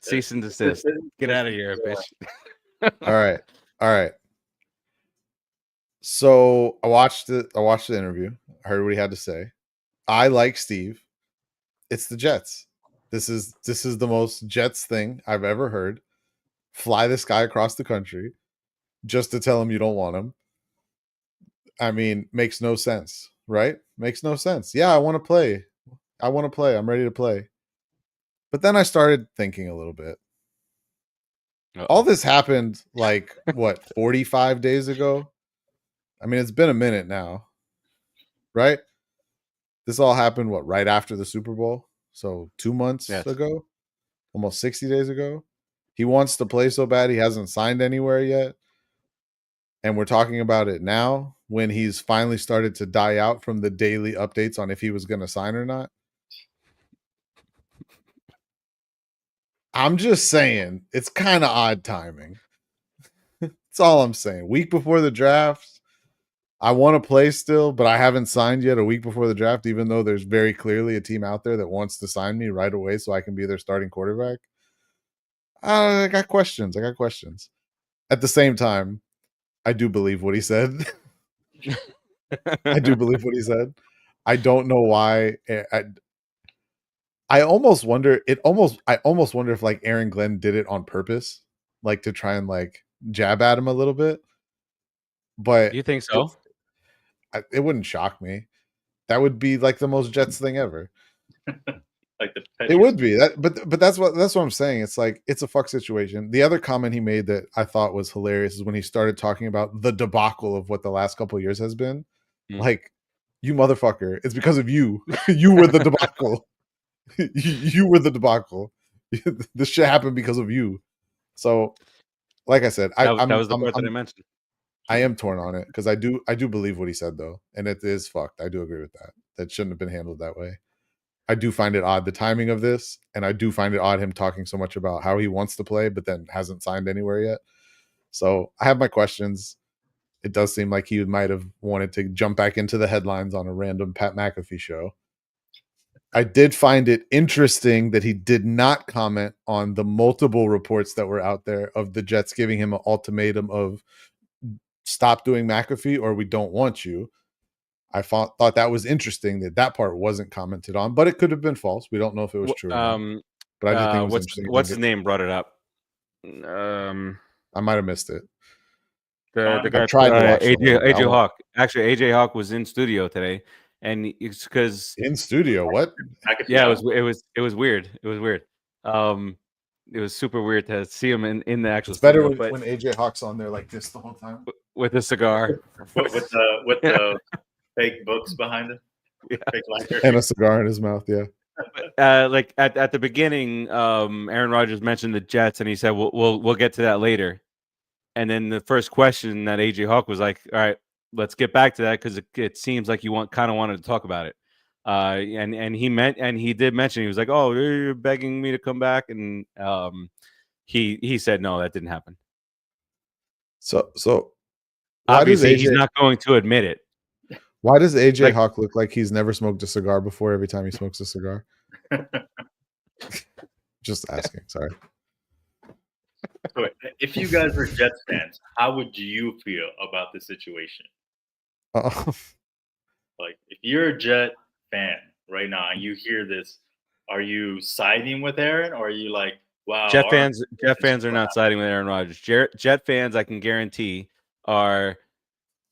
Cease and desist. Get out of here, bitch. All right. So I watched the interview. I heard what he had to say. I like Steve. It's the Jets. This is the most Jets thing I've ever heard. Fly this guy across the country just to tell him you don't want him. I mean, makes no sense, right? Makes no sense. Yeah, I want to play. I'm ready to play. But then I started thinking a little bit. All this happened like, what, 45 days ago? I mean, it's been a minute now, right? This all happened, what, right after the Super Bowl? So 2 months ago? Almost 60 days ago? He wants to play so bad he hasn't signed anywhere yet. And we're talking about it now when he's finally started to die out from the daily updates on if he was going to sign or not. I'm just saying, it's kind of odd timing. That's all I'm saying. Week before the draft, I want to play still, but I haven't signed yet a week before the draft, even though there's very clearly a team out there that wants to sign me right away so I can be their starting quarterback. I got questions. At the same time, I do believe what he said. I do believe what he said. I don't know why. I almost wonder. I almost wonder if like Aaron Glenn did it on purpose, like to try and like jab at him a little bit. But you think so? It wouldn't shock me. That would be like the most Jets thing ever. Like it would be that, but that's what I'm saying. It's like it's a fuck situation. The other comment he made that I thought was hilarious is when he started talking about the debacle of what the last couple of years has been. Like, you motherfucker, it's because of you. You were the debacle. You were the debacle. This shit happened because of you. So, like I said, that was the part that I mentioned. I am torn on it because I do believe what he said though, and it is fucked. I do agree with that. That shouldn't have been handled that way. I do find it odd, the timing of this, and I do find it odd him talking so much about how he wants to play, but then hasn't signed anywhere yet. So I have my questions. It does seem like he might have wanted to jump back into the headlines on a random Pat McAfee show. I did find it interesting that he did not comment on the multiple reports that were out there of the Jets giving him an ultimatum of stop doing McAfee or we don't want you. I thought that was interesting that part wasn't commented on, but it could have been false. We don't know if it was true. But I do think it was interesting. What's his name brought it up? I might have missed it. The guy, tried to watch the whole AJ thing. Hawk. Actually, AJ Hawk was in studio today, and it's because In studio, what? yeah, it was weird. It was weird. It was super weird to see him in the actual It's better studio, but when AJ Hawk's on there like this the whole time. with a cigar. with the fake books behind it. Yeah. Fake lighter. And a cigar in his mouth, yeah. Like at the beginning, Aaron Rodgers mentioned the Jets, and he said we'll get to that later. And then the first question that AJ Hawk was like, "All right, let's get back to that because it seems like you kind of wanted to talk about it." And he did mention, he was like, "Oh, you're begging me to come back," and he said no, that didn't happen. So Obviously, he's not going to admit it. Why does AJ Hawk look like he's never smoked a cigar before every time he smokes a cigar? Just asking. Sorry. So if you guys were Jets fans, how would you feel about the situation? Like, if you're a Jet fan right now and you hear this, are you siding with Aaron, or are you like, wow? Jet fans are not siding with Aaron Rodgers. Jet fans, I can guarantee, are.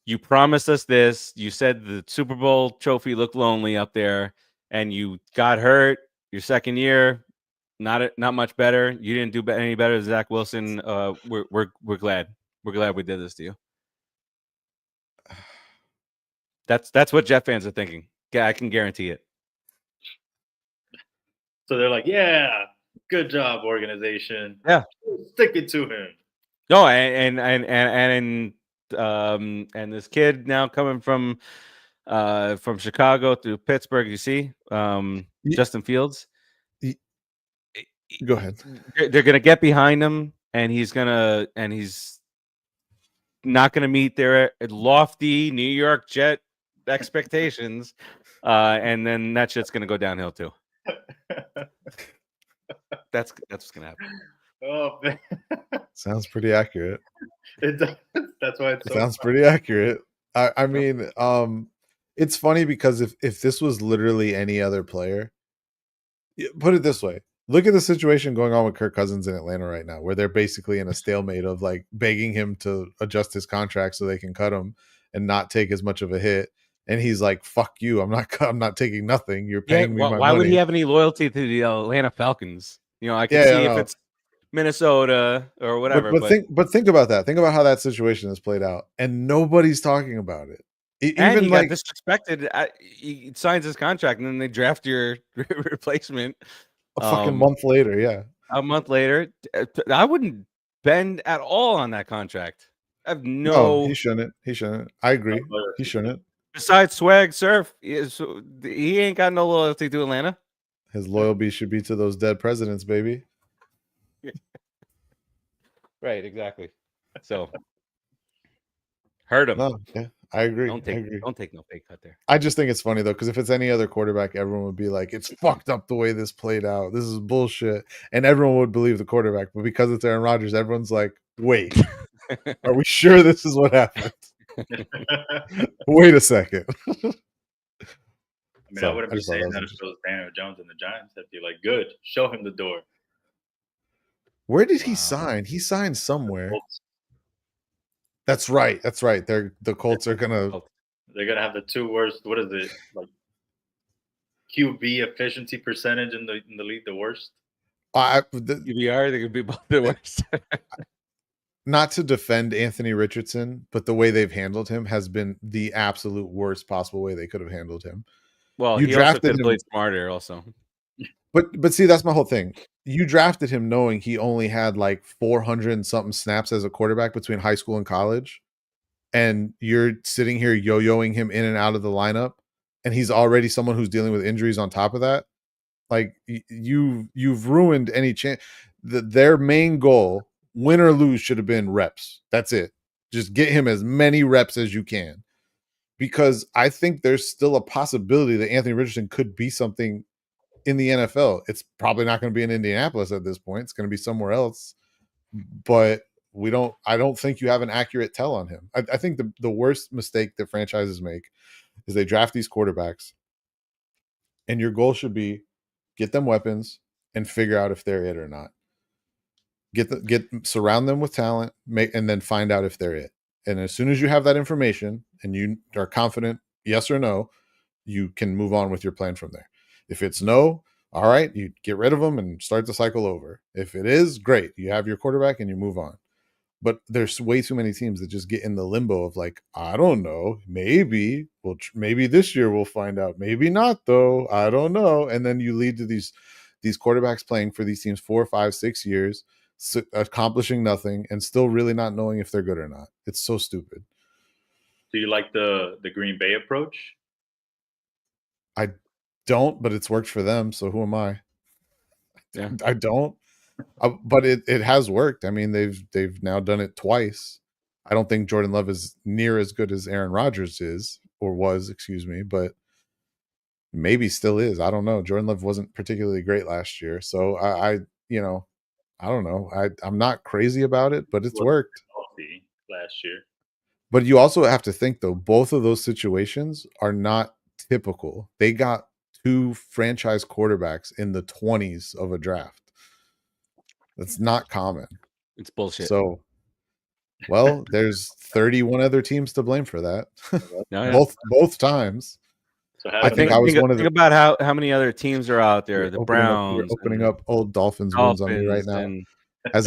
You promised us this. You said the Super Bowl trophy looked lonely up there, and you got hurt your second year. Not much better. You didn't do any better than Zach Wilson. We're glad. We're glad we did this to you. That's what Jet fans are thinking. Yeah, I can guarantee it. So they're like, yeah, good job, organization. Yeah, stick it to him. No, and this kid now coming from Chicago to Pittsburgh, you see, Justin Fields. Go ahead. They're gonna get behind him, and he's not gonna meet their lofty New York Jet expectations, and then that shit's gonna go downhill too. That's what's gonna happen. Oh man. Sounds pretty accurate. It does. That's why it sounds pretty accurate. I mean, it's funny because if this was literally any other player, put it this way. Look at the situation going on with Kirk Cousins in Atlanta right now, where they're basically in a stalemate of like begging him to adjust his contract so they can cut him and not take as much of a hit. And he's like, "Fuck you! I'm not taking nothing. You're paying me my money." Why would he have any loyalty to the Atlanta Falcons? You know, I can see if it's Minnesota or whatever. But think about that. Think about how that situation has played out, and nobody's talking about it. Even he got disrespected. He signs his contract, and then they draft your replacement a fucking month later. Yeah, a month later. I wouldn't bend at all on that contract. I have no. He shouldn't. He shouldn't. I agree. He shouldn't. Besides swag surf, he ain't got no loyalty to Atlanta. His loyalty should be to those dead presidents, baby. Right, exactly. So hurt him. No, yeah, I agree. Don't take no pay cut there. I just think it's funny though, because if it's any other quarterback, everyone would be like, "It's fucked up the way this played out. This is bullshit," and everyone would believe the quarterback. But because it's Aaron Rodgers, everyone's like, "Wait, are we sure this is what happened?" Wait a second. I mean, I wouldn't be saying that if it was Daniel Jones and the Giants. I'd be like, good, show him the door. Where did he sign? He signed somewhere. That's right. That's right. The Colts are gonna. They're gonna have the two worst. What is it like? QB efficiency percentage in the league, the worst. QBR, they could be both the worst. Not to defend Anthony Richardson, but the way they've handled him has been the absolute worst possible way they could have handled him. Well, he also could have played smarter also. But see, that's my whole thing. You drafted him knowing he only had like 400 and something snaps as a quarterback between high school and college. And you're sitting here yo-yoing him in and out of the lineup. And he's already someone who's dealing with injuries on top of that. Like you've ruined any chance. Their main goal, win or lose, should have been reps. That's it. Just get him as many reps as you can. Because I think there's still a possibility that Anthony Richardson could be something in the NFL. It's probably not going to be in Indianapolis at this point. It's going to be somewhere else. But I don't think you have an accurate tell on him. I think the worst mistake that franchises make is they draft these quarterbacks and your goal should be get them weapons and figure out if they're it or not. Surround them with talent, and then find out if they're it. And as soon as you have that information and you are confident, yes or no, you can move on with your plan from there. If it's no, all right, you get rid of them and start the cycle over. If it is, great. You have your quarterback and you move on. But there's way too many teams that just get in the limbo of like, I don't know, maybe maybe this year we'll find out, maybe not though, I don't know. And then you lead to these quarterbacks playing for these teams 4, 5, 6 years, accomplishing nothing, and still really not knowing if they're good or not. It's so stupid. Do you like the Green Bay approach? I don't, but it's worked for them. So who am I? Yeah. I don't. But it has worked. I mean, they've now done it twice. I don't think Jordan Love is near as good as Aaron Rodgers is or was, excuse me, but maybe still is. I don't know. Jordan Love wasn't particularly great last year, so I don't know. I'm not crazy about it, but it's worked. Healthy last year. But you also have to think though, both of those situations are not typical. They got 2 franchise quarterbacks in the 20s of a draft. That's not common. It's bullshit. So, well, there's 31 other teams to blame for that. Both times. So I think I was one of the. Think about how many other teams are out there. The Browns. You're opening up old Dolphins wounds on me right now. As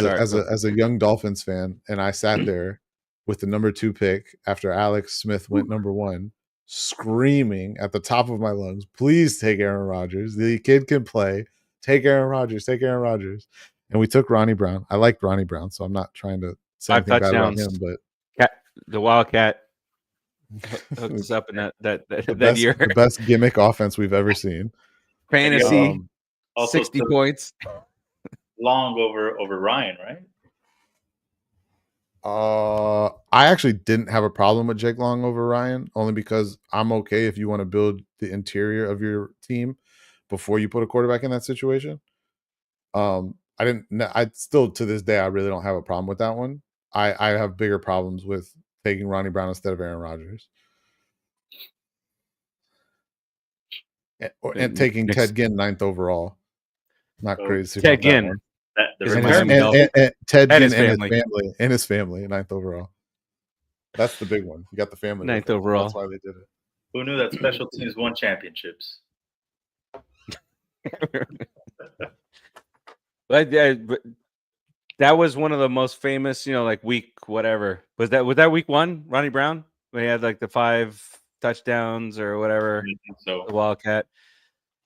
a young Dolphins fan, and I sat there with the number 2 pick after Alex Smith went number 1, screaming at the top of my lungs, "Please take Aaron Rodgers. The kid can play. Take Aaron Rodgers. Take Aaron Rodgers." And we took Ronnie Brown. I liked Ronnie Brown, so I'm not trying to say anything bad about him. But the Wildcat hooked us up in that year. The best gimmick offense we've ever seen. Fantasy, 60 points. Long over Ryan, right? I actually didn't have a problem with Jake Long over Ryan, only because I'm okay if you want to build the interior of your team before you put a quarterback in that situation. I still to this day I really don't have a problem with that one. I have bigger problems with taking Ronnie Brown instead of Aaron Rodgers. And taking Ted Ginn 9th overall. Not crazy. Ted Ginn. Ted Ginn and his family 9th overall. That's the big one. You got the family 9th overall. That's why they did it. Who knew that special teams won championships? But that was one of the most famous, like week whatever. Was that week 1, Ronnie Brown? When he had like the 5 touchdowns or whatever, So the Wildcat.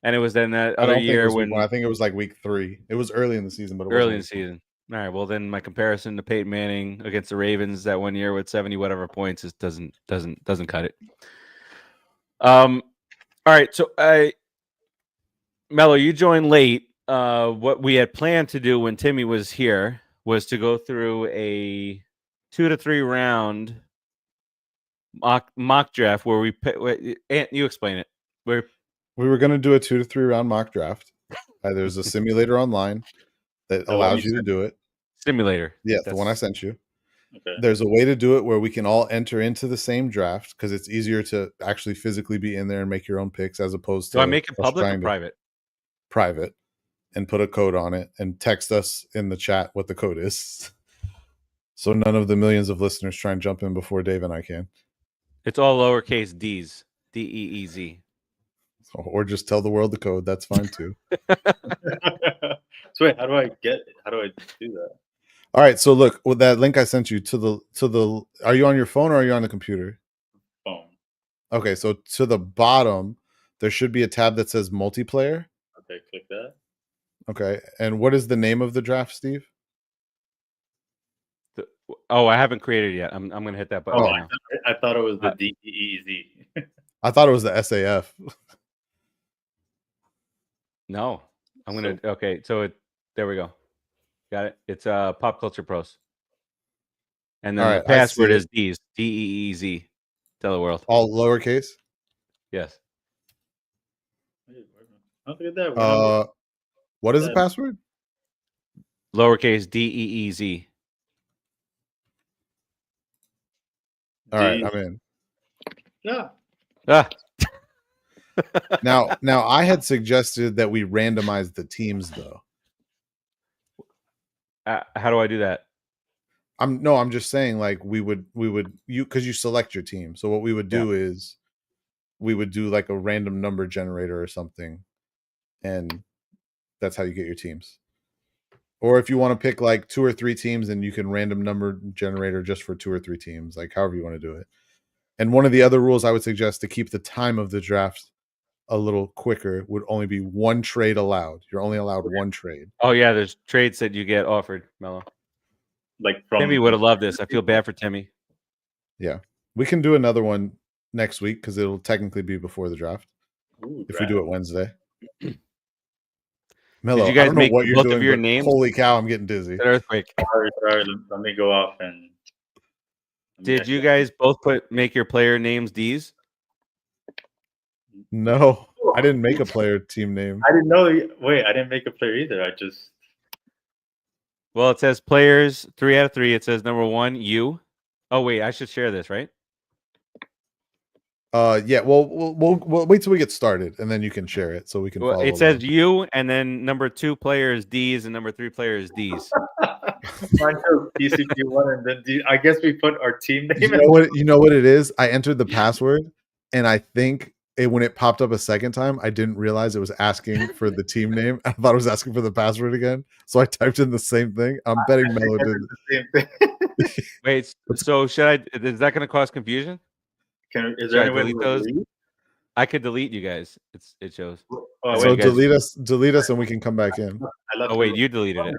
And it was then that other year when I think it was like week 3. It was early in the season, but early in the season. All right. Well, then my comparison to Peyton Manning against the Ravens that one year with 70 whatever points doesn't cut it. All right. So Melo, you joined late. What we had planned to do when Timmy was here was to go through a 2 to 3 round mock draft where you explain it. Where we were going to do a 2 to 3 round mock draft. There's a simulator online that allows you to do it. Simulator. Yeah, the one I sent you. Okay. There's a way to do it where we can all enter into the same draft because it's easier to actually physically be in there and make your own picks as opposed to. Do I make it public or private? Private, and put a code on it and text us in the chat what the code is. So none of the millions of listeners try and jump in before Dave and I can. It's all lowercase D's. DEEZ. Or just tell the world the code. That's fine too. So wait, how do I do that? All right. So look, with that link I sent you to the. Are you on your phone or are you on the computer? Phone. Okay. So to the bottom, there should be a tab that says multiplayer. Okay, click that. Okay. And what is the name of the draft, Steve? I haven't created it yet. I'm going to hit that button. I thought it was the DEEZ. I thought it was the SAF. No, I'm going to. Okay. So there we go. Got it. It's Pop Culture Pros. And then the password is D's. DEEZ. Tell the world. All lowercase? Yes. Look at that. What is the password? Lowercase DEEZ. All right, I'm in. Yeah. Now I had suggested that we randomize the teams though. How do I do that? I'm just saying, like, we would because you select your team. So what we would do is we would do like a random number generator or something, and that's how you get your teams. Or if you want to pick like 2 or 3 teams, then you can random number generator just for 2 or 3 teams, like however you want to do it. And one of the other rules I would suggest to keep the time of the draft a little quicker would only be 1 trade allowed. You're only allowed 1 trade. Oh yeah, there's trades that you get offered, Melo. Like from Timmy would have loved this. I feel bad for Timmy. Yeah. We can do another one next week because it'll technically be before the draft. If we do it Wednesday. Melo, Did you guys I don't know make what you're both doing, of your but names? holy cow, I'm getting dizzy. An earthquake. Sorry, let me go off and. Did you guys both make your player names D's? No, I didn't make a player team name. I didn't know. Wait, I didn't make a player either. I just. Well, it says players 3 out of 3. It says number 1, you. Oh wait, I should share this, right? Yeah. Well, we'll wait till we get started, and then you can share it so we can. Well, follow it says along. you, and then number 2 player is D's, and number 3 player is D's. Mine says DCG1, and then I guess we put our team name. You know what it is? I entered the password, and I think when it popped up a second time, I didn't realize it was asking for the team name. I thought it was asking for the password again, so I typed in the same thing. I'm betting Melo did the same thing. Wait, so should I? Is that going to cause confusion? Is there any way to delete those? delete? I could delete you guys. It shows. Oh, So wait, delete us, and we can come back in. Oh wait, you deleted it.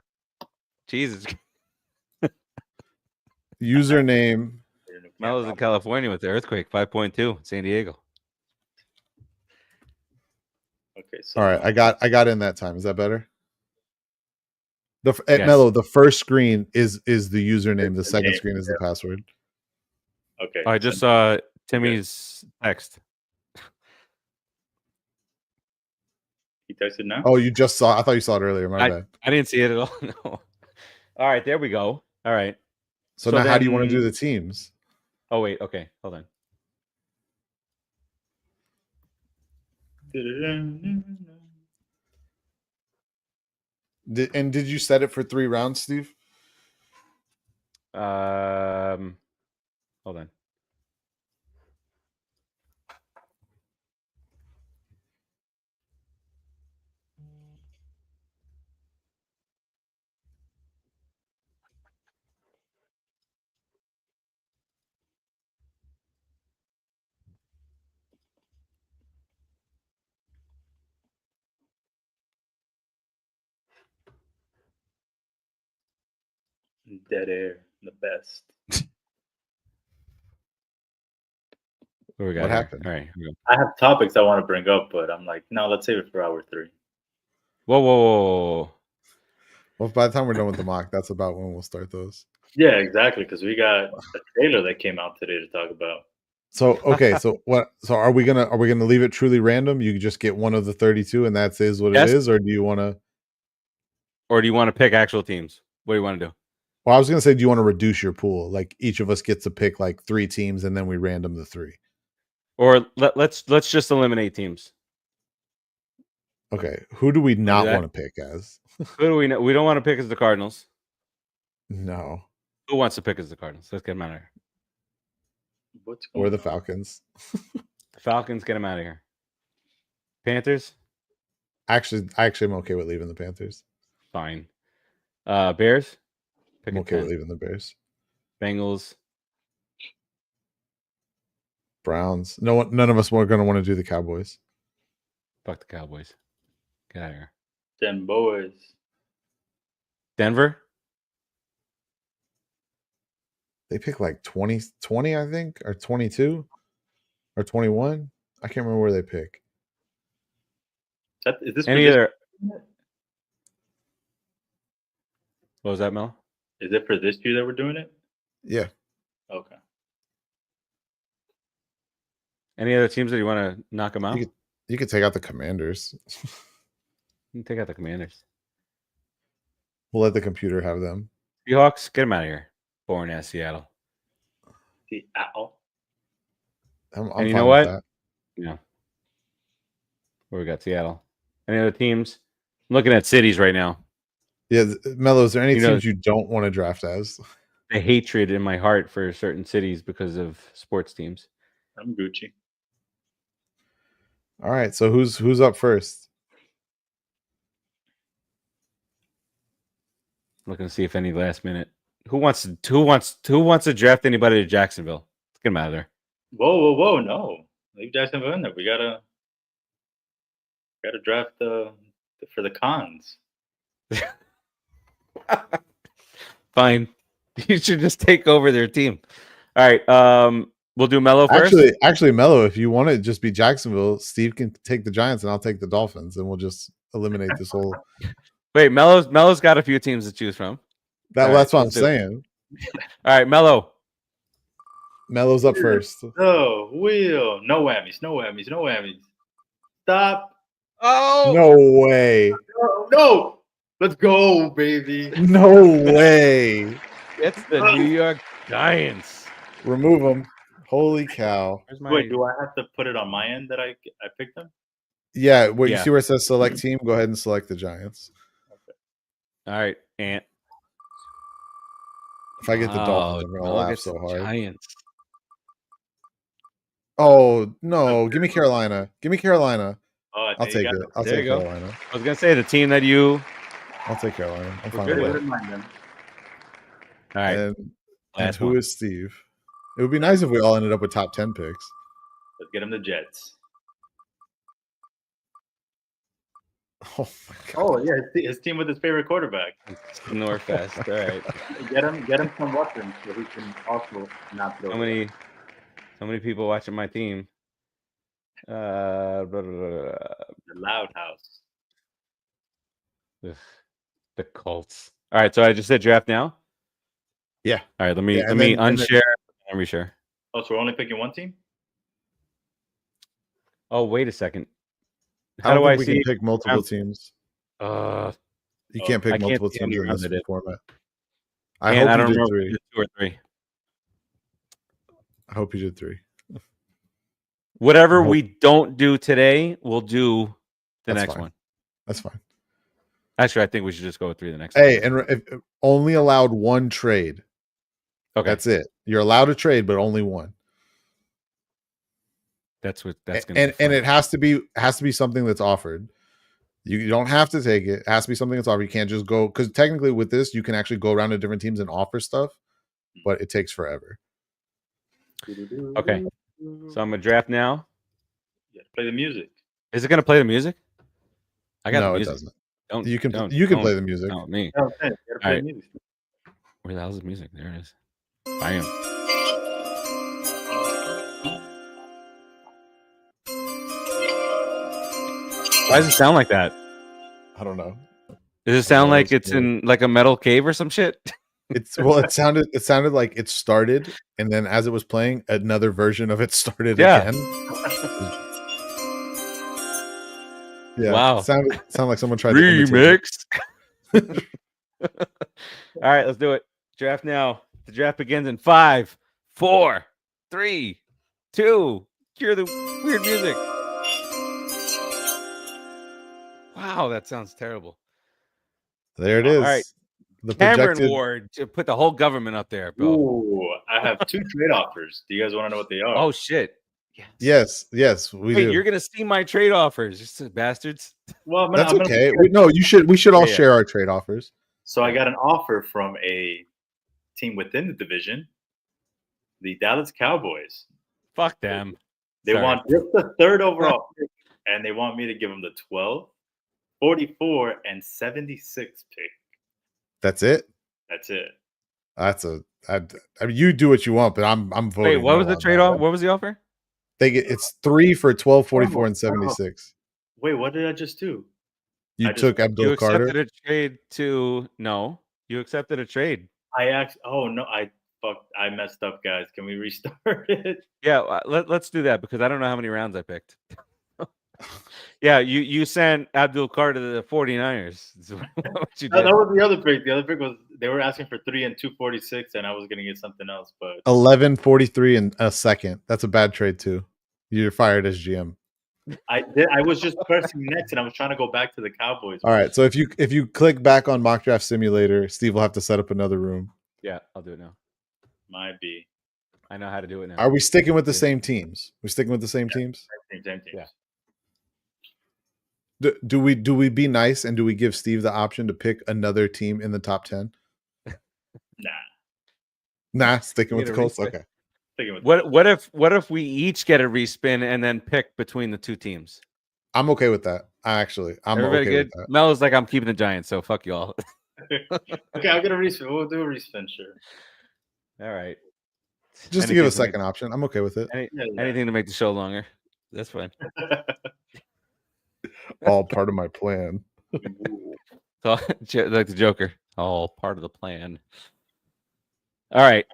Jesus. Username. Melo's in California with the earthquake 5.2, San Diego. Okay, so All right, I got in that time. Is that better? Yes. Melo, the first screen is the username. The second screen is the password. Okay. I just saw Timmy's text. He texted now. Oh, you just saw? I thought you saw it earlier. My bad. I didn't see it at all. No. All right, there we go. All right. So now, how do you want to do the teams? Oh wait, okay, hold on. Did you set it for 3 rounds, Steve? Hold on. Dead air, the best. What happened? All right. I have topics I want to bring up, but I'm like, no, let's save it for hour 3. Whoa. Well, by the time we're done with the mock, that's about when we'll start those. Yeah, exactly, because we got a trailer that came out today to talk about. So okay, so what? So are we gonna leave it truly random? You just get one of the 32, and that is what it is, or do you want to? Or do you want to pick actual teams? What do you want to do? Well, I was gonna say, do you want to reduce your pool? Like each of us gets to pick like 3 teams, and then we random the 3. Or let's just eliminate teams. Okay, who do we not want to pick as? Who do we know? We don't want to pick as the Cardinals. No. Who wants to pick as the Cardinals? Let's get them out of here. Or the Falcons. The Falcons, get them out of here. Panthers? Actually, I'm okay with leaving the Panthers. Fine. Bears? I'm okay with leaving the Bears. Bengals? Browns. None of us are going to want to do the Cowboys. Fuck the Cowboys. Get out of here. Them boys. Denver? They pick like 20, I think, or 22 or 21. I can't remember where they pick. Is this any other? What was that, Mel? Is it for this year that we're doing it? Yeah. Okay. Any other teams that you want to knock them out? You could take out the Commanders. You can take out the Commanders. We'll let the computer have them. Seahawks, get them out of here. Boring ass Seattle. Seattle. And you know what? Yeah. Where we got Seattle. Any other teams? I'm looking at cities right now. Yeah, Melo, is there any teams you don't want to draft as? the hatred in my heart for certain cities because of sports teams. I'm Gucci. All right. So who's up first? Looking to see if any last minute. Who wants to draft anybody to Jacksonville? Let's get them out of there. Whoa! No, leave Jacksonville in there. We gotta draft for the cons. Fine. You should just take over their team. All right. We'll do Melo first. Actually, Melo, if you want to just be Jacksonville, Steve can take the Giants and I'll take the Dolphins, and we'll just eliminate this whole. Wait, Melo's got a few teams to choose from. That's what I'm saying. All right, Melo. Melo's up first. No whammies. Stop. Oh No way. No. Let's go, baby. No way. It's the New York Giants. Remove them. Holy cow. Wait, do I have to put it on my end that I picked them? Yeah, you see where it says select team? Go ahead and select the Giants. All right, Ant. If I get the Dolphins, I'm gonna laugh so hard. Giants. Oh no! Give me Carolina. Oh, I'll take it. I'll take Carolina. I was gonna say the team that you. I'll take Carolina. I'm fine good with it. All right. And who is Steve? It would be nice if we all ended up with top 10 picks. Let's get him the Jets. Oh my God. Oh yeah, his team with his favorite quarterback. Norfest. All right. Get him some weapons so he can also not throw. So many people watching my team. The Loud House. The Colts. All right, so I just said draft now. Yeah. All right, let me unshare and reshare. Oh, so we're only picking one team? Oh, wait a second. How do I see? We can pick multiple teams. You can't pick multiple teams in this format. I don't remember 3. 2 or 3. I hope you did 3. Whatever we don't do today, we'll do the next one. That's fine. Actually, I think we should just go with 3 the next one. And if only allowed 1 trade. Okay. That's it. You're allowed to trade, but only 1. That's going to be and it has to be something that's offered. You don't have to take it. It has to be something that's offered. You can't just go, because technically with this, you can actually go around to different teams and offer stuff, but it takes forever. Okay. So I'm gonna draft now. Yeah, play the music. Is it gonna play the music? I got no, the music. It doesn't. You can play the music. No, me. Oh, okay. Play the music. Where the hell's the music? There it is. I am. Why does it sound like that? I don't know. Does it sound like it's in like a metal cave or some shit? It sounded like it started, and then as it was playing, another version of it started again. Yeah. Wow. Sounded like someone tried remix. All right, let's do it. Draft now. The draft begins in 5, 4, 3, 2. Hear the weird music. Wow, that sounds terrible. There it is. All right. The Cameron Ward to put the whole government up there, bro. Ooh, I have 2 trade offers. Do you guys want to know what they are? Oh shit. Yes, we do. You're gonna see my trade offers, you bastards. Well, that's okay. We should all share our trade offers. So I got an offer from a team within the division, the Dallas Cowboys. Fuck them. They want just the 3rd overall pick, and they want me to give them the 12, 44, and 76 pick. That's it. That's it. I mean, you do what you want, but I'm voting. Wait, what was the trade off? What was the offer? It's 3 for 12, 44, and 76. Wait, what did I just do? You took Abdul Carter. You accepted a trade to no. You accepted a trade. I messed up, guys. Can we restart it? Yeah, let's do that because I don't know how many rounds I picked. Yeah, you sent Abdul Carter to the 49ers. That was the other pick. The other pick was they were asking for 3 and 246, and I was gonna get something else, but 11, 43, and a second. That's a bad trade too. You're fired as GM. I was just pressing next, and I was trying to go back to the Cowboys. All right, so if you click back on Mock Draft Simulator, Steve will have to set up another room. Yeah, I'll do it now. Might be. I know how to do it now. Are we sticking with the same teams? We sticking with the same teams? Same teams. Yeah. Do we be nice and do we give Steve the option to pick another team in the top 10? Nah. Sticking with the Get a Colts. respin. Okay. Sticking with What if we each get a respin and then pick between the two teams? I'm okay with that. I'm Everybody okay good? with that. Melo's like, I'm keeping the Giants, so fuck you all. Okay, I'll get a respin. We'll do a respin, sure. All right. Just to give a second option. I'm okay with it. Anything to make the show longer. That's fine. All part of my plan. So, like the Joker, all part of the plan. All right,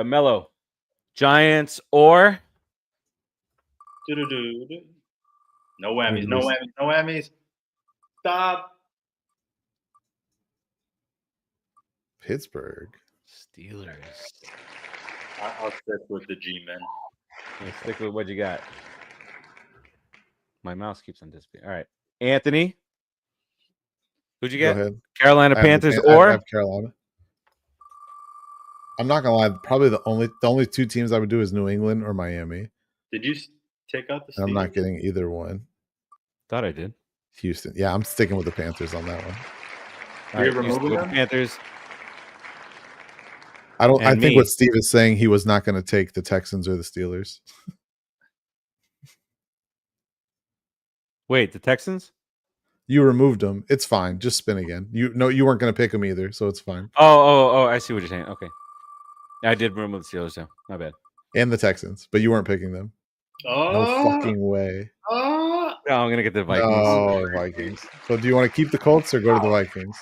Melo, Giants or Do-do-do-do. No whammies. No whammies. No whammies. Stop. Pittsburgh. Steelers. I'll stick with the G-men. Let's stick with what you got. My mouse keeps on disappearing. All right, Anthony, who'd you Go get? ahead. Carolina I have Panthers I or have Carolina. I'm not gonna lie. Probably the only two teams I would do is New England or Miami. Did you take out the Steelers? I'm not getting either one. thought I did. Houston. Yeah, I'm sticking with the Panthers on that one. All You're right, removing with the them? Panthers. I And think me. what Steve is saying, he was not going to take the Texans or the Steelers. Wait, the Texans? You removed them. It's fine. Just spin again. You weren't going to pick them either, so it's fine. Oh! I see what you're saying. Okay, I did remove the Steelers, though. My bad. And the Texans, but you weren't picking them. Oh, No fucking way. Oh, No, I'm gonna get the Vikings. No, Vikings. So do you want to keep the Colts or go to the Vikings?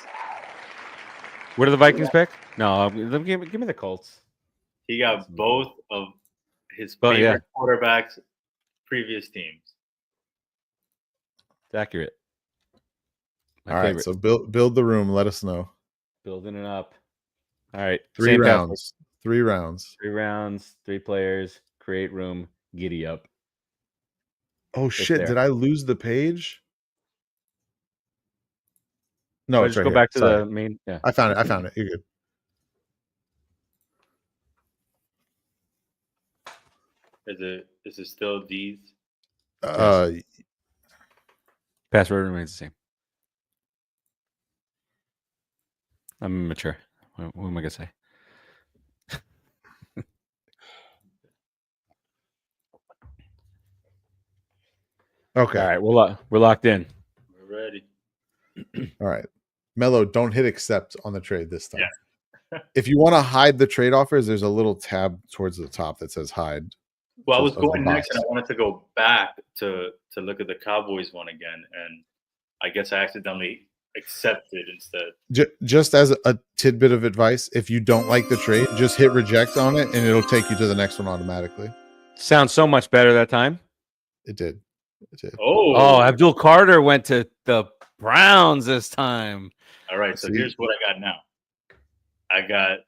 Where do the Vikings pick? No, give me the Colts. he got both of his Oh, favorite yeah. quarterbacks' previous teams. It's accurate. My All favorite. right, so build the room. Let us know. Building it up. All right, 3 same rounds. password. 3 rounds. 3 rounds, 3 players. Create room. Giddy up. Oh shit! there. Did I lose the page? No, it's Just right go here. back to Sorry. the main. Yeah. I found it. You're good. Is it still these? Password remains the same. I'm immature. What am I gonna say? Okay. All right, we're locked in. We're ready. All right. Melo, don't hit accept on the trade this time. Yeah. If you want to hide the trade offers, there's a little tab towards the top that says hide. Well, I was of the going next, box. and I wanted to go back to look at the Cowboys one again, and I guess I accidentally accepted instead. Just as a tidbit of advice, if you don't like the trade, just hit reject on it, and it'll take you to the next one automatically. Sounds so much better that time. It did. Oh, Abdul Carter went to the Browns this time. all right. So See? here's what I got now. I got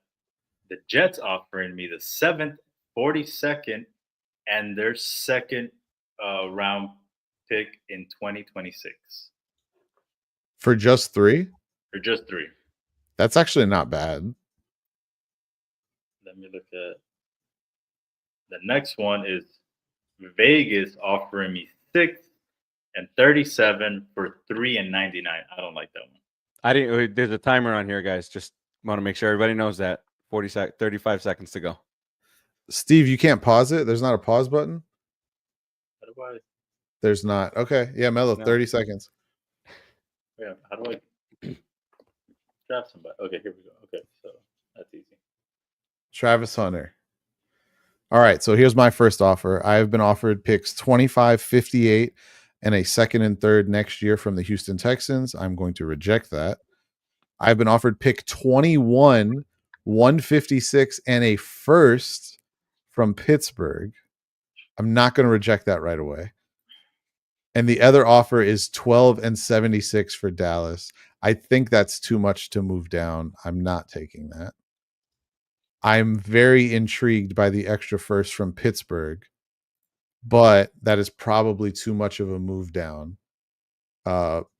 the Jets offering me the 7th, 42nd, and their second round pick in 2026 For just 3? for just 3. That's actually not bad. Let me look at the next one. Is Vegas offering me 6th and 37 for 3 and 99. I don't like that one. I didn't. There's a timer on here, guys. Just want to make sure everybody knows that. 35 seconds to go. Steve, you can't pause it? There's not a pause button? How do I? There's not. Okay. Yeah, Melo, No. 30 seconds. Yeah. How do I draft somebody? Okay, here we go. Okay, so that's easy. Travis Hunter. All right, so here's my first offer. I have been offered picks 25, 58, and a second and third next year from the Houston Texans. I'm going to reject that. I've been offered pick 21, 156, and a first from Pittsburgh. I'm not going to reject that right away. And the other offer is 12 and 76 for Dallas. I think that's too much to move down. I'm not taking that. I'm very intrigued by the extra first from Pittsburgh, but that is probably too much of a move down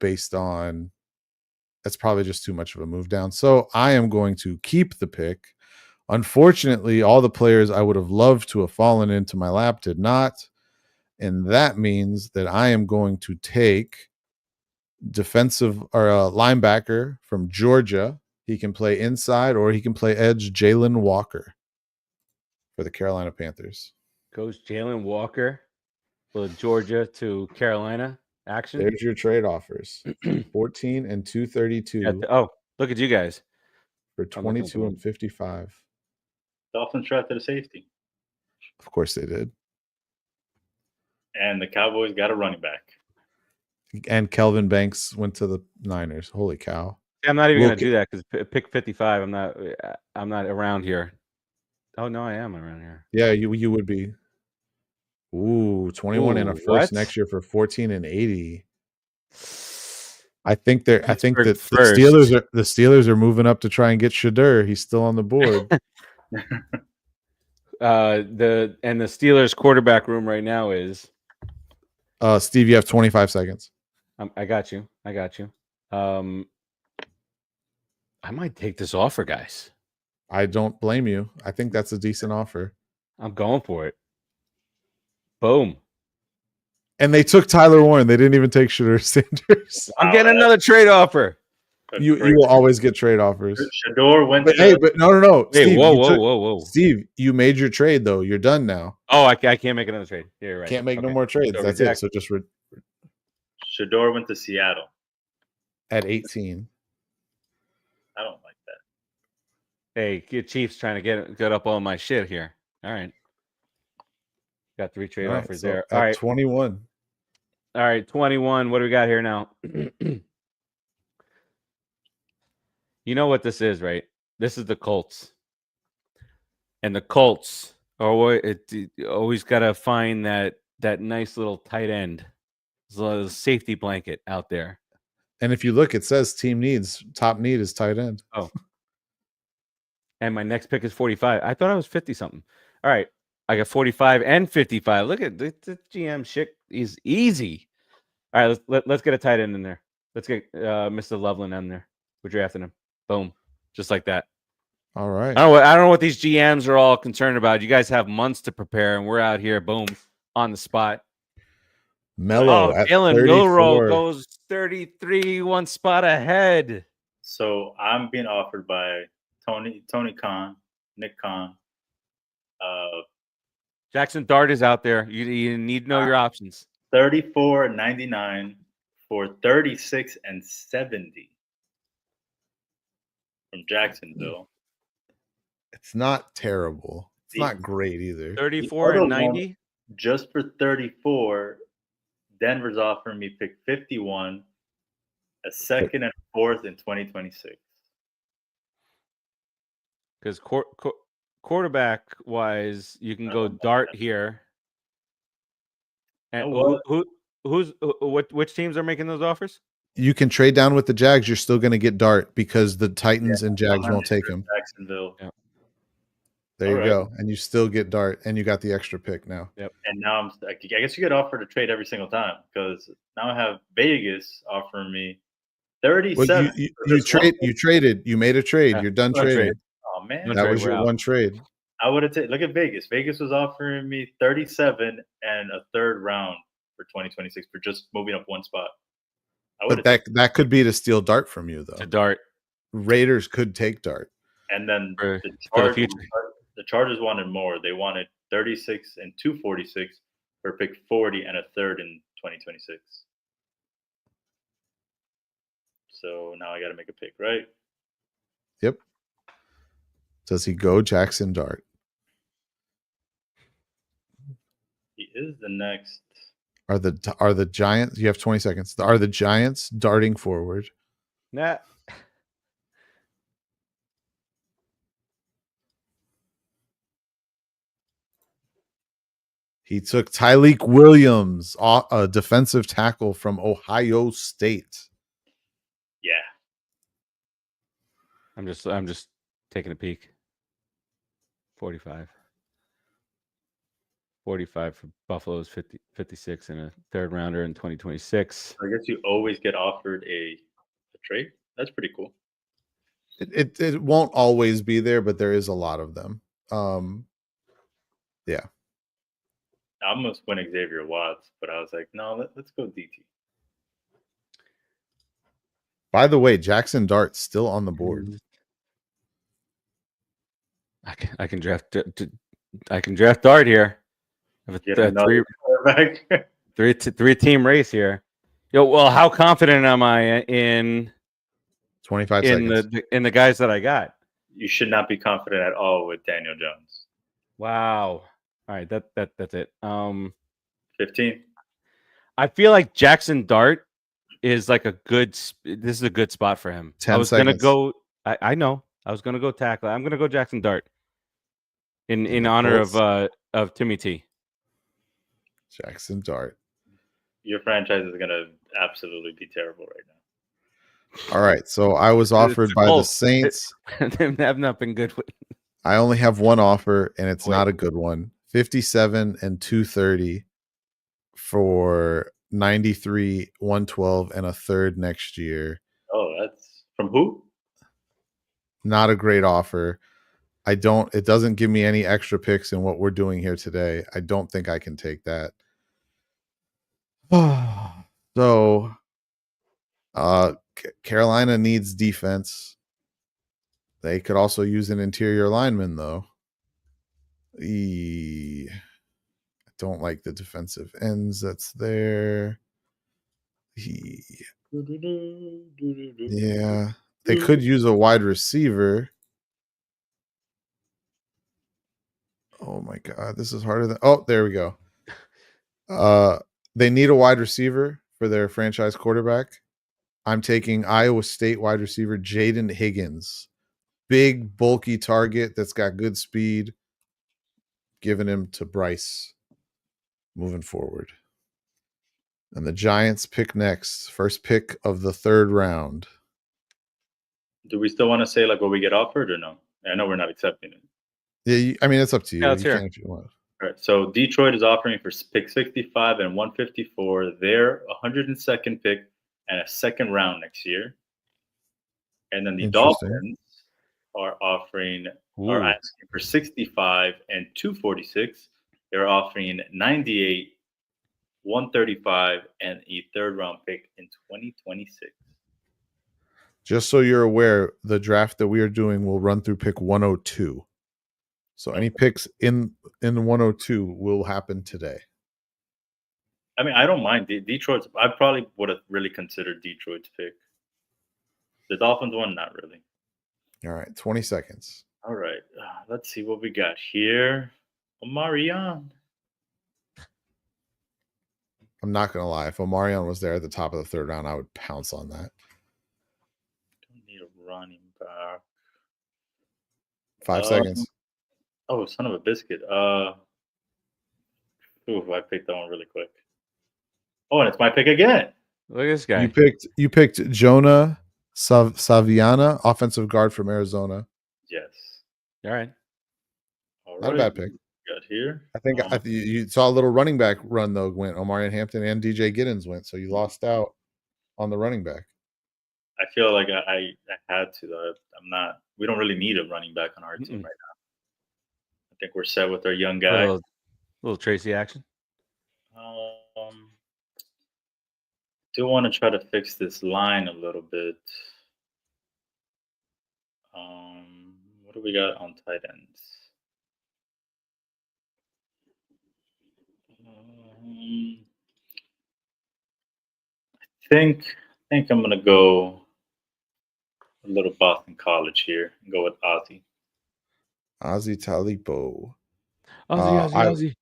based on that's probably just too much of a move down. So I am going to keep the pick. Unfortunately, all the players I would have loved to have fallen into my lap did not. And that means that I am going to take defensive or a linebacker from Georgia. He can play inside or he can play edge, Jalen Walker for the Carolina Panthers. Goes Jalen Walker with Georgia to Carolina action. There's your trade offers. 14 and 232 look at you guys. for 22 and 55. Dolphins drafted a safety. Of course they did. And the Cowboys got a running back. And Kelvin Banks went to the Niners. Holy cow. I'm not even going to do that because pick 55. I'm not around here. Oh, no, I am around here. Yeah, you would be. Ooh, 21 and a first next year for 14 and 80. I think that the Steelers are moving up to try and get Shadur. He's still on the board. The Steelers quarterback room right now is Steve, you have 25 seconds. I got you. I might take this offer, guys. I don't blame you. I think that's a decent offer. I'm going for it. Boom. And they took Tyler Warren. They didn't even take Shadur Sanders. I'm getting another trade offer. You will always get trade offers. Shador went. But no. Hey, Steve, whoa. Steve, you made your trade though. You're done now. Oh, I can't make another trade. You're right. Can't make no more trades. So that's it. So just Shador went to Seattle at 18. I don't like that. Hey, Chiefs trying to get up all my shit here. All right. Got 3 trade offers there. All right. 21. All right, 21. What do we got here now? You know what this is, right? This is the Colts. And the Colts always got to find that nice little tight end. There's a little safety blanket out there. And if you look, it says team needs. Top need is tight end. Oh. And my next pick is 45. I thought I was 50-something. All right. I got 45 and 55. Look at the GM shit is easy. All right, let's get a tight end in there. Let's get Mr. Loveland in there. We're drafting him. Boom. Just like that. All right. I don't know what these GMs are all concerned about. You guys have months to prepare, and we're out here, boom, on the spot. Melo at Dylan 34. Milroe goes 33, one spot ahead. So I'm being offered by Tony Khan, Nick Khan. Jackson Dart is out there. You need to know your options. 34.99 for 36 and 70 from Jacksonville. It's not terrible. It's not great either. 34 and 90. Just for 34, Denver's offering me pick 51, a second and fourth in 2026. Because quarterback wise, you can go Dart here. And which teams are making those offers? You can trade down with the Jags. You're still going to get Dart because the Titans and Jags won't take him. Jacksonville. Yeah. There you go. And you still get Dart, and you got the extra pick now. Yep. And now I guess you get offered a trade every single time because now I have Vegas offering me 37. Well, you traded. You made a trade. You're done trading. Oh man, that was your one trade. I would have taken. Look at Vegas. Vegas was offering me 37 and a third round for 2026 for just moving up one spot. But that could be to steal Dart from you, though. To Dart, Raiders could take Dart, and then for the future. The Chargers wanted more. They wanted 36 and 246 for pick 40 and a third in 2026. So now I got to make a pick, right? Yep. Does he go Jackson Dart? He is the next. Are the Giants? You have 20 seconds. Are the Giants darting forward? Nah. He took Tyleik Williams, a defensive tackle from Ohio State. Yeah. I'm just taking a peek. 45 for Buffalo's 56 and a third rounder in 2026. I guess you always get offered a trade. That's pretty cool. It won't always be there, but there is a lot of them. Yeah. I almost went Xavier Watts, but I was like, no, let's go DT. By the way, Jackson Dart's still on the board. I can draft. I can draft Dart here. I have Get a another quarterback. three team race here. Yo, well, how confident am I in 25 seconds. the guys that I got? You should not be confident at all with Daniel Jones. Wow. All right, that's it. 15. I feel like Jackson Dart is like a good. This is a good spot for him. 10 I was gonna seconds. go. I know. I was gonna go tackle. I'm gonna go Jackson Dart in the honor Colts. of Timmy T. Jackson Dart. Your franchise is gonna absolutely be terrible right now. All right, so I was offered by the Colts. Saints. They have not been good with. I only have one offer, and it's Wait. not a good one. 57 and 230 for 93, 112, and a third next year. Oh, that's from who? Not a great offer. It doesn't give me any extra picks in what we're doing here today. I don't think I can take that. So Carolina needs defense. They could also use an interior lineman, though. I don't like the defensive ends that's there. Yeah. They could use a wide receiver. Oh my God, this is harder than. Oh, there we go. They need a wide receiver for their franchise quarterback. I'm taking Iowa State wide receiver Jaden Higgins. Big, bulky target that's got good speed. Giving him to Bryce moving forward. And the Giants pick next. First pick of the third round. Do we still want to say like what we get offered or no? I know we're not accepting it. Yeah, I mean, it's up to you. Yeah, let's You hear can if you want. All right. So Detroit is offering for pick 65 and 154 their 102nd pick and a second round next year. And then the Interesting. Dolphins are offering Ooh. are asking for 65 and 246. They're offering 98, 135, and a third round pick in 2026. Just so you're aware, the draft that we are doing will run through pick 102. So any picks in 102 will happen today. I mean, I don't mind Detroit's. I probably would have really considered Detroit's pick. The Dolphins one, not really. All right, 20 seconds. All right, let's see what we got here. Omarion. I'm not going to lie. If Omarion was there at the top of the third round, I would pounce on that. Don't need a running back. 5 seconds. Oh, son of a biscuit. I picked that one really quick. Oh, and it's my pick again. Look at this guy. You picked Jonah Saviana, offensive guard from Arizona. Yes. All right. All Not a bad pick. Got here. I think you saw a little running back run though. Went Omarion Hampton and DJ Giddens went, so you lost out on the running back. I feel like I had to though. I'm not. We don't really need a running back on our team right now. I think we're set with our young guy. Little Tracy action. Do want to try to fix this line a little bit. What do we got on tight ends? I think I'm gonna go a little Boston College here and go with Ozzy. Ozzy Talipo. Ozzy.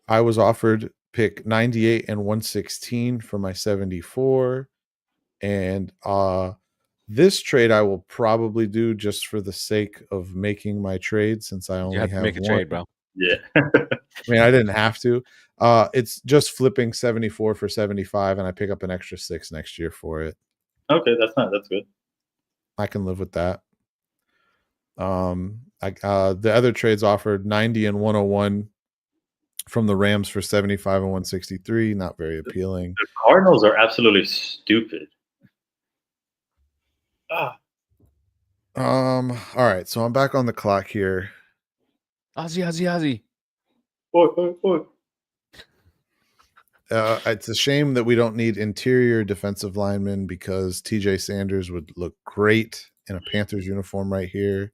I was offered pick 98 and 116 for my 74. And this trade I will probably do just for the sake of making my trade, since I only You have to make a one. trade, bro. Yeah. I mean, I didn't have to. It's just flipping 74 for 75, and I pick up an extra 6 next year for it. Okay, that's good. I can live with that. The other trades offered 90 and 101 from the Rams for 75 and 163. Not very appealing. The Cardinals are absolutely stupid. All right, so I'm back on the clock here. Ozzy. Oi. It's a shame that we don't need interior defensive linemen because TJ Sanders would look great in a Panthers uniform right here.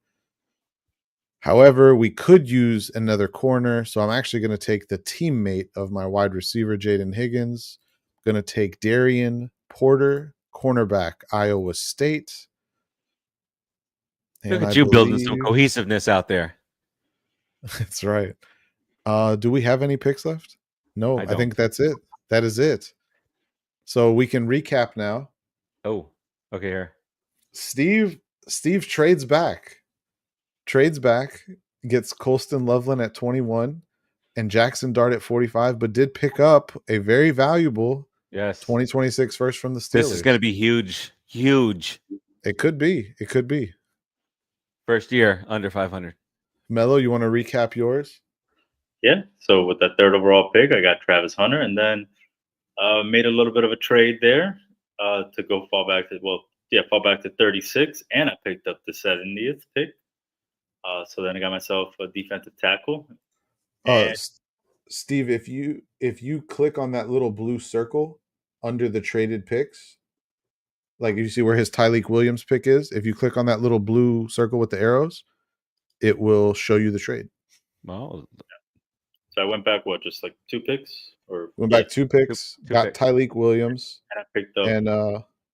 However, we could use another corner, so I'm actually going to take the teammate of my wide receiver, Jaden Higgins. I'm going to take Darian Porter, cornerback, Iowa State. Look at you building some cohesiveness out there. That's right. Do we have any picks left? No, I think that's it. That is it. So we can recap now. Oh, okay. Here, Steve trades back, gets Colston Loveland at 21 and Jackson Dart at 45, but did pick up a very valuable 2026 first from the Steelers. This is going to be huge. It could be. First year under 500. Melo, you want to recap yours? Yeah. So with that third overall pick, I got Travis Hunter, and then made a little bit of a trade there to go fall back to 36, and I picked up the 70th pick. So then I got myself a defensive tackle. Steve, if you click on that little blue circle under the traded picks, like you see where his Tyleik Williams pick is, if you click on that little blue circle with the arrows, it will show you the trade. Well, so I went back just like 2 picks, or back 2 picks. Got picks. Tyleik Williams, and I picked up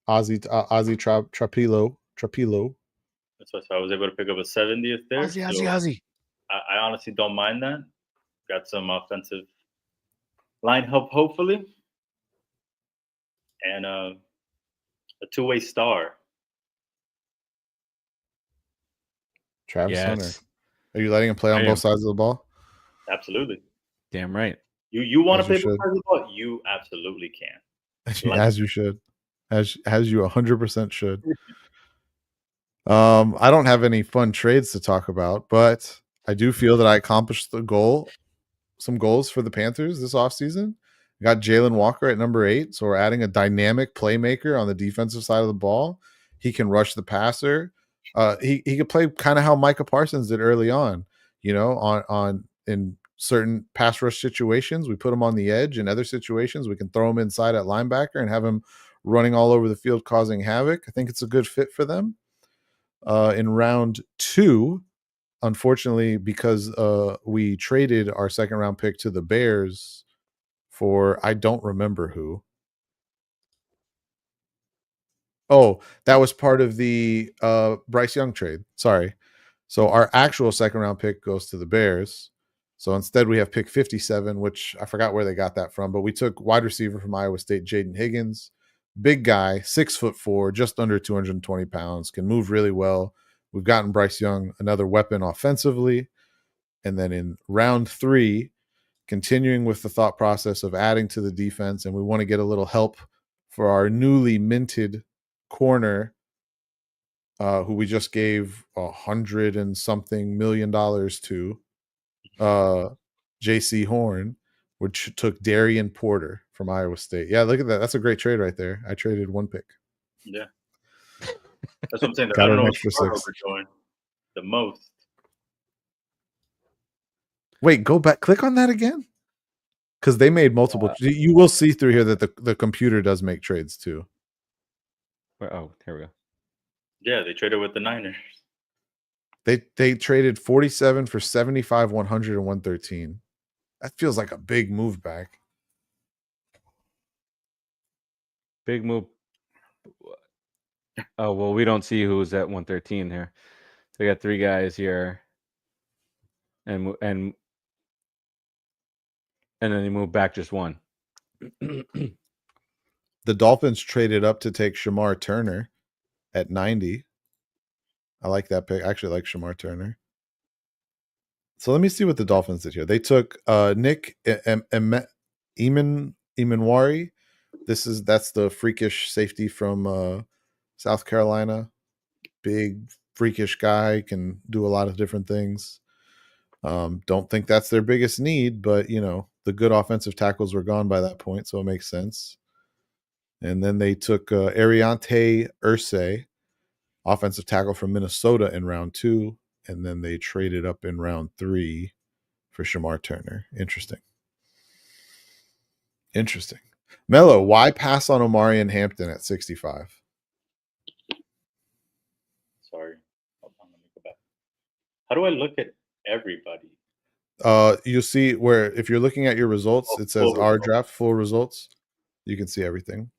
Ozzy Trapilo. So I was able to pick up a 70th there. Ozzy. I honestly don't mind that. Got some offensive line help, hopefully, and a 2-way star. Travis Hunter. Are you letting him play on both sides of the ball? Absolutely. Damn right. You want to play both sides of the ball? You absolutely can. As you should. As you 100% should. I don't have any fun trades to talk about, but I do feel that I accomplished some goals for the Panthers this offseason. Got Jalen Walker at number 8, so we're adding a dynamic playmaker on the defensive side of the ball. He can rush the passer. He could play kind of how Micah Parsons did early on, on in certain pass rush situations. We put him on the edge. In other situations, we can throw him inside at linebacker and have him running all over the field causing havoc. I think it's a good fit for them. In round 2, unfortunately, because we traded our second round pick to the Bears for I don't remember who. Oh, that was part of the Bryce Young trade. Sorry. So our actual second round pick goes to the Bears. So instead we have pick 57, which I forgot where they got that from, but we took wide receiver from Iowa State, Jaden Higgins. Big guy, 6'4", just under 220 pounds, can move really well. We've gotten Bryce Young another weapon offensively. And then in round 3, continuing with the thought process of adding to the defense, and we want to get a little help for our newly minted corner, who we just gave $100 and something million to, J.C. Horn, which took Darian Porter from Iowa State. Yeah, look at that. That's a great trade right there. I traded 1 pick. Yeah. That's what I'm saying. Got I don't an know extra what 6. we're doing the most. Wait, go back. Click on that again. Because they made multiple. You will see through here that the computer does make trades too. Oh, here we go. Yeah, they traded with the Niners. They traded 47 for 75, 100, and 113. That feels like a big move back. Big move. Oh, well, we don't see who's at 113 here. They got 3 guys here. And then they move back just 1. The Dolphins traded up to take Shamar Turner at 90. I like that pick. I actually like Shamar Turner. So let me see what the Dolphins did here. They took Nick Emanwari. That's the freakish safety from South Carolina. Big freakish guy, can do a lot of different things. Don't think that's their biggest need, but the good offensive tackles were gone by that point, so it makes sense. And then they took Ariante Irsay offensive tackle from Minnesota in round 2, and then they traded up in round 3 for Shamar Turner. Interesting. Melo, why pass on Omari and Hampton at 65? Sorry. Hold on, let me go back. How do I look at everybody? You'll see where if you're looking at your results, it says full our results. draft full results. You can see everything.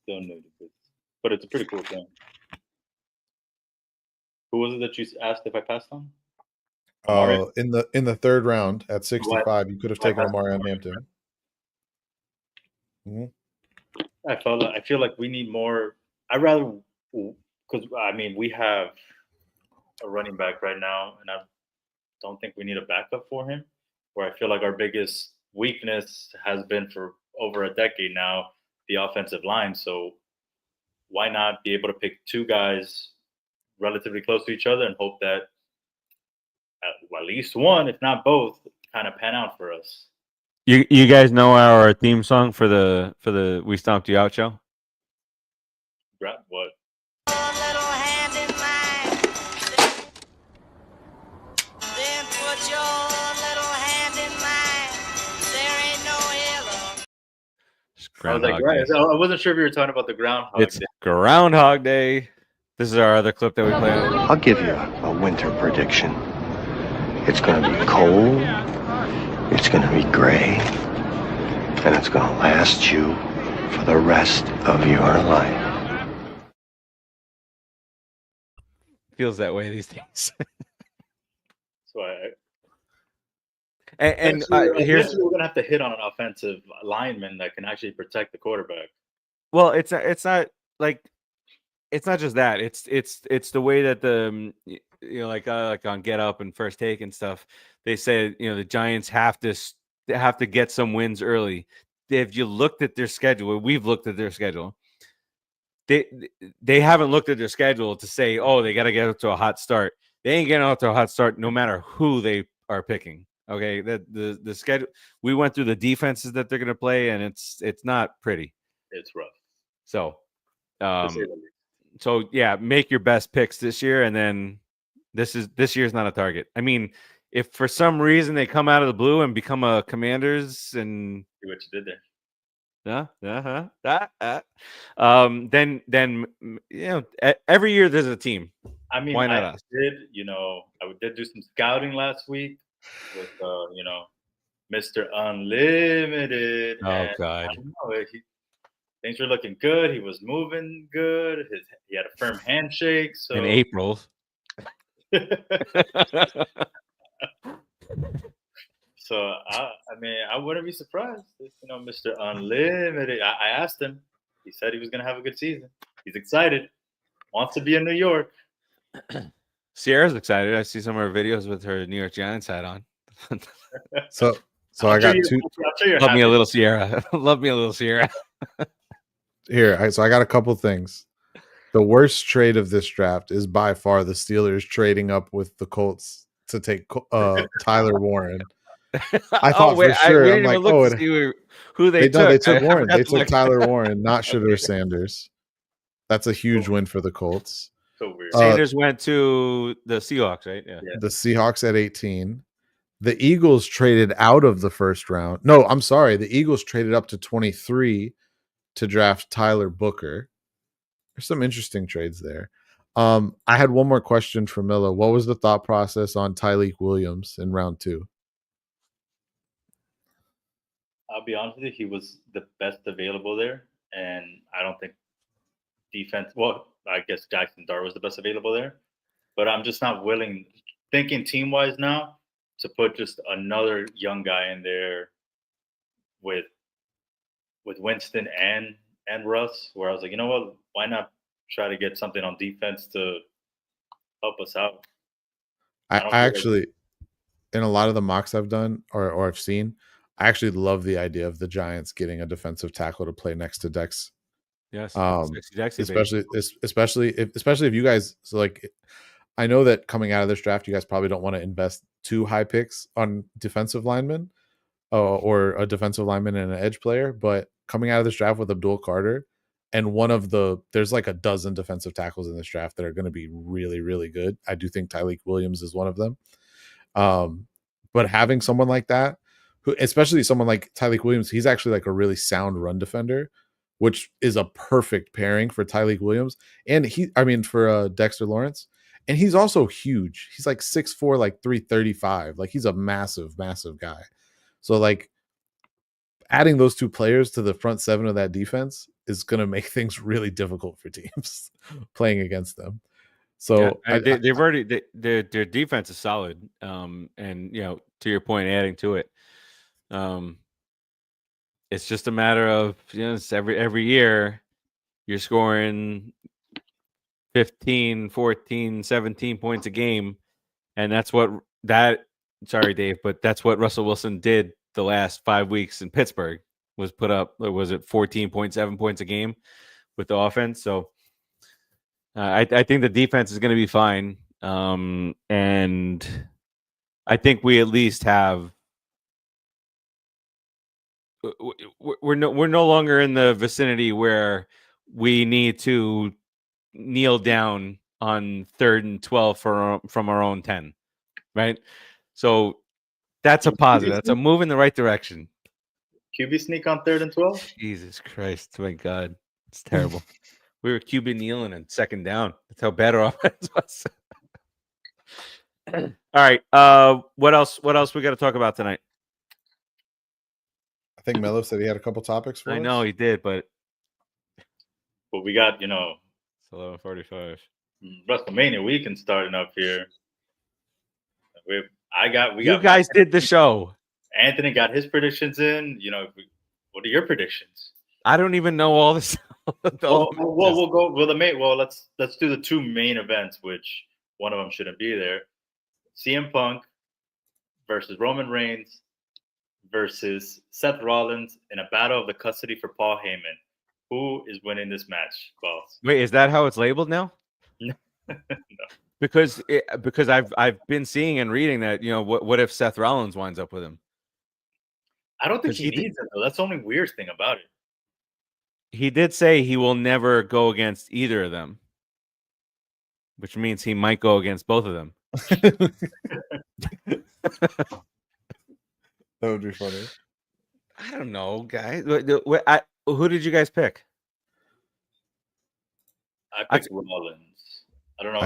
Don't know this, but it's a pretty cool thing. Who was it that you asked if I passed on? Omari? In the third round at 65, you could have taken Omari and Hampton. Mhm. I feel like we need more. I'd rather, because I mean we have a running back right now, and I don't think we need a backup for him. Where I feel like our biggest weakness has been for over a decade now, the offensive line. So why not be able to pick 2 guys relatively close to each other and hope that at least one, if not both, kind of pan out for us. You guys know our theme song for the We Stomped You Out show? What? Little hand in mine. Then put your little hand in mine. There ain't no hell. I was like, right. So I wasn't sure if you were talking about the Groundhog It's Day. Groundhog Day. This is our other clip that we play. I'll give you a winter prediction. It's going to be cold, it's going to be gray, and it's going to last you for the rest of your life. Feels that way these days. So and here's we're gonna have to hit on an offensive lineman that can actually protect the quarterback. well, it's not like it's not just that. It's the way that the like on Get Up and First Take and stuff. They said the Giants have to get some wins early. If you looked at their schedule, we've looked at their schedule. They haven't looked at their schedule to say, oh, they got to get up to a hot start. They ain't getting out to a hot start no matter who they are picking. Okay, the schedule. We went through the defenses that they're going to play, and it's not pretty. It's rough. So, To say the least. so yeah, make your best picks this year, and then this year's not a target. I mean, if for some reason they come out of the blue and become a Commanders and See what you did there. then every year there's a team. I mean, Why not I us? did do some scouting last week with Mr. Unlimited. Oh and God. I don't know, things were looking good. He was moving good. He had a firm handshake. So In April. So I wouldn't be surprised if Mr. Unlimited. I asked him. He said he was going to have a good season. He's excited. Wants to be in New York. Sierra's excited. I see some of her videos with her New York Giants hat on. So I got two. Love me a little Sierra. Love me a little Sierra. Here. So I got a couple things. The worst trade of this draft is by far the Steelers trading up with the Colts to take Tyler Warren. I thought for sure. I'm like, who they took. They took Warren. They took Tyler Warren, not Shedeur Sanders. That's a huge win for the Colts. So weird. Sanders went to the Seahawks, right? Yeah. The Seahawks at 18. The Eagles traded out of the first round. No, I'm sorry. The Eagles traded up to 23 to draft Tyler Booker. There's some interesting trades there. I had one more question for Melo. What was the thought process on Tyleik Williams in round 2? I'll be honest with you, he was the best available there, and I don't think defense. Well, I guess Jackson Dart was the best available there, but I'm just not willing, thinking team wise now, to put just another young guy in there with Winston and Russ, where I was like, you know what, why not try to get something on defense to help us out? I actually, in a lot of the mocks I've done or I've seen, I actually love the idea of the Giants getting a defensive tackle to play next to Dex. Yes, especially if you guys. So like, I know that coming out of this draft, you guys probably don't want to invest too high picks on defensive linemen or a defensive lineman and an edge player. But coming out of this draft with Abdul Carter and there's like a dozen defensive tackles in this draft that are going to be really, really good. I do think Tyreek Williams is one of them. But having someone like that, who, especially someone like Tyreek Williams, he's actually like a really sound run defender, which is a perfect pairing for Tyreek Williams. And for Dexter Lawrence. And he's also huge. He's like 6'4", like 335. Like he's a massive, massive guy. So like adding those two players to the front seven of that defense is going to make things really difficult for teams playing against them. So their defense is solid. And to your point, adding to it, it's just a matter of it's every year you're scoring 15, 14, 17 points a game, and that's what sorry Dave, but that's what Russell Wilson did the last 5 weeks in Pittsburgh, was put up, was it 14.7 points a game with the offense. So I think the defense is going to be fine, and I think we at least have we're no longer in the vicinity where we need to kneel down on 3rd and 12 from our own 10, right? So that's a positive. That's a move in the right direction. QB sneak on 3rd and 12? Jesus Christ, my God, it's terrible. We were QB kneeling and 2nd down. That's how bad our offense was. All right. What else we got to talk about tonight? I think Melo said he had a couple topics for us. I know he did, but we got, it's 11:45. WrestleMania weekend starting up here. You guys did the show. Anthony got his predictions in. What are your predictions? I don't even know all this. We'll go with the main. Well, let's do the two main events, which one of them shouldn't be there. CM Punk versus Roman Reigns versus Seth Rollins in a battle of the custody for Paul Heyman. Who is winning this match, boss? Wait, is that how it's labeled now? No. Because I've been seeing and reading that what if Seth Rollins winds up with him? I don't think he needs it though. That's the only weird thing about it. He did say he will never go against either of them, which means he might go against both of them. That would be funny. I don't know, guys. Who did you guys pick? I picked Rollins. I don't know.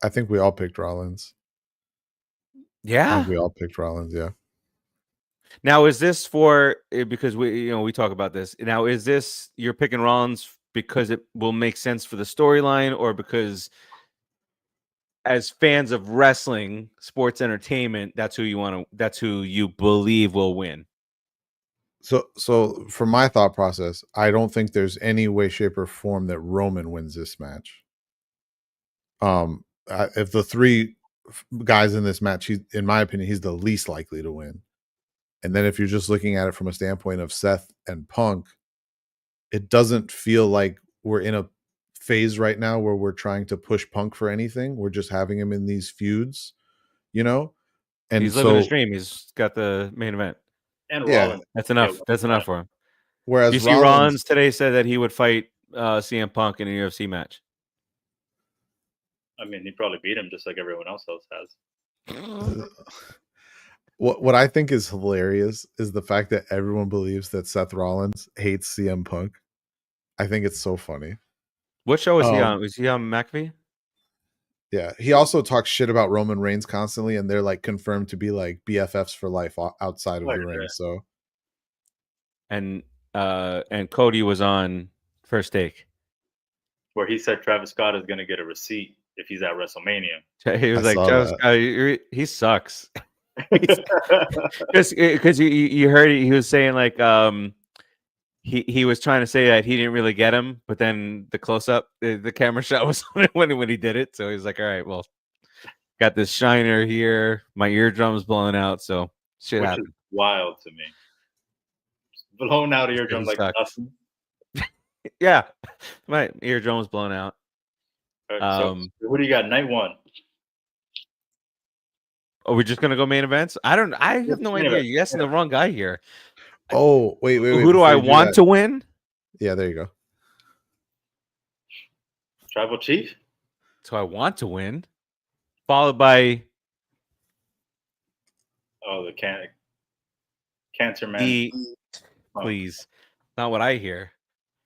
I think we all picked Rollins. Yeah, we all picked Rollins. Yeah. Now, is this because we talk about this now? Is this you're picking Rollins because it will make sense for the storyline, or because as fans of wrestling, sports entertainment, that's who you believe will win? So for my thought process, I don't think there's any way, shape, or form that Roman wins this match. If the three guys in this match, in my opinion, he's the least likely to win. And then if you're just looking at it from a standpoint of Seth and Punk, it doesn't feel like we're in a phase right now where we're trying to push Punk for anything. We're just having him in these feuds, And he's living his dream. He's got the main event. And Rollins. That's enough. That's enough for him. Whereas you see, Rollins today said that he would fight CM Punk in a UFC match. I mean, he'd probably beat him just like everyone else has. What I think is hilarious is the fact that everyone believes that Seth Rollins hates CM Punk. I think it's so funny. What show is he on? Is he on McAfee? Yeah, he also talks shit about Roman Reigns constantly, and they're like confirmed to be like BFFs for life outside of the ring. So, and Cody was on First Take, where he said Travis Scott is going to get a receipt if he's at WrestleMania. He was like, Travis Scott, he sucks. Because you heard he was saying like he was trying to say that he didn't really get him, but then the close up, the camera shot was on it when he did it. So he's like, all right, well, got this shiner here, my eardrum's blowing out, so shit Which happened. Is wild to me. Blown out eardrum like nothing. Yeah, my eardrum was blown out. Right, so what do you got? Night one. Are we just gonna go main events? I have no idea. You're asking the wrong guy here. Oh, wait. Who do I want to win? Yeah, there you go. Tribal Chief. So I want to win. Followed by The Cancer Man. the. Oh, Please, not what I hear.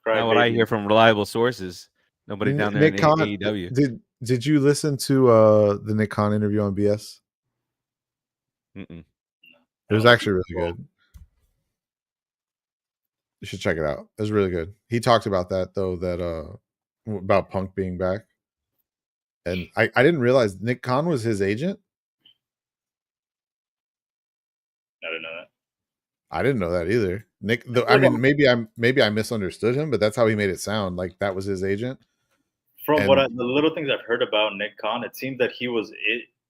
Cry Not what I Baby. hear from reliable sources. Nobody down there Nick in Khan, AEW. did you listen to the Nick Khan interview on BS? Mm-mm. It was actually really good. You should check it out. It was really good. He talked about that though, that about Punk being back. And I didn't realize Nick Khan was his agent. I didn't know that. I didn't know that either. Nick, I mean, maybe I misunderstood him, but that's how he made it sound, like that was his agent. From And- the little things I've heard about Nick Khan, it seems that he was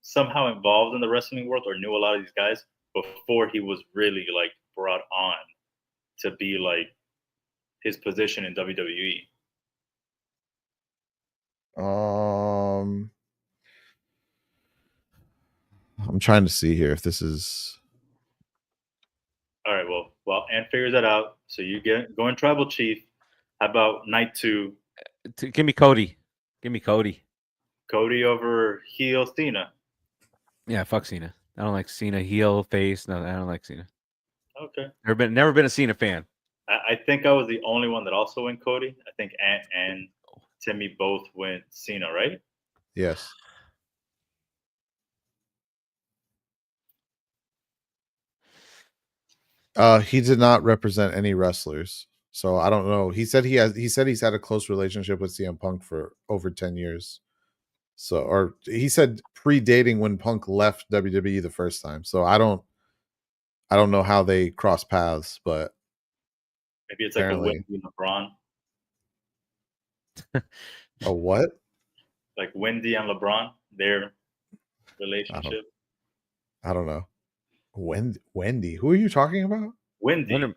somehow involved in the wrestling world or knew a lot of these guys before he was really like brought on to be like his position in WWE. I'm trying to see here if this is. All right, well, Ant figures that out. So you going Tribal Chief. How about night 2? Give me Cody. Give me Cody. Cody over heel Cena. Yeah, fuck Cena. I don't like Cena heel face. No, I don't like Cena. Okay. Never been a Cena fan. I think I was the only one that also went Cody. I think Ant and Timmy both went Cena, right? Yes. He did not represent any wrestlers, so I don't know. He said he's had a close relationship with CM Punk for over 10 years. So, or he said predating when Punk left WWE the first time. So I don't know how they cross paths, but maybe it's like apparently. a Wendy and LeBron. A what? Like Wendy and LeBron, their relationship. I don't know. Wendy. Who are you talking about? Wendy.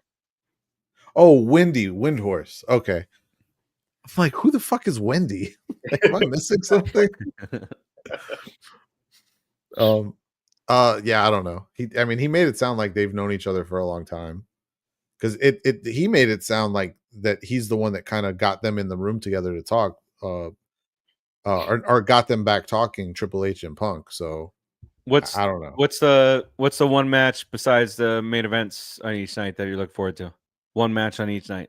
Oh, Wendy, Windhorse. Okay. I'm like, who the fuck is Wendy? Like, am I missing something? Yeah, I don't know. He made it sound like they've known each other for a long time. Because he made it sound like that he's the one that kind of got them in the room together to talk, or got them back talking, Triple H and Punk. So I don't know. What's the one match besides the main events on each night that you look forward to? One match on each night.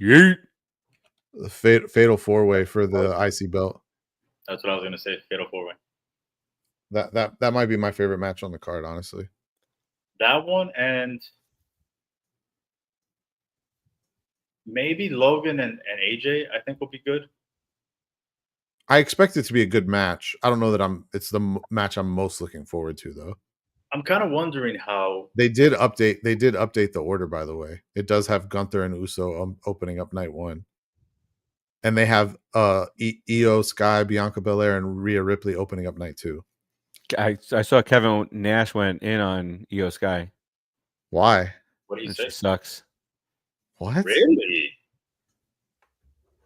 Yeet. The fatal 4-way for the IC belt. That's what I was gonna say. Fatal 4-way. That might be my favorite match on the card, honestly. That one and maybe Logan and AJ, I think will be good. I expect it to be a good match. I don't know that it's the match I'm most looking forward to, though. I'm kind of wondering how they did update the order, by the way. It does have Gunther and Uso opening up night 1. And they have Io Sky, Bianca Belair, and Rhea Ripley opening up night 2. I saw Kevin Nash went in on Io Sky. Why? What do you say? She sucks. What? Really?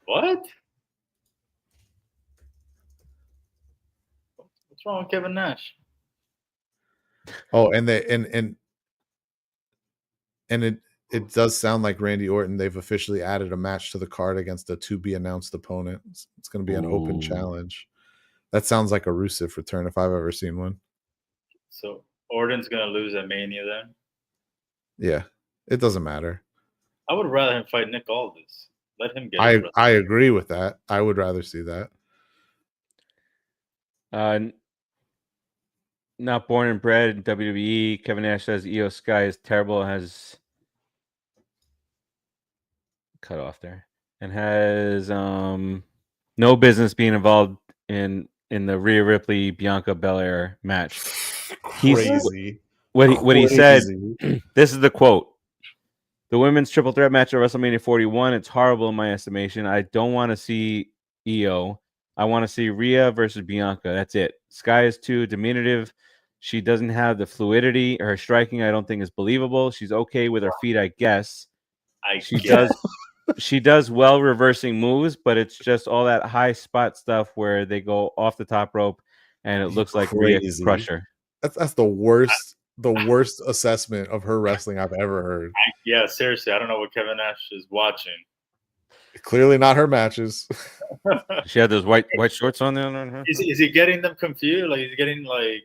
What? What's wrong with Kevin Nash? Oh, and it does sound like Randy Orton. They've officially added a match to the card against a to be announced opponent. It's going to be an open challenge. That sounds like a Rusev return if I've ever seen one. So Orton's going to lose at Mania then? Yeah, it doesn't matter. I would rather him fight Nick Aldis. Let him get. I agree with that. I would rather see that. Not born and bred in WWE. Kevin Nash says Io Sky is terrible. Has cut off there and has no business being involved in the Rhea Ripley Bianca Belair match. Crazy. What he said. This is the quote. The women's triple threat match at WrestleMania 41. It's horrible in my estimation. I don't want to see Io. I want to see Rhea versus Bianca. That's it. Sky is too diminutive. She doesn't have the fluidity. Her striking, I don't think, is believable. She's okay with her feet, I guess. She does well reversing moves, but it's just all that high spot stuff where they go off the top rope and it looks like Rhea can crush her. That's the worst. The worst assessment of her wrestling I've ever heard. Yeah, seriously, I don't know what Kevin Nash is watching. Clearly not her matches. She had those white shorts on there. On her? Is he getting them confused? Like he's getting like.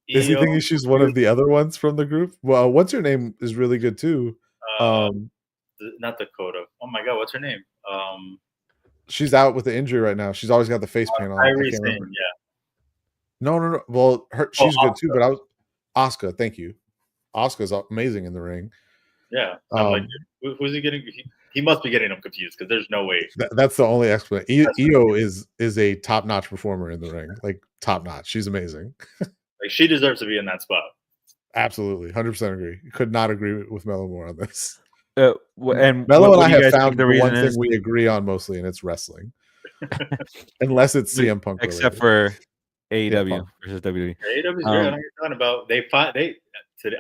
Is he thinking she's one of the other ones from the group? Well, what's her name is really good too. Not Dakota. Oh my God, what's her name? She's out with the injury right now. She's always got the face paint on. Farace, yeah. No. Well, she's good too. But Asuka. Thank you. Asuka's amazing in the ring. Yeah. I'm like, who's he getting? He must be getting them confused because there's no way. That's the only explanation. Io is a top-notch performer in the ring, like top-notch. She's amazing. Like she deserves to be in that spot. Absolutely, 100% agree. Could not agree with Melo more on this. And Melo and I have found the one thing we agree on mostly, and it's wrestling. Unless it's CM Punk, except for AEW versus WWE. AEW is great. I know what you're talking about. Today.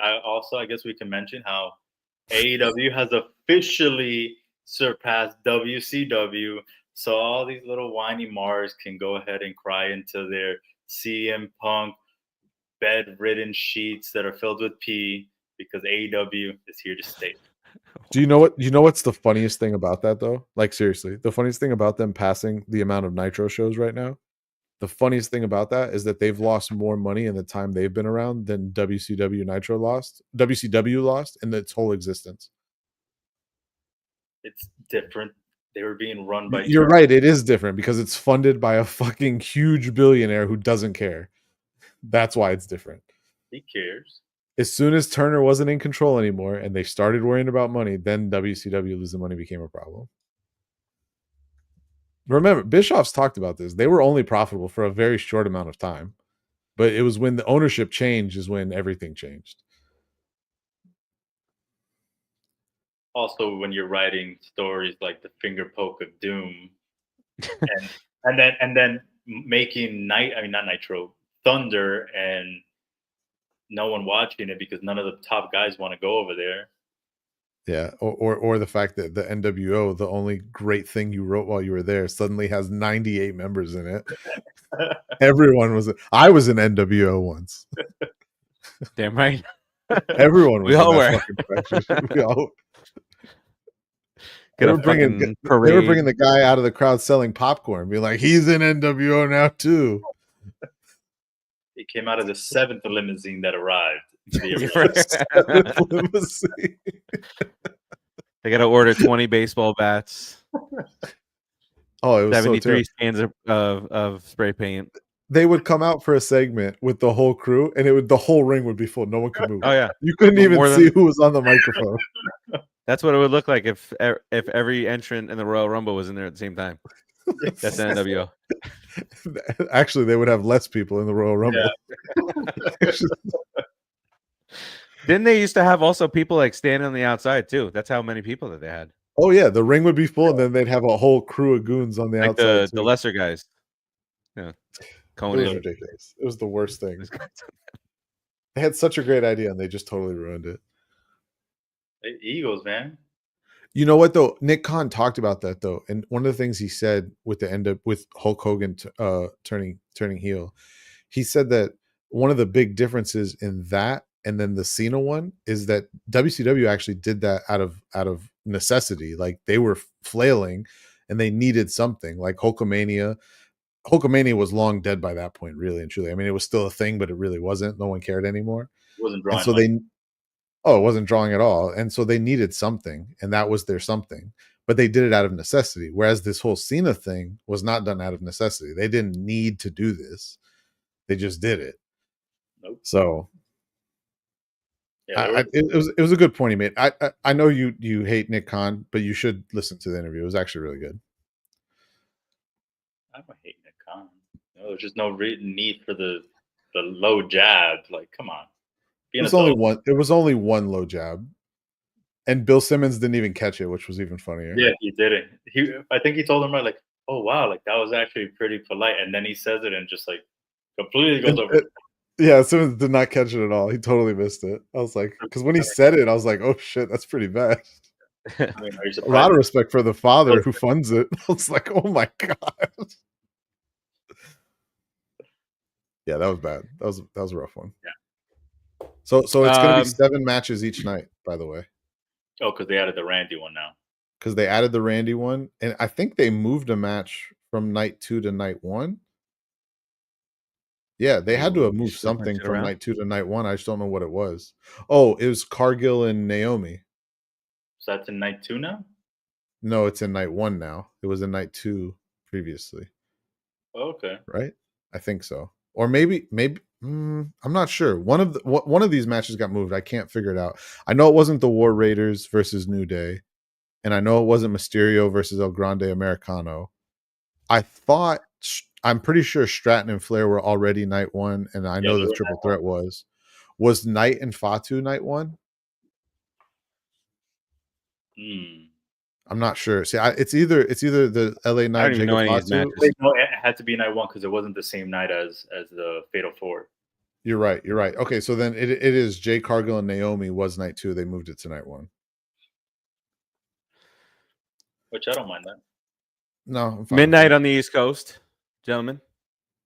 I guess we can mention how AEW has officially surpassed WCW. So all these little whiny Mars can go ahead and cry into their CM Punk bedridden sheets that are filled with pee because AEW is here to stay. Do you know what? You know what's the funniest thing about that though? Like seriously, the funniest thing about them passing the amount of Nitro shows right now. The funniest thing about that is that they've lost more money in the time they've been around than WCW lost in its whole existence. It's different. They were being run by. You're right. It is different because it's funded by a fucking huge billionaire who doesn't care. That's why it's different. He cares. As soon as Turner wasn't in control anymore and they started worrying about money, then WCW losing money became a problem. Remember, Bischoff's talked about this. They were only profitable for a very short amount of time. But it was when the ownership changed is when everything changed. Also, when you're writing stories like the Finger Poke of Doom, and then making not Nitro, Thunder, and no one watching it because none of the top guys want to go over there. Yeah, or the fact that the NWO, the only great thing you wrote while you were there, suddenly has 98 members in it. I was an NWO once. Damn right. Everyone was. We all were. We all. They were bringing the guy out of the crowd selling popcorn, being like, "He's in NWO now too." He came out of the 7th limousine that arrived. They got to order 20 baseball bats. Oh, it was 73 cans of spray paint. They would come out for a segment with the whole crew, and the whole ring would be full. No one could move. Oh yeah, you couldn't even see who was on the microphone. That's what it would look like if every entrant in the Royal Rumble was in there at the same time. That's the NWO. Actually, they would have less people in the Royal Rumble. Yeah. Didn't they used to have also people like standing on the outside too? That's how many people that they had. Oh yeah, the ring would be full, and then they'd have a whole crew of goons on the outside. The lesser guys. Yeah, Conan. It was ridiculous. It was the worst thing. They had such a great idea, and they just totally ruined it. Eagles, man. You know what though? Nick Khan talked about that though, and one of the things he said with the end up with Hulk Hogan turning heel, he said that one of the big differences in that and then the Cena one is that WCW actually did that out of necessity. Like they were flailing and they needed something. Like Hulkamania. Hulkamania was long dead by that point, really and truly. I mean, it was still a thing, but it really wasn't. No one cared anymore. It wasn't drawing. And so it wasn't drawing at all. And so they needed something, and that was their something. But they did it out of necessity. Whereas this whole Cena thing was not done out of necessity. They didn't need to do this. They just did it. Nope. So yeah, it was a good point he made. I know you hate Nick Khan, but you should listen to the interview. It was actually really good. I don't hate Nick Khan. No, there's just no need for the low jab. Like, come on. It was only one low jab, and Bill Simmons didn't even catch it, which was even funnier. Yeah, he didn't. I think he told him right, like, "Oh wow, like that was actually pretty polite," and then he says it and just like completely goes over. Yeah, Simmons did not catch it at all. He totally missed it. I was like, because when he said it, I was like, "Oh shit, that's pretty bad." I mean, a lot of respect for the father who funds it. I was like, "Oh my god." Yeah, that was bad. That was a rough one. Yeah. So it's going to be 7 matches each night, by the way. Oh, because they added the Randy one now. because they added the Randy one, and I think they moved a match from night 2 to night 1. Yeah, they had to have moved something from night 2 to night 1. I just don't know what it was. Oh, it was Cargill and Naomi. So that's in night 2 now? No, it's in night 1 now. It was in night 2 previously. Okay. Right? I think so. Or maybe I'm not sure. One of these matches got moved. I can't figure it out. I know it wasn't the War Raiders versus New Day, and I know it wasn't Mysterio versus El Grande Americano. I'm pretty sure Stratton and Flair were already night 1, and I know the triple threat was Knight and Fatu night 1. I'm not sure. See, it's either the LA Knight. I don't even know any of these matches. No, it had to be night 1 because it wasn't the same night as the Fatal 4. You're right. Okay, so then it is Jay Cargill and Naomi was night 2. They moved it to night 1. Which I don't mind that. No, I'm fine midnight on the East Coast, gentlemen.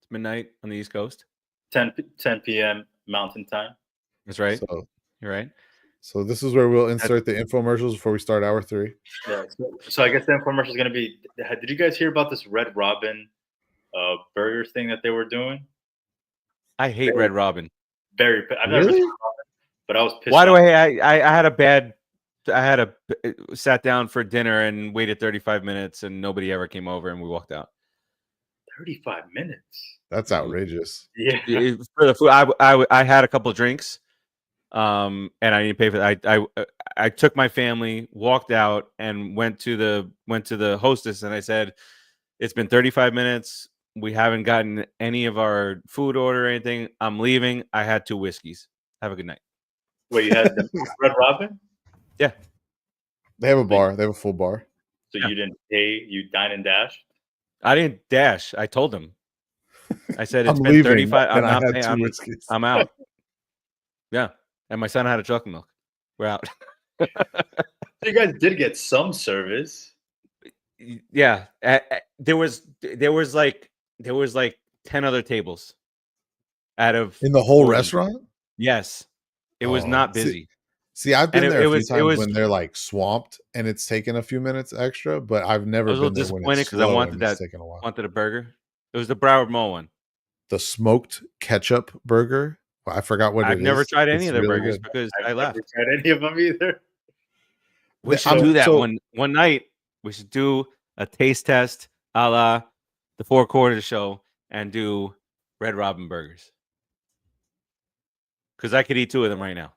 It's midnight on the East Coast. 10 p.m. Mountain Time. That's right. So, you're right. So this is where we'll insert the infomercials before we start hour 3. Yeah. So I guess the infomercial is going to be. Did you guys hear about this Red Robin burger thing that they were doing? I hate Red Robin. I've never seen Red Robin, but I was pissed. Why do I sat down for dinner and waited 35 minutes and nobody ever came over and we walked out. 35 minutes. That's outrageous. Yeah. For the food, I had a couple of drinks, and I didn't pay for that. I took my family, walked out, and went to the hostess, and I said, "It's been 35 minutes. We haven't gotten any of our food order or anything. I'm leaving. I had 2 whiskeys. Have a good night." Wait, you had the Red Robin? Yeah. They have a bar. They have a full bar. So you didn't pay? You dine and dash? I didn't dash. I told them. I said it's I'm been leaving, 35. and I'm not I had paying. 2 whiskeys. I'm out. Yeah, and my son had a chocolate milk. We're out. You guys did get some service. Yeah, there was like 10 other tables out of In the whole 40. restaurant? Yes, it was not busy. See, I've been And there a few it times was- when they're like swamped and it's taken a few minutes extra, but I've never I was a been little there when disappointed it's because I slow wanted and it's that. taking a while. Wanted a burger. It was the Broward Mall one. The smoked ketchup burger. I forgot what I've it never is. tried any It's of their really burgers good. because I I've left. never tried any of them either. We should do that one night. We should do a taste test a la the 4 Quarters show and do Red Robin burgers. Because I could eat 2 of them right now.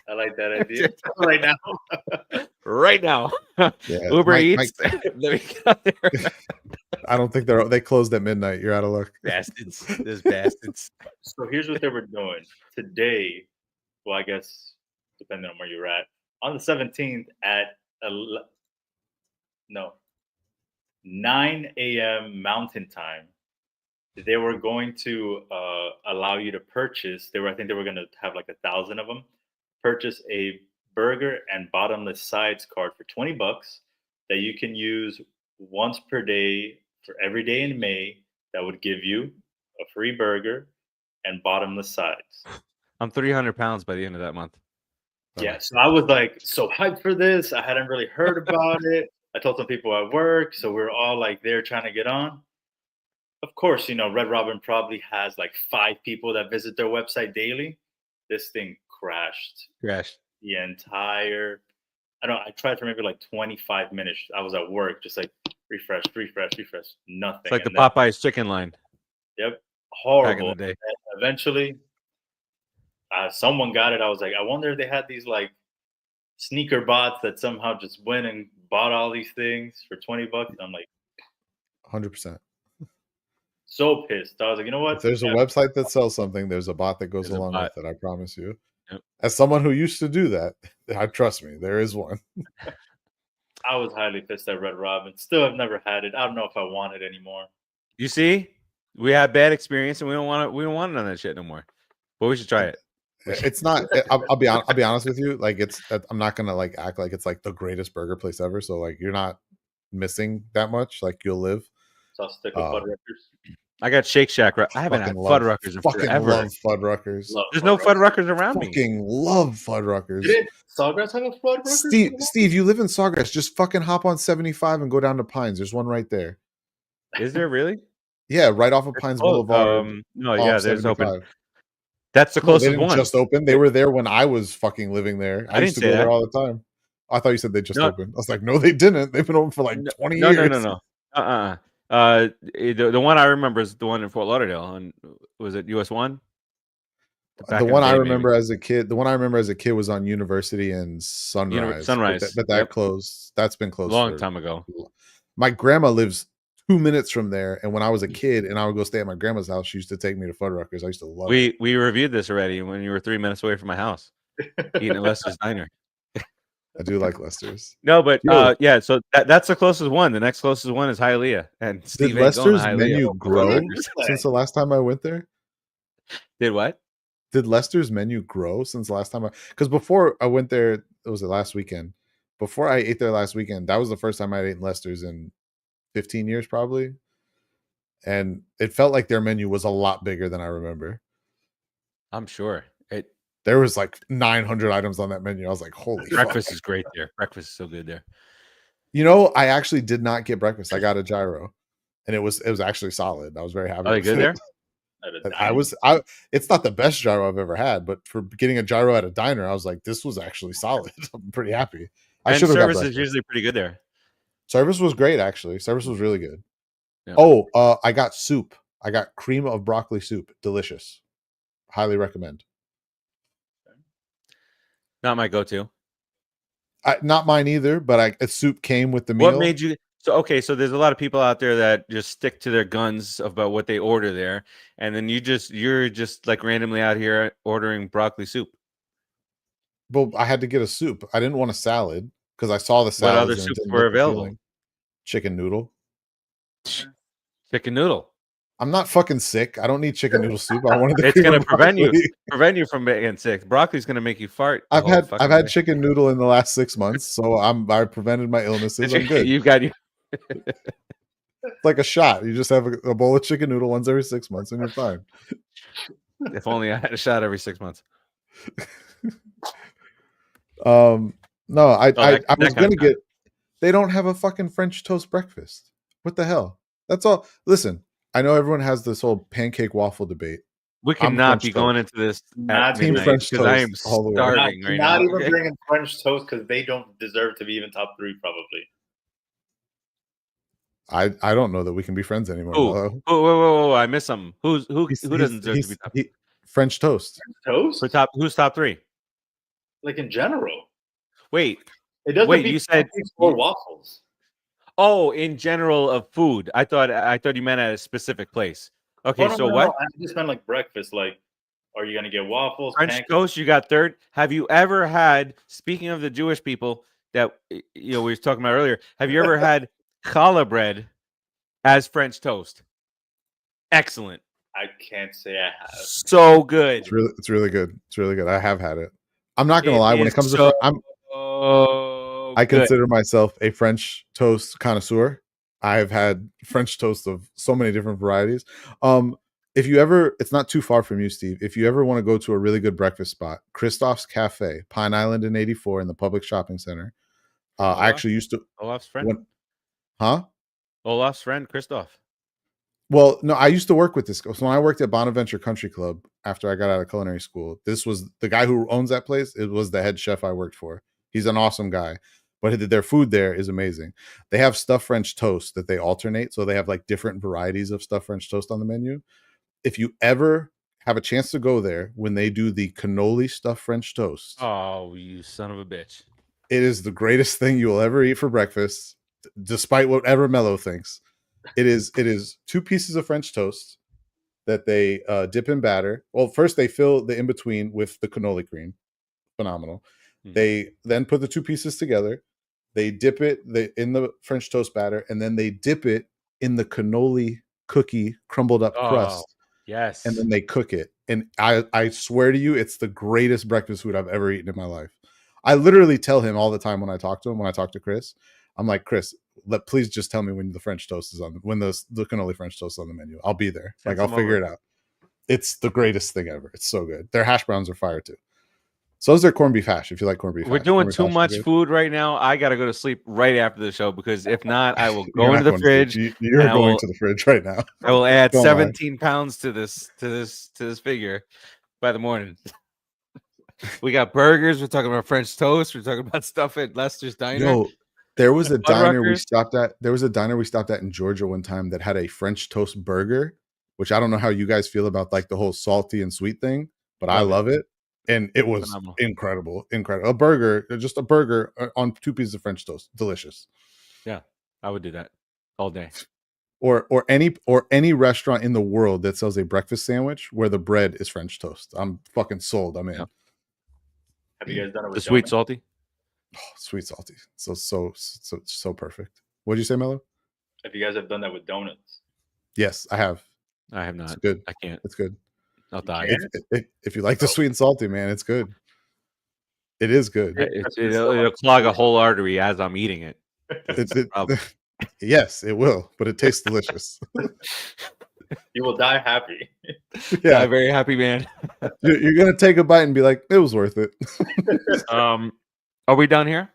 I like that idea. Right now. Right now. Yeah, Uber Mike- Eats. Let me get out there. I don't think they closed at midnight. You're out of luck. Bastards. Those bastards. So here's what they were doing today. Well, I guess depending on where you're at, on the 17th at 9 a.m. Mountain Time, they were going to allow you to purchase. I think they were going to have like 1,000 of them. Purchase a burger and bottomless sides card for $20 that you can use once per day for every day in May. That would give you a free burger and bottomless sides. I'm 300 pounds by the end of that month. Yeah, so I was like so hyped for this. I hadn't really heard about it. I told some people at work, so we were all like there trying to get on. Of course, Red Robin probably has like 5 people that visit their website daily. This thing crashed. The entire. I tried for maybe like 25 minutes. I was at work, just like refresh, nothing. It's like the Popeyes chicken line. Yep, horrible. Back in the day. And eventually, someone got it. I was like, I wonder if they had these like sneaker bots that somehow just went and bought all these things for $20. I'm like, 100%. so pissed. I was like, you know what? If there's a website that sells something, there's a bot that goes There's a along bot. with it. I promise you. Yep. As someone who used to do that, trust me, there is one. I was highly pissed at Red Robin. Still have never had it. I don't know if I want it anymore. You see, we had bad experience and we don't want none of that shit no more. But we should try it. It's not. I'll be honest with you. Like I'm not gonna like act like it's like the greatest burger place ever. So like you're not missing that much. Like you'll live. So I'll stick with Bud Records. I got Shake Shack. I haven't had Fuddruckers in forever. Love Fuddruckers. There's no Fuddruckers around me. Fucking love Fuddruckers. Did Sawgrass have a Fuddruckers? Steve, you live in Sawgrass. Just fucking hop on 75 and go down to Pines. There's one right there. Is there really? Yeah, right off of Pines Boulevard. No, yeah, there's open. That's the closest one. Just open. They were there when I was fucking living there. I used to go there all the time. I thought you said they just opened. I was like, no, they didn't. They've been open for like 20 years. No. The one I remember is the one in Fort Lauderdale. And was it US 1? The one I remember as a kid. The one I remember as a kid was on University and Sunrise. But that closed. That's been closed a long time ago. My grandma lives 2 minutes from there, and when I was a kid and I would go stay at my grandma's house, she used to take me to Fuddruckers. I used to love it. We reviewed this already when you were 3 minutes away from my house, eating at Lester's Diner. I do like Lester's. No, but yeah, so that's the closest one. The next closest one is Hialeah. And Steve did Lester's menu grow since the last time I went there? Did what? Did Lester's menu grow since the last time because before I went there, it was the last weekend. Before I ate there last weekend, that was the first time I ate Lester's in 15 years probably. And it felt like their menu was a lot bigger than I remember. I'm sure. There was like 900 items on that menu. I was like, holy breakfast fuck. Is great there. Breakfast is so good there. You know, I actually did not get breakfast. I got a gyro and it was actually solid. I was very happy. Are they good there? It's not the best gyro I've ever had, but for getting a gyro at a diner, I was like, this was actually solid. I'm pretty happy. And service is usually pretty good there. Service was great, actually. Service was really good. Yeah. Oh, I got soup. I got cream of broccoli soup. Delicious. Highly recommend. Not my go-to. Not mine either, but a soup came with the meal. What made you... So there's a lot of people out there that just stick to their guns about what they order there, and then you're just like randomly out here ordering broccoli soup. Well, I had to get a soup. I didn't want a salad because I saw the salad. What other soups were available? Chicken noodle. Chicken noodle. I'm not fucking sick. I don't need chicken noodle soup. I wanted. It's going to prevent you from getting sick. Broccoli's going to make you fart. I've had chicken noodle in the last 6 months, so I prevented my illnesses. I'm good. You've got you. Like a shot. You just have a bowl of chicken noodle once every 6 months, and you're fine. If only I had a shot every 6 months. No, I was gonna get. They don't have a fucking French toast breakfast. What the hell? That's all. Listen, I know everyone has this whole pancake waffle debate. We cannot be going into this team French toast. I am starving right now. Not even bringing French toast because they don't deserve to be even top 3, probably. I don't know that we can be friends anymore. Oh, I missed something. Who doesn't deserve to be top 3? French toast. Toast? Who's top 3? Like in general. Wait. It doesn't. Wait, you said or waffles. Oh, in general of food. I thought you meant at a specific place. Okay, No, what? I just meant like breakfast. Like, are you gonna get waffles? French toast? You got third. Have you ever had? Speaking of the Jewish people that we were talking about earlier, have you ever had challah bread as French toast? Excellent. I can't say I have. So good. It's really good. It's really good. I have had it. I'm not gonna lie. When it comes to I consider myself a French toast connoisseur. I've had French toast of so many different varieties. If you ever, it's not too far from you, Steve. If you ever want to go to a really good breakfast spot, Christoph's Cafe, Pine Island in 84 in the public shopping center. I actually used to. Olaf's friend. Olaf's friend, Christoph. Well, no, I used to work with this. So when I worked at Bonaventure Country Club after I got out of culinary school, this was the guy who owns that place. It was the head chef I worked for. He's an awesome guy, but their food there is amazing. They have stuffed French toast that they alternate. So they have like different varieties of stuffed French toast on the menu. If you ever have a chance to go there when they do the cannoli stuffed French toast. Oh, you son of a bitch. It is the greatest thing you will ever eat for breakfast, despite whatever Melo thinks. It is 2 pieces of French toast that they dip in batter. Well, first they fill the in-between with the cannoli cream. Phenomenal. Mm-hmm. They then put the 2 pieces together. They dip it in the French toast batter, and then they dip it in the cannoli cookie crumbled up crust. Yes. And then they cook it. And I swear to you, it's the greatest breakfast food I've ever eaten in my life. I literally tell him all the time when I talk to Chris, I'm like, Chris, please just tell me when the French toast is on, when the cannoli French toast is on the menu. I'll be there. Send Like, I'll some figure over. it out. It's the greatest thing ever. It's so good. Their hash browns are fire too. So is their corned beef hash. If you like corned beef, We're hash. doing Corned beef too hash is much good. food right now. I gotta go to sleep right after the show because if not, I will You're go not into the going to sleep. fridge. You're and I going will- to the fridge right now. I will add Don't lie. 17 pounds to this figure by the morning. We got burgers. We're talking about French toast. We're talking about stuff at Lester's Diner. Yo, there was a diner we Fuddruckers. stopped at. There was a diner we stopped at in Georgia one time that had a French toast burger, which I don't know how you guys feel about like the whole salty and sweet thing, but I love it. And it was Phenomenal. incredible. A burger, just a burger on 2 pieces of French toast. Delicious. Yeah, I would do that all day. Or any restaurant in the world that sells a breakfast sandwich where the bread is French toast. I'm fucking sold. I'm in. Yeah. Have you guys done it with The sweet donuts? salty. Oh, sweet salty. So perfect. What did you say, Melo? If you guys have done that with donuts, Yes, I have. I have It's not. good. I can't. It's good. I'll die. If you like the sweet and salty, man, it's good. It is good. It'll clog a whole artery as I'm eating it. Yes, it will, but it tastes delicious. you will die happy. Yeah, Yeah, very happy man. you're gonna take a bite and be like, it was worth it. Are we done here?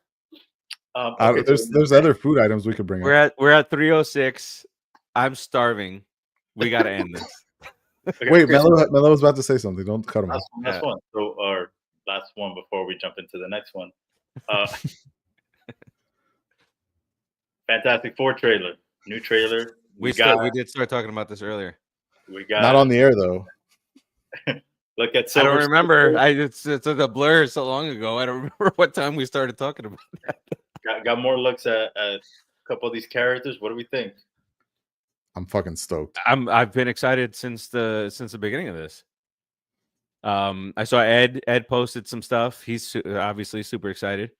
Okay, There's other food items we could bring up. We're at 3:06. I'm starving. We got to end this. Wait, Melo was about to say something. Don't cut him off. Last one. So our last one before we jump into the next one. Fantastic Four trailer. New trailer. We did start talking about this earlier. We got Not on the air though. look at I Silver don't remember. Surfer. It's a blur so long ago. I don't remember what time we started talking about that. Got more looks at a couple of these characters. What do we think? I'm fucking stoked. I've been excited since the beginning of this. I saw Ed posted some stuff. He's obviously super excited.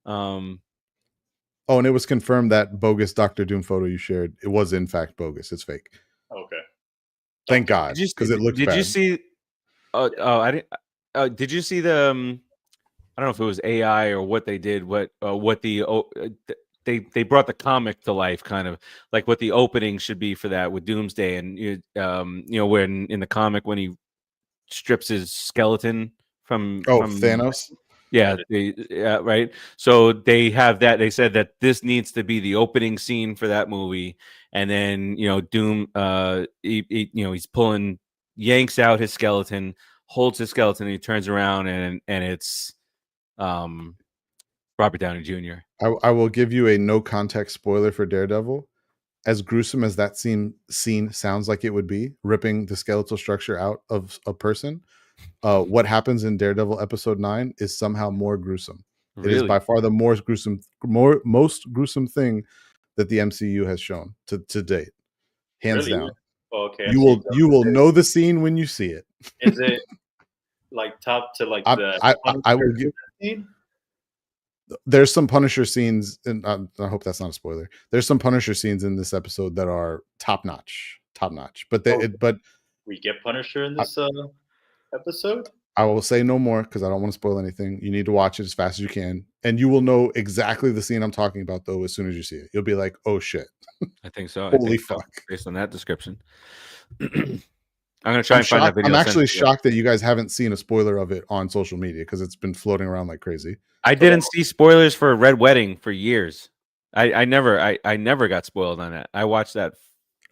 Oh, and it was confirmed that bogus Dr. Doom photo you shared, it was in fact bogus. It's fake. Okay. Thank God, because it looked bad. Did you see? I didn't. Did you see the? I don't know if it was AI or what they did. What they brought the comic to life, kind of like what the opening should be for that with Doomsday, and when in the comic when he strips his skeleton from Thanos. Yeah, right. So they have that. They said that this needs to be the opening scene for that movie, and then Doom, he's yanks out his skeleton, holds his skeleton, and he turns around, and it's Robert Downey Jr. I will give you a no context spoiler for Daredevil. As gruesome as that scene sounds like it would be, ripping the skeletal structure out of a person, what happens in Daredevil episode 9 is somehow more gruesome. Really? It is by far the most gruesome thing that the MCU has shown to date, hands down. Okay. You will know the scene when you see it. Is it like top to like I will give. Scene? There's some Punisher scenes, and I hope that's not a spoiler. There's some Punisher scenes in this episode that are top notch. But we get Punisher in this episode. I will say no more because I don't want to spoil anything. You need to watch it as fast as you can, and you will know exactly the scene I'm talking about though as soon as you see it. You'll be like, "Oh shit!" I think so. Holy fuck! Based on that description. I'm gonna try and find that video. I'm actually shocked that you guys haven't seen a spoiler of it on social media because it's been floating around like crazy. I didn't see spoilers for Red Wedding for years. I never got spoiled on that. I watched that.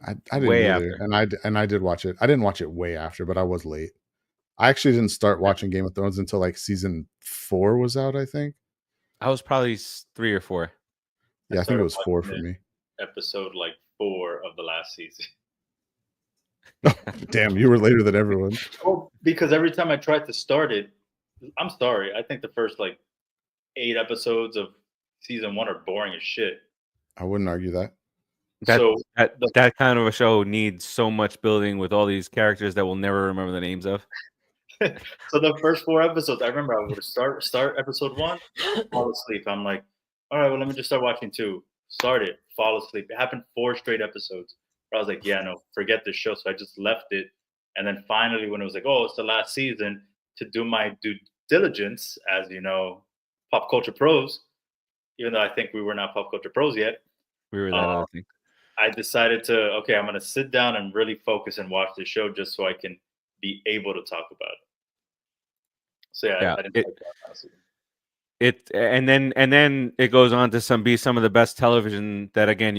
I didn't way either, after. and I did watch it. I didn't watch it way after, but I was late. I actually didn't start watching Game of Thrones until like season 4 was out. I think I was probably 3 or 4. Yeah, I think it was 4 for me. Episode like 4 of the last season. Damn, you were later than everyone. Well, because every time I tried to start it, I'm sorry, I think the first like 8 episodes of season 1 are boring as shit. I wouldn't argue that. That kind of a show needs so much building with all these characters that we'll never remember the names of. So the first 4 episodes, I remember I would start episode 1, fall asleep. I'm like, all right, well, let me just start watching 2. Start it, fall asleep. It happened 4 straight episodes. I was like, yeah, no, forget this show. So I just left it. And then finally, when it was like, oh, it's the last season, to do my due diligence, as you know, pop culture pros, even though I think we were not pop culture pros yet. We were that other thing. I decided I'm going to sit down and really focus and watch the show just so I can be able to talk about it. So I didn't like that honestly. And then it goes on to be some of the best television that again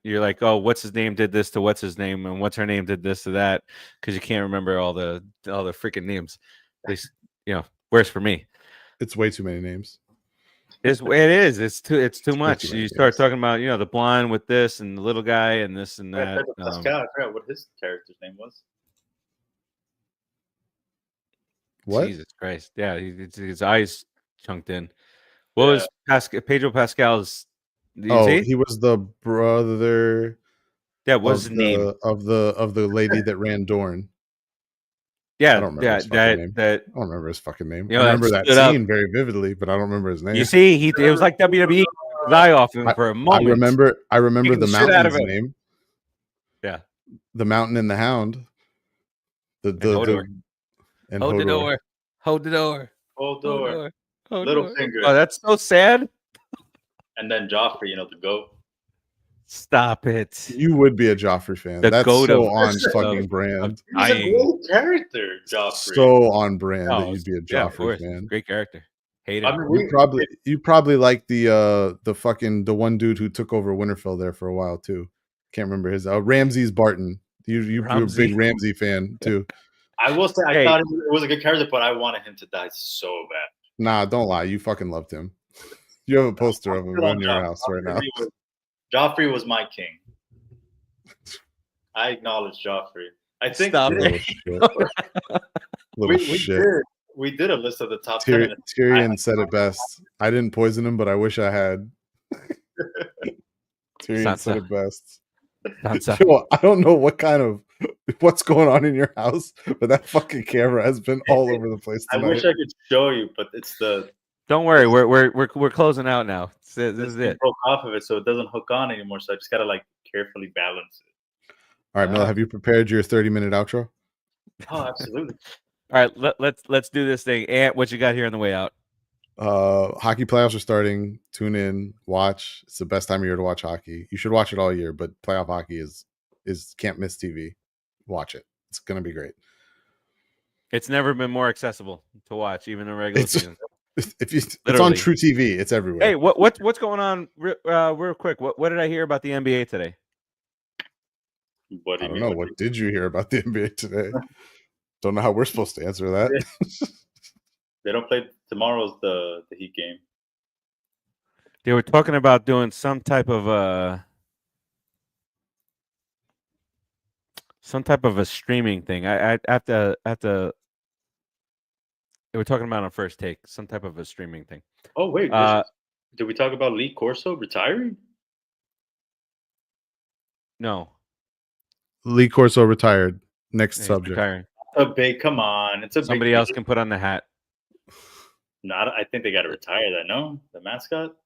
you're like, oh, what's his name did this to what's his name and what's her name did this to that because you can't remember all the freaking names. At least worse for me. It's way too many names. It is. It's too much. Too many You start names. talking about the blonde with this and the little guy and this and that. Pascal, I forgot what his character's name was. What? Jesus Christ! Yeah, his eyes chunked in. What was Pedro Pascal's? He was the brother. Yeah, what's his name of the lady that ran Dorn? Yeah, I don't remember his fucking name. I don't remember his fucking name. I remember that scene very vividly, but I don't remember his name. You see, it was like WWE. His eye off him for a moment. I remember the mountain's name. Yeah, the Mountain and the Hound. Hold the door. Little finger. Oh, that's so sad. And then Joffrey, the goat. Stop it. You would be a Joffrey fan. That's so on fucking brand. He's a great character, Joffrey. So on brand that you'd be a Joffrey fan. Great character. Hate him. You probably like the one dude who took over Winterfell there for a while too. Can't remember his Ramses Barton. You're a big Ramsey fan too. I will say I thought it was a good character, but I wanted him to die so bad. Nah, don't lie. You fucking loved him. You have a poster of him in your house right now. Joffrey was my king. I acknowledge Joffrey. I think we did a list of the top 10. Tyrion said it best. I didn't poison him, but I wish I had. Tyrion said it best. Yo, I don't know what's going on in your house, but that fucking camera has been all over the place tonight. I wish I could show you, but it's the. Don't worry, we're closing out now. This is it. Broke off of it, so it doesn't hook on anymore. So I just gotta carefully balance it. All right, Melo, have you prepared your 30-minute outro? Oh, absolutely. All right, let's do this thing. Ant, what you got here on the way out? Hockey playoffs are starting. Tune in, watch. It's the best time of year to watch hockey. You should watch it all year, but playoff hockey is can't miss TV. Watch it. It's gonna be great. It's never been more accessible to watch, even in regular season. It's on True TV. It's everywhere. Hey, what's going on? Real quick, what did I hear about the NBA today? What do I you don't mean? know. What did you hear about the NBA today? Don't know how we're supposed to answer that. They don't play tomorrow's the Heat game. They were talking about doing some type of a streaming thing. I have to. They were talking about on First Take some type of a streaming thing. Oh wait, did we talk about Lee Corso retiring? No, Lee Corso retired. Next subject. Retiring. Come on, it's Somebody else can put on the hat. No, I think they got to retire that. No, the mascot.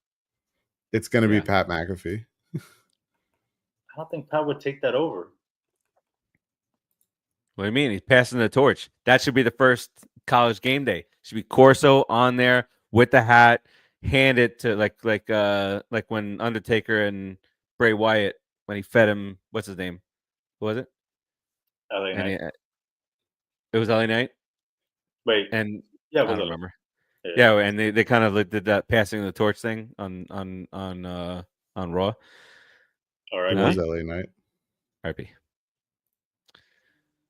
It's going to be Pat McAfee. I don't think Pat would take that over. What do you mean? He's passing the torch. That should be the first college game day. Should be Corso on there with the hat, hand it to like when Undertaker and Bray Wyatt when he fed him. What's his name? What was it? LA Knight. It was LA Knight. Wait, and yeah, I don't remember. Yeah, and they kind of did that passing the torch thing on Raw. All right, it was LA Knight. RP.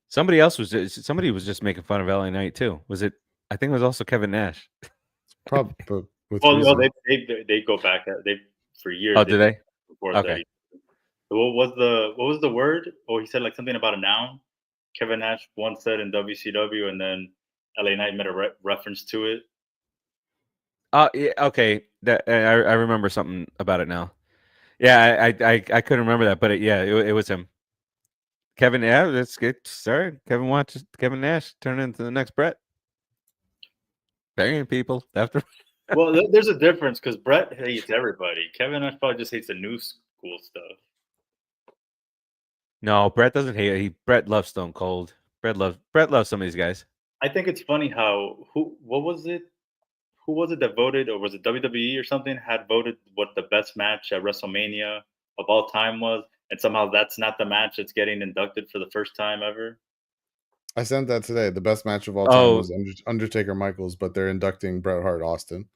Somebody was just making fun of LA Knight too. Was it? I think it was also Kevin Nash. Probably. No, they go back for years. Oh, did they? Okay. What was the word? Oh, he said something about a noun. Kevin Nash once said in WCW, and then LA Knight made a reference to it. Yeah, okay. That I remember something about it now. Yeah, I couldn't remember that, but it was him. Kevin, that's good. Sorry, Kevin Nash turn into the next Brett. Burying people after. Well, there's a difference because Brett hates everybody. Kevin Nash probably just hates the new school stuff. No, Brett doesn't hate it. Brett loves Stone Cold. Brett loves some of these guys. I think it's funny how who was it that voted, or was it WWE or something, had voted what the best match at WrestleMania of all time was, and somehow that's not the match that's getting inducted for the first time ever. I sent that today. The best match of all time Oh. was Undertaker Michaels, but they're inducting Bret Hart Austin.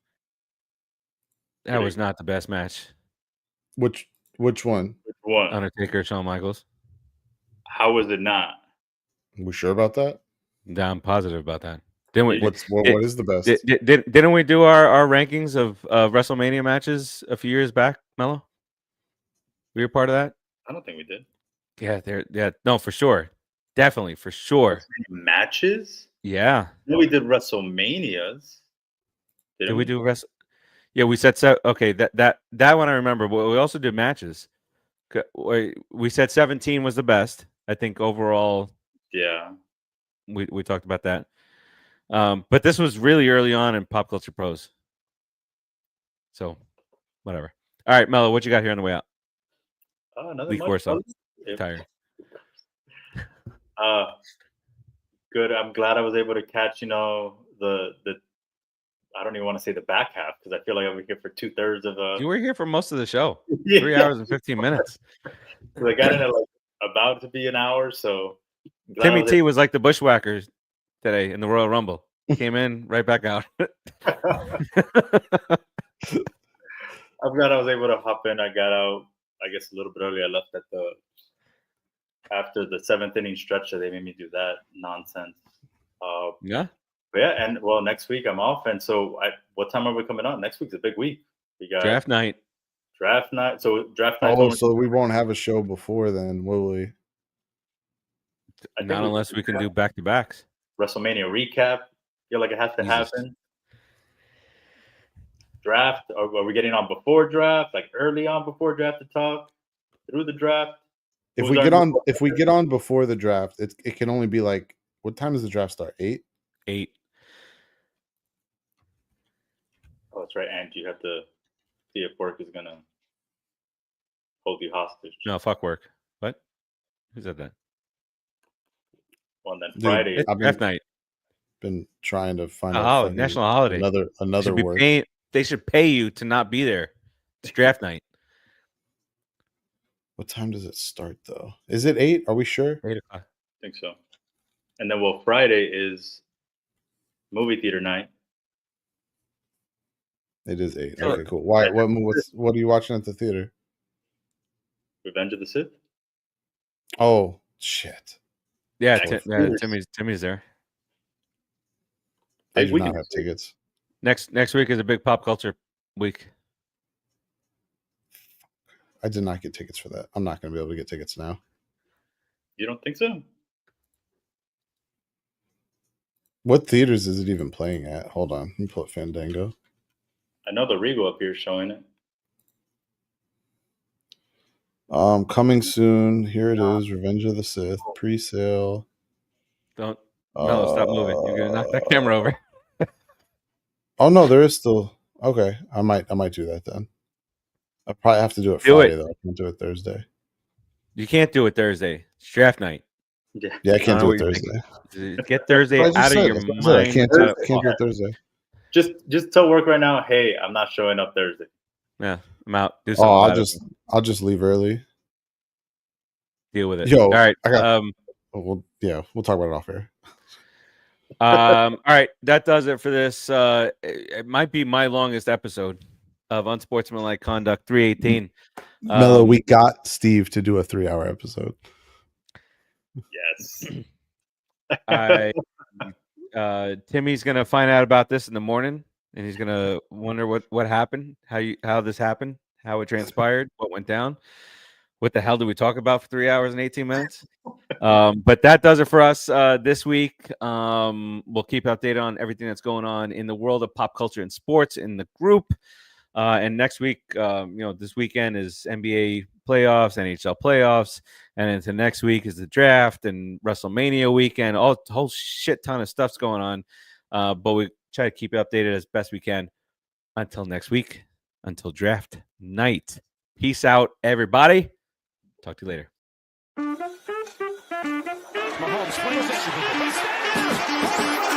That was not the best match. Which one? Which one? Undertaker, Shawn Michaels. How was it not? We sure about that? Yeah, I'm positive about that. Didn't we? What is the best? Didn't we do our rankings of WrestleMania matches a few years back, Melo? Were you a part of that? I don't think we did. Yeah, no, for sure. Definitely, for sure. Matches? Yeah. No, we did WrestleManias. Did we do Yeah, we said okay, that one I remember, but we also did matches. We said 17 was the best. I think overall. Yeah. We talked about that. But this was really early on in Pop Culture Pros. So, whatever. All right, Melo, what you got here on the way out? Another Week or so. Tired. Good. I'm glad I was able to catch, the I don't even want to say the back half because I feel like I was here for 2/3 of You were here for most of the show. Yeah. 3 hours and 15 minutes. I got in at about to be an hour, so Timmy T was like the bushwhackers today in the Royal Rumble. Came in, right back out. I'm glad I was able to hop in. I got out, I guess, a little bit early. I left after the 7th inning stretch, so they made me do that nonsense. Yeah. But yeah, and well, next week I'm off, and so what time are we coming on? Next week's a big week. We got draft night. So draft night. Oh, so we won't have a show before then, will we? Not unless we can do back-to-backs. WrestleMania recap. Feel like it has to happen. Draft. Are we getting on before draft? Like early on before draft to talk through the draft? If we get on before the draft, it can only be like, what time does the draft start? 8? 8. Oh, that's right. And you have to see if work is gonna hold you hostage. No, fuck work. What? Who said that? Well, and then Friday. It's draft night. Been trying to find out national holiday. Another work. They should pay you to not be there. It's draft night. What time does it start though? Is it 8? Are we sure? 8 o'clock. I think so. And then Friday is movie theater night. It is 8. Okay, cool. Why? What are you watching at the theater? Revenge of the Sith. Oh shit! Yeah, Timmy's there. I do not have tickets. Next week is a big pop culture week. I did not get tickets for that. I'm not going to be able to get tickets now. You don't think so? What theaters is it even playing at? Hold on. Let me pull up Fandango. I know the Regal up here is showing it. Coming soon. Here it is. Revenge of the Sith. Pre-sale. No, stop moving. You're going to knock that camera over. Oh, no. There is still. Okay. I might do that then. I probably have to do it Friday, though. I can't do it Thursday. You can't do it Thursday. It's draft night. Yeah, I can't do it Thursday. Get Thursday out of your mind. I can't do it Thursday. Just tell work right now, hey, I'm not showing up Thursday. Yeah, I'm out. Do something I'll just leave early. Deal with it. Yo, all right. We'll talk about it off air. All right, that does it for this. It might be my longest episode of Unsportsmanlike Conduct 318. Melo, we got Steve to do a 3-hour episode. Yes. Timmy's gonna find out about this in the morning, and he's gonna wonder what happened, how this happened, how it transpired, what went down. What the hell did we talk about for 3 hours and 18 minutes? But that does it for us this week. We'll keep updated on everything that's going on in the world of pop culture and sports in the group. And next week, this weekend is NBA playoffs, NHL playoffs, and into next week is the draft and WrestleMania weekend. A whole shit ton of stuff's going on. But we try to keep you updated as best we can. Until next week, until draft night. Peace out, everybody. Talk to you later. Mahomes plays it.